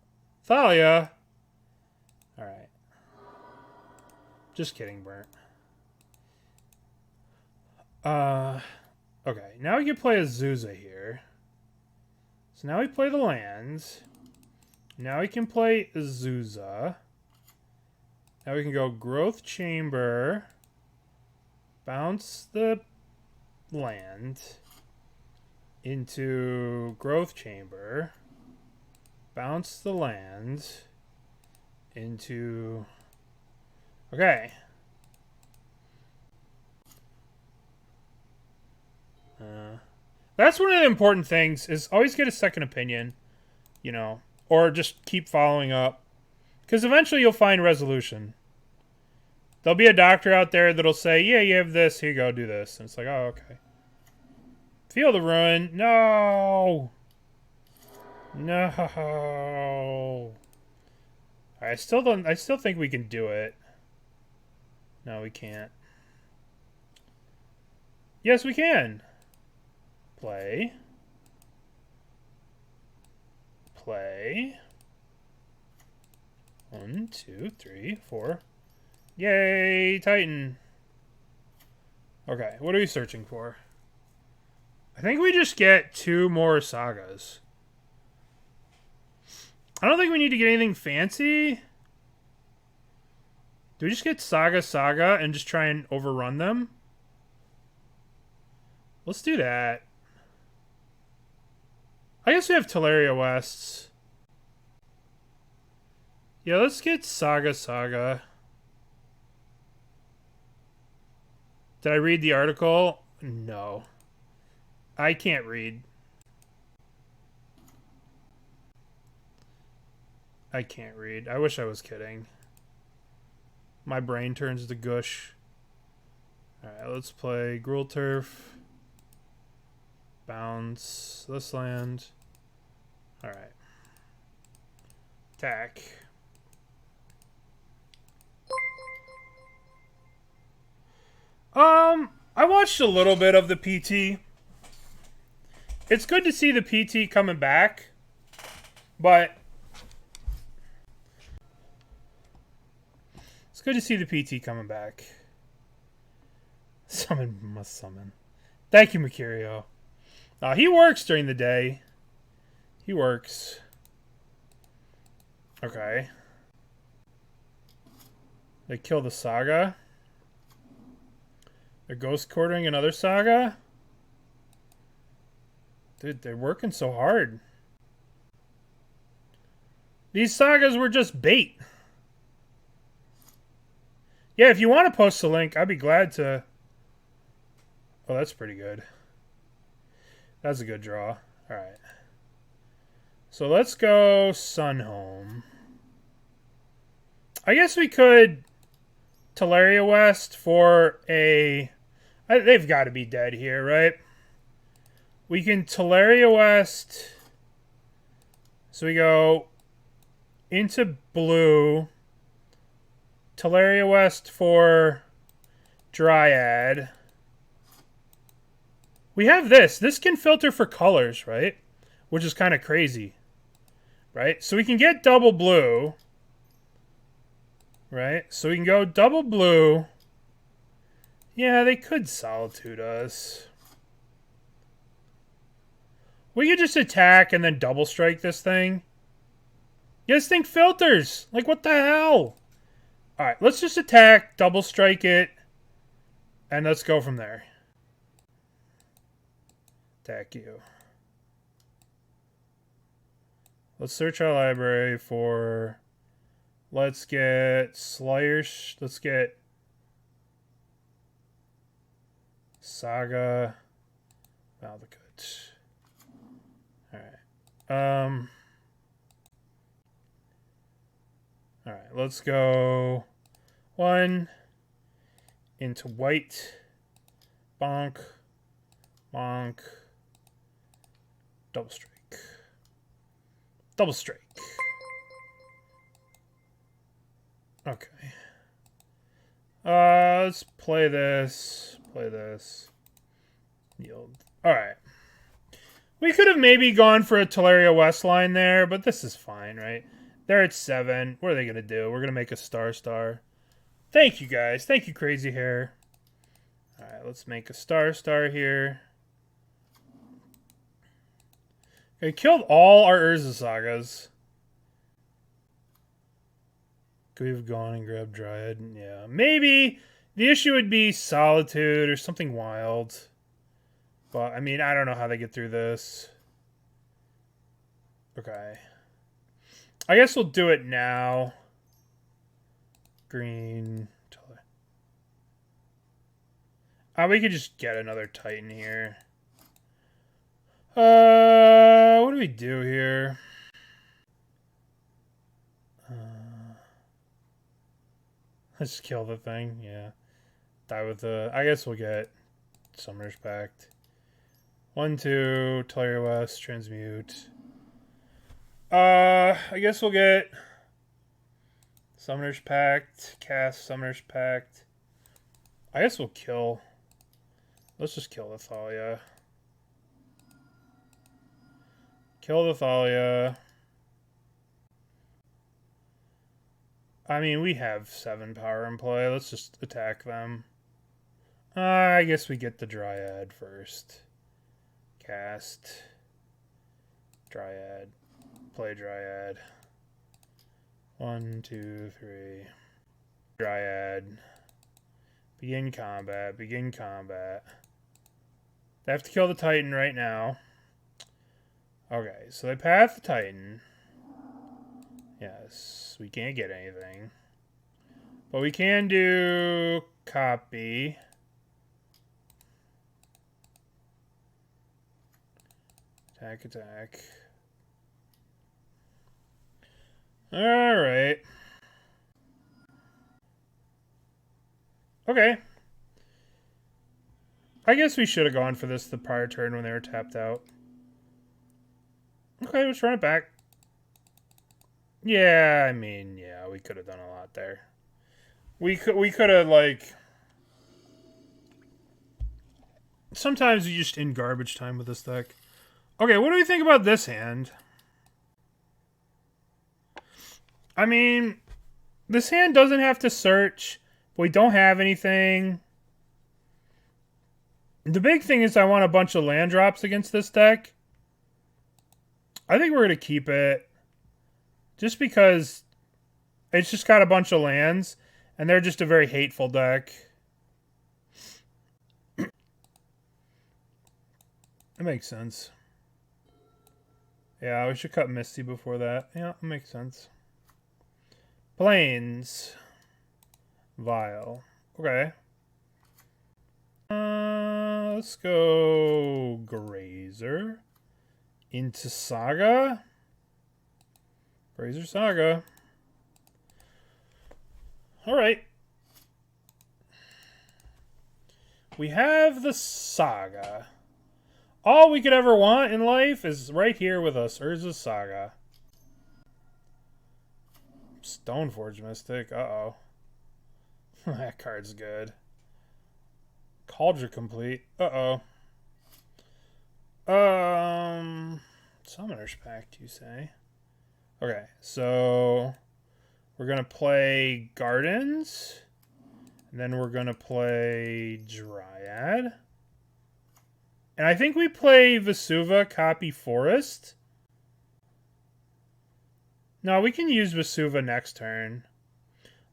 Thalia! Alright. Just kidding, Burnt. Okay, now we can play Azusa here. So now we play the lands. Now we can play Azusa. Now we can go Growth Chamber. Bounce the land into Growth Chamber. Bounce the land into... Okay. That's one of the important things, is always get a second opinion, you know, or just keep following up. Because eventually you'll find resolution. There'll be a doctor out there that'll say, yeah, you have this, here you go, do this. And it's like, oh, okay. Feel the ruin. No! No! I still think we can do it. No, we can't. Yes, we can. Play. Play. 1, 2, 3, 4. Yay, Titan. Okay, what are we searching for? I think we just get 2 more Sagas. I don't think we need to get anything fancy. Do we just get Saga and just try and overrun them? Let's do that. I guess we have Tolaria Wests. Yeah, let's get Saga. Did I read the article? No. I can't read. I can't read. I wish I was kidding. My brain turns to gush. Alright, let's play Gruul Turf. Bounce this land. Alright. Attack. I watched a little bit of the PT. It's good to see the PT coming back, but it's good to see the PT coming back. Summon must summon. Thank you, Mercurio. He works during the day. He works. Okay. They kill the Saga. They're ghost quartering another Saga. Dude, they're working so hard. These Sagas were just bait. Yeah, if you want to post a link, I'd be glad to. Oh, that's pretty good. That's a good draw. Alright. So let's go Sunhome. I guess we could Tolaria West for a... They've got to be dead here, right? We can Tolaria West. So we go into blue. Tolaria West for Dryad. We have this. This can filter for colors, right? Which is kind of crazy. Right? So we can get double blue. Right? So we can go double blue. Yeah, they could Solitude us. We could just attack and then double strike this thing. You guys think filters? Like, what the hell? Alright, let's just attack, double strike it, and let's go from there. Attack you. Let's search our library for... Let's get Slayers. Let's get Saga. Valakut. Alright. Alright, let's go 1 into white. Bonk. Bonk. Double strike. Double strike. Okay. Let's play this. Play this. Yield. Alright. We could have maybe gone for a Tolaria West line there, but this is fine, right? They're at 7. What are they going to do? We're going to make a star. Thank you, guys. Thank you, Crazy Hair. Alright, let's make a star here. Okay, killed all our Urza Sagas. Could we have gone and grabbed Dryad? Yeah, maybe the issue would be Solitude or something wild. But, I mean, I don't know how they get through this. Okay. I guess we'll do it now. Green. We could just get another Titan here. What do we do here? Let's kill the thing, yeah. Die with the... I guess we'll get Summoner's Pact. 1, 2, Tolaria West, Transmute. I guess we'll get Summoner's Pact, cast Summoner's Pact. I guess we'll kill... Let's just kill the Thalia. Kill the Thalia. I mean, we have 7 power in play. Let's just attack them. I guess we get the Dryad first. Cast. Dryad. Play Dryad. 1, 2, 3. Dryad. Begin combat. Begin combat. They have to kill the Titan right now. Okay, so they path the Titan. Yes, we can't get anything. But we can do copy. Attack, attack. Alright. Okay. I guess we should have gone for this the prior turn when they were tapped out. Okay, let's run it back. Yeah, I mean, yeah, we could have done a lot there. We could have, like... Sometimes you just in garbage time with this deck. Okay, what do we think about this hand? I mean, this hand doesn't have to search. We don't have anything. The big thing is I want a bunch of land drops against this deck. I think we're going to keep it. Just because it's just got a bunch of lands. And they're just a very hateful deck. That makes sense. Yeah, we should cut Misty before that. Yeah, that makes sense. Plains. Vile. Okay. Let's go Grazer. Into Saga. Grazer Saga. Alright. We have the Saga. All we could ever want in life is right here with us. Urza Saga. Stoneforge Mystic. Uh-oh. That card's good. Cauldron Complete. Uh-oh. Summoner's Pact, you say? Okay, so we're going to play Gardens. And then we're going to play Dryad. And I think we play Vesuva, copy Forest. No, we can use Vesuva next turn.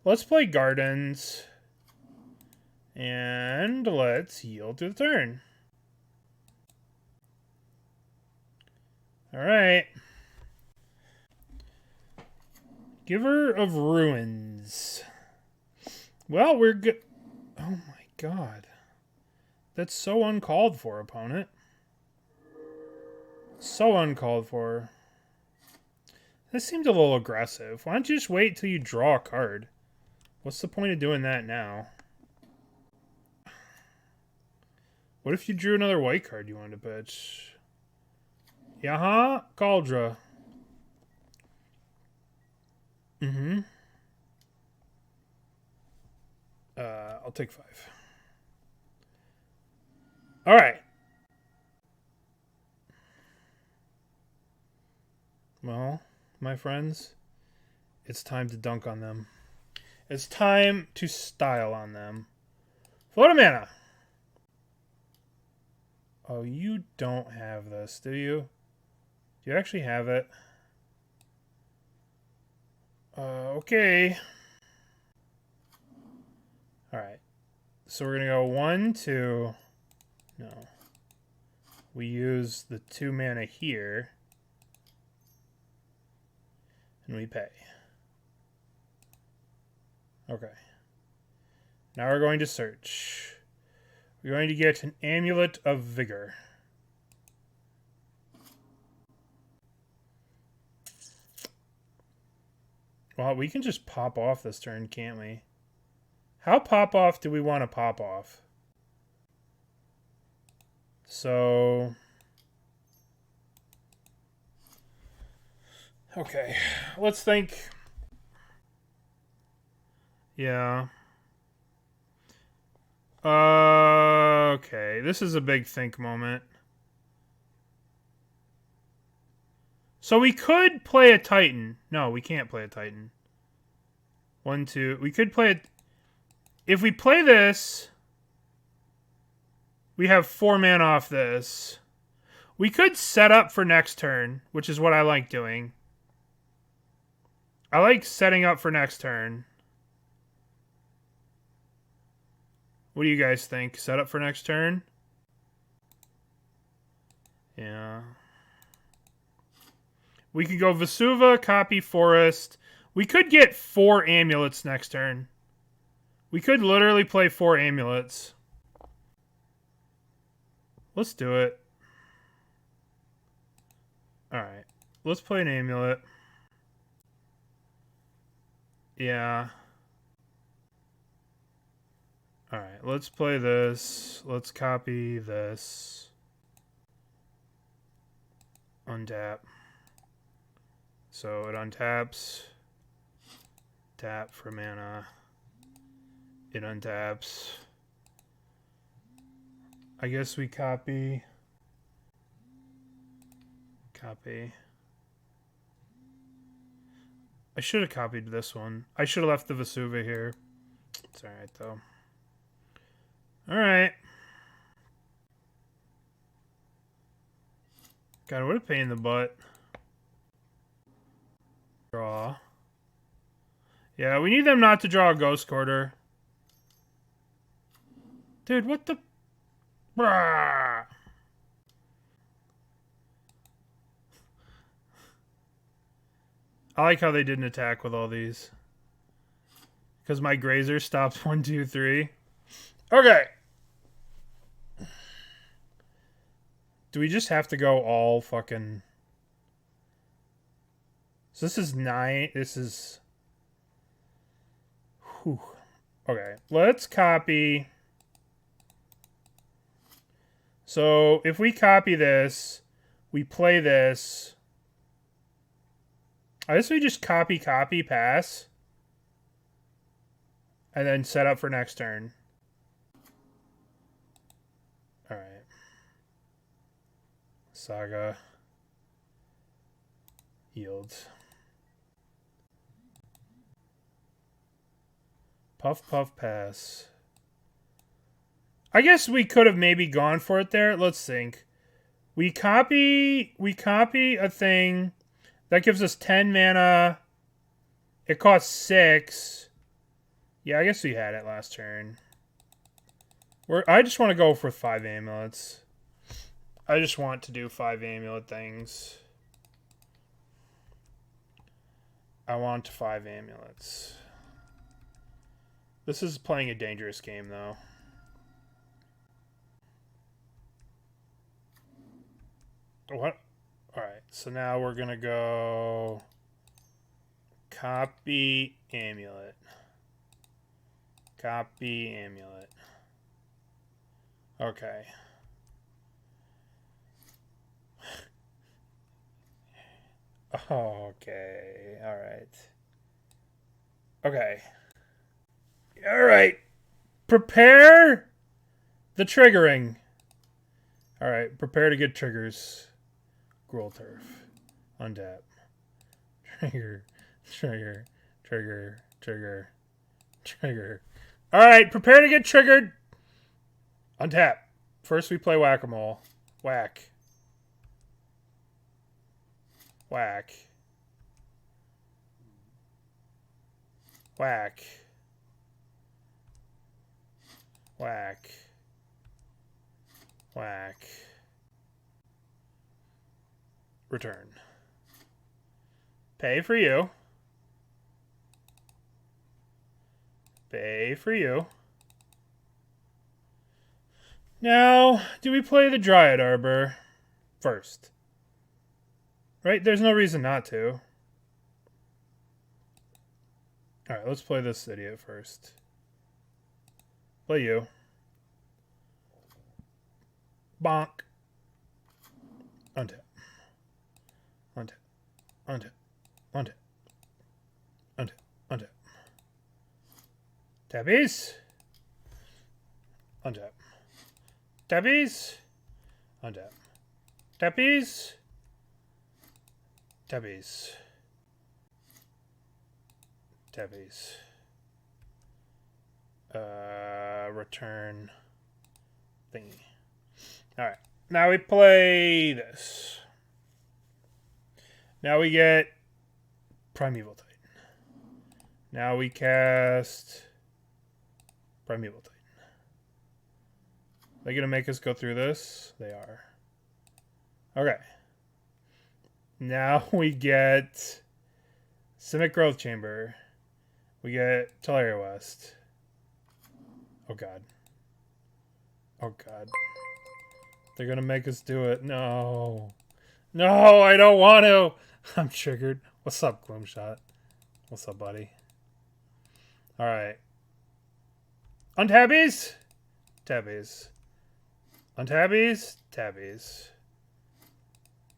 Let's play Gardens. And let's yield to the turn. Alright. Giver of Ruins. Well, we're good. Oh my god. That's so uncalled for, opponent. So uncalled for. This seemed a little aggressive. Why don't you just wait till you draw a card? What's the point of doing that now? What if you drew another white card you wanted to pitch? Yaha, Cauldra. Mm-hmm. I'll take 5. Alright. Well, my friends, it's time to dunk on them. It's time to style on them. Float of mana. Oh, you don't have this, do you? Do you actually have it? Okay. Alright. So we're going to go 1, 2. No. We use the 2 mana here. And we pay. Okay. Now we're going to search. We're going to get an Amulet of Vigor. Well, we can just pop off this turn, can't we? How pop off do we want to pop off? So... okay, let's think. Yeah. Okay, this is a big think moment. So we could play a Titan. No, we can't play a Titan. 1, 2. We could play it. If we play this, we have 4 mana off this. We could set up for next turn, which is what I like doing. I like setting up for next turn. What do you guys think? Set up for next turn? Yeah. We could go Vesuva, copy Forest. We could get 4 amulets next turn. We could literally play 4 amulets. Let's do it. Alright. Let's play an amulet. Yeah. Alright, let's play this. Let's copy this. Untap. So it untaps. Tap for mana. It untaps. I guess we copy. Copy. I should have copied this one. I should have left the Vesuva here. It's alright, though. Alright. God, what a pain in the butt. Draw. Yeah, we need them not to draw a Ghost Quarter. Dude, what the... Brah. I like how they didn't attack with all these. Because my Grazer stops 1, 2, 3. Okay. Do we just have to go all fucking... So this is 9. This is... Whew. Okay. Let's copy... So if we copy this, we play this. I guess we just copy, pass. And then set up for next turn. Alright. Saga. Yields. Puff, puff, pass. I guess we could have maybe gone for it there. Let's think. We copy a thing that gives us 10 mana. It costs 6. Yeah, I guess we had it last turn. I just want to go for 5 amulets. I just want to do 5 amulet things. I want 5 amulets. This is playing a dangerous game, though. What? Alright, so now we're going to go... Copy amulet. Copy amulet. Okay. Okay. Alright. Okay. Alright. Prepare the triggering. Alright, prepare to get triggers. Gruul Turf. Untap. Trigger. Trigger. Trigger. Trigger. Trigger. Alright, prepare to get triggered. Untap. First we play Whack-A-Mole. Whack. Whack. Whack. Whack. Whack. Return. Pay for you. Pay for you. Now, do we play the Dryad Arbor first? Right? There's no reason not to. Alright, let's play this idiot first. Play you. Bonk. Untap. Untap. Untap. Untap. Untap. Untap. Tappies. Untap. Tappies. Untap. Tappies. Tappies. Tappies. Return thingy. Alright. Now we play this. Now we get Primeval Titan. Now we cast Primeval Titan. Are they going to make us go through this? They are. Okay. Now we get Simic Growth Chamber. We get Tolaria West. Oh god. Oh god. They're gonna make us do it. No. No, I don't want to. I'm triggered. What's up, Gloomshot? What's up, buddy? Alright. Untabbies? Tabbies. Untabbies? Tabbies.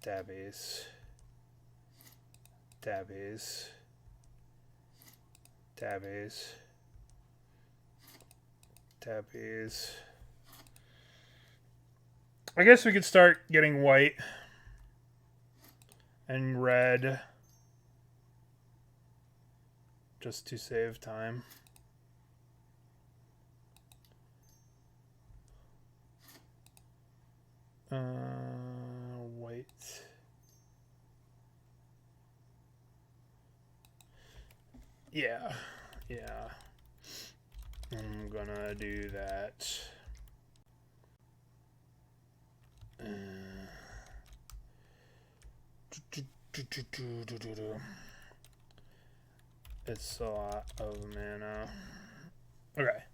Tabbies. Tabbies. Tabbies. Tabbies. I guess we could start getting white and red just to save time. White. Yeah. Yeah. I'm gonna do that. It's a lot of mana. Okay.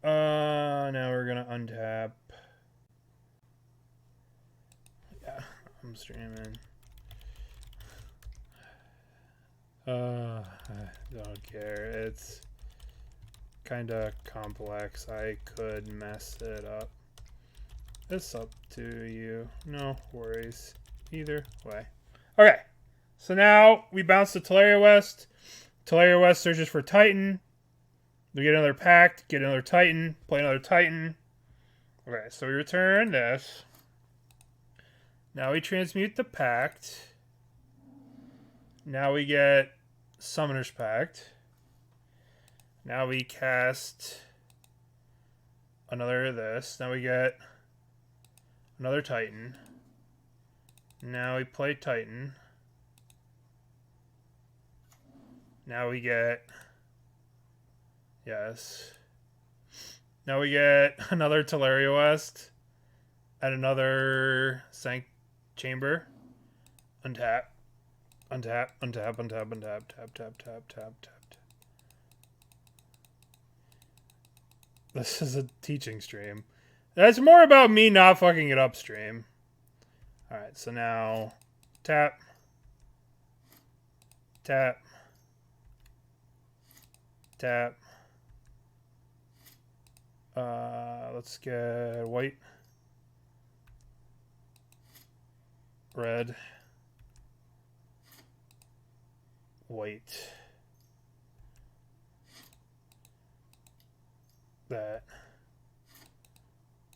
Now we're gonna untap. Yeah, I'm streaming. I don't care. It's kind of complex. I could mess it up. It's up to you. No worries. Either way. Okay. So now we bounce to Tolaria West. Tolaria West searches for Titan. We get another Pact. Get another Titan. Play another Titan. Okay. So we return this. Now we transmute the Pact. Now we get Summoner's Pact. Now we cast another of this. Now we get another Titan. Now we play Titan. Now we get... Yes. Now we get another Tolaria West. And another Chamber. Untap. Untap, untap, untap, untap, tap, tap, tap, tap, tap. This is a teaching stream. That's more about me not fucking it up stream. Alright, so now tap. Tap. Tap. Let's get white. Red. White. That.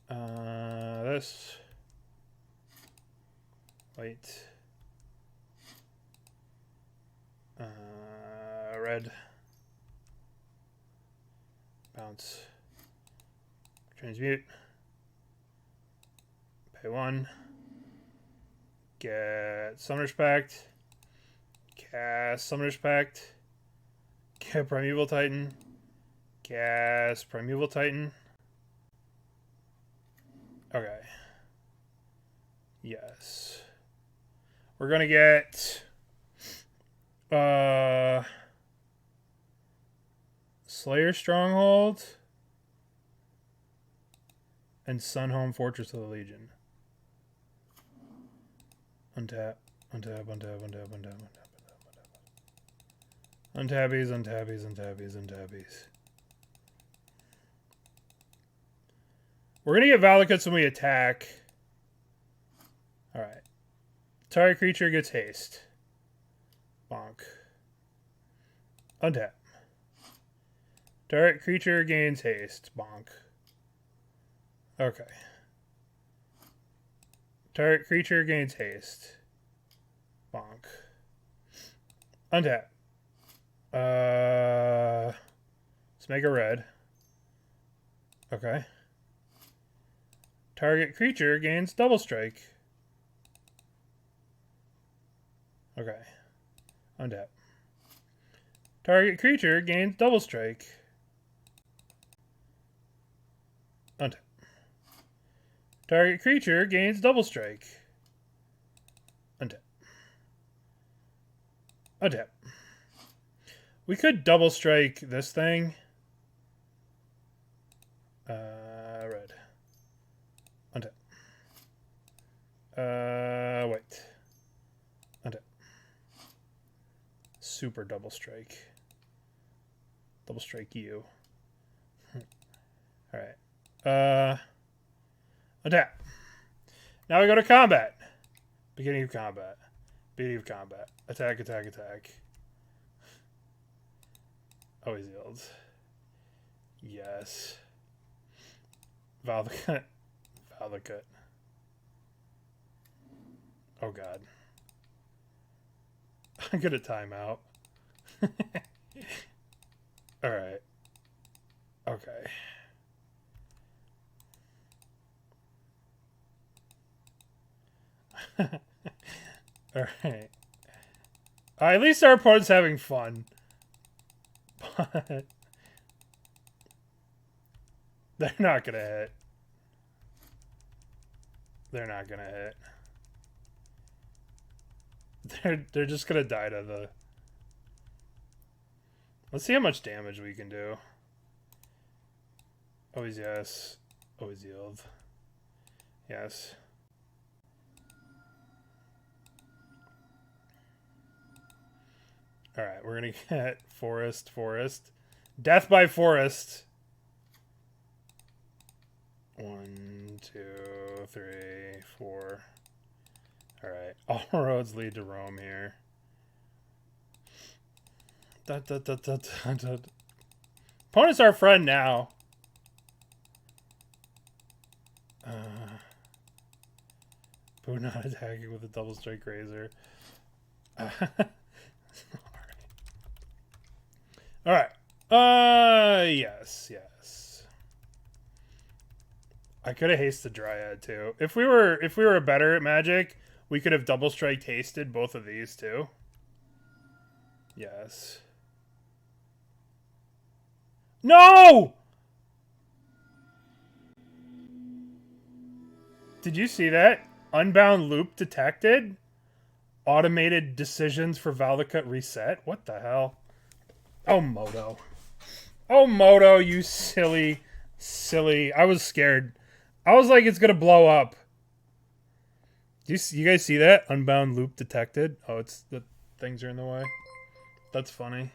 This. White. Red. Bounce. Transmute. Pay 1. Get Summoner's Pact. Cast Summoner's Pact. Get Primeval Titan. Cast Primeval Titan. Okay. Yes. We're gonna get Slayers Stronghold and Sunhome Fortress of the Legion. Untap, untap, untap, untap, untap, untap. Untabbies, untabbies, untabbies, untabbies. We're going to get Valakuts when we attack. Alright. Target creature gets haste. Bonk. Untap. Target creature gains haste. Bonk. Okay. Target creature gains haste. Bonk. Untap. Let's make a red. Okay. Target creature gains double strike. Okay. Untap. Target creature gains double strike. Untap. Target creature gains double strike. Untap. Untap. We could double strike this thing. Red. Untap. Wait. Untap. Super double strike. Double strike you. Alright. Untap. Now we go to combat. Beginning of combat. Beginning of combat. Attack, attack, attack. Always yields. Yes. Valakut. Valakut. Oh god. I'm gonna time out. Alright. Okay. Alright. At least our opponent's having fun. but they're not gonna hit. They're not gonna hit. They're just gonna die to the... Let's see how much damage we can do. Always yes. Always yield. Yes. Alright, we're gonna get forest. Death by forest. 1, 2, 3, 4. Alright, all roads lead to Rome here. Opponent's our friend now. Boo not attacking with a double strike Grazer. Alright. Yes. I could have hasted Dryad too. If we were better at Magic, we could have double strike hasted both of these too. Yes. No! Did you see that? Unbound loop detected? Automated decisions for Valakut reset? What the hell? Oh, Moto. Oh, Moto, you silly. I was scared. I was like, it's going to blow up. You guys see that? Unbound loop detected? Oh, it's the things are in the way. That's funny.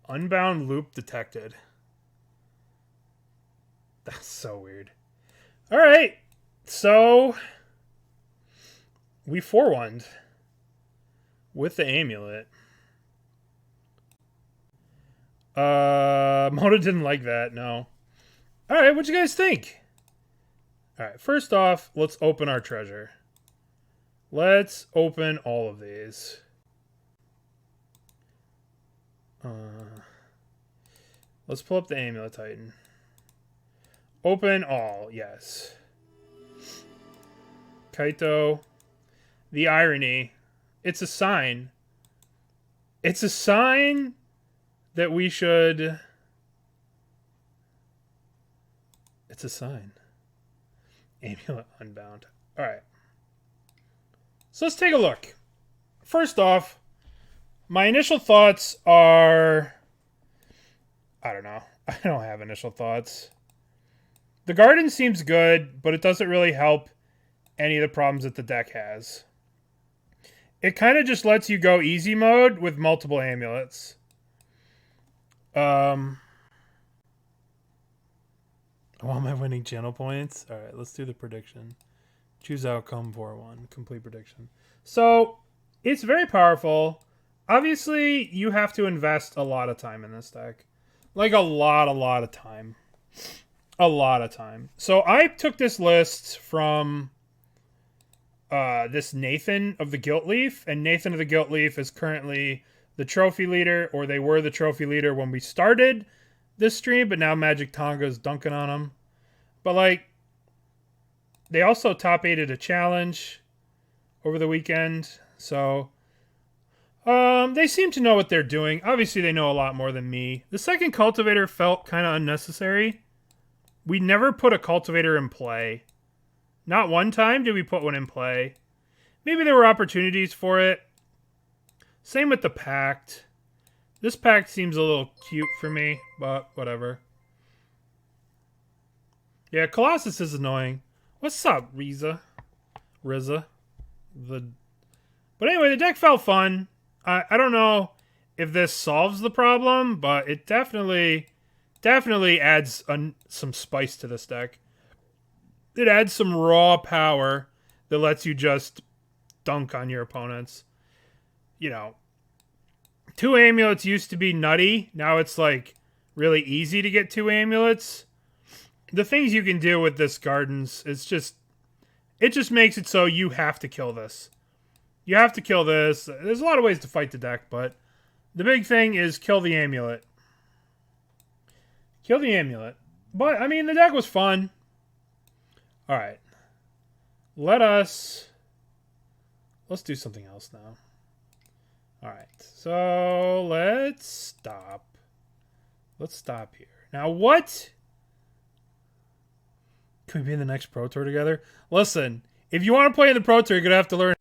Unbound loop detected. That's so weird. All right. So we 4-1'd with the amulet. Moto didn't like that, no. All right, what'd you guys think? All right, first off, let's open our treasure. Let's open all of these. Let's pull up the Amulet Titan. Open all, yes. Kaito. The irony. It's a sign. It's a sign that we should... It's a sign. Amulet Unbound. Alright. So let's take a look. First off, my initial thoughts are... I don't know. I don't have initial thoughts. The garden seems good, but it doesn't really help any of the problems that the deck has. It kind of just lets you go easy mode with multiple amulets. I want my winning channel points. All right, let's do the prediction. Choose outcome 4-1. Complete prediction. So, it's very powerful. Obviously, you have to invest a lot of time in this deck. Like a lot of time. A lot of time. So, I took this list from this Nathan of the Gilt Leaf. And Nathan of the Gilt Leaf is currently the trophy leader, or they were the trophy leader when we started this stream, but now Magic Tonga's dunking on them. But, like, they also top 8'd a challenge over the weekend. So, they seem to know what they're doing. Obviously, they know a lot more than me. The second Cultivator felt kind of unnecessary. We never put a Cultivator in play. Not one time did we put one in play. Maybe there were opportunities for it. Same with the Pact. This Pact seems a little cute for me, but whatever. Yeah, Colossus is annoying. What's up, Urza? But anyway, the deck felt fun. I don't know if this solves the problem, but it definitely adds some spice to this deck. It adds some raw power that lets you just dunk on your opponents. You know, 2 amulets used to be nutty. Now it's like really easy to get 2 amulets. The things you can do with this Gardens, it just makes it so you have to kill this. You have to kill this. There's a lot of ways to fight the deck, but the big thing is kill the amulet. Kill the amulet. But, I mean, the deck was fun. Alright. Let's do something else now. All right, so let's stop. Let's stop here. Now, what? Can we be in the next Pro Tour together? Listen, if you want to play in the Pro Tour, you're going to have to learn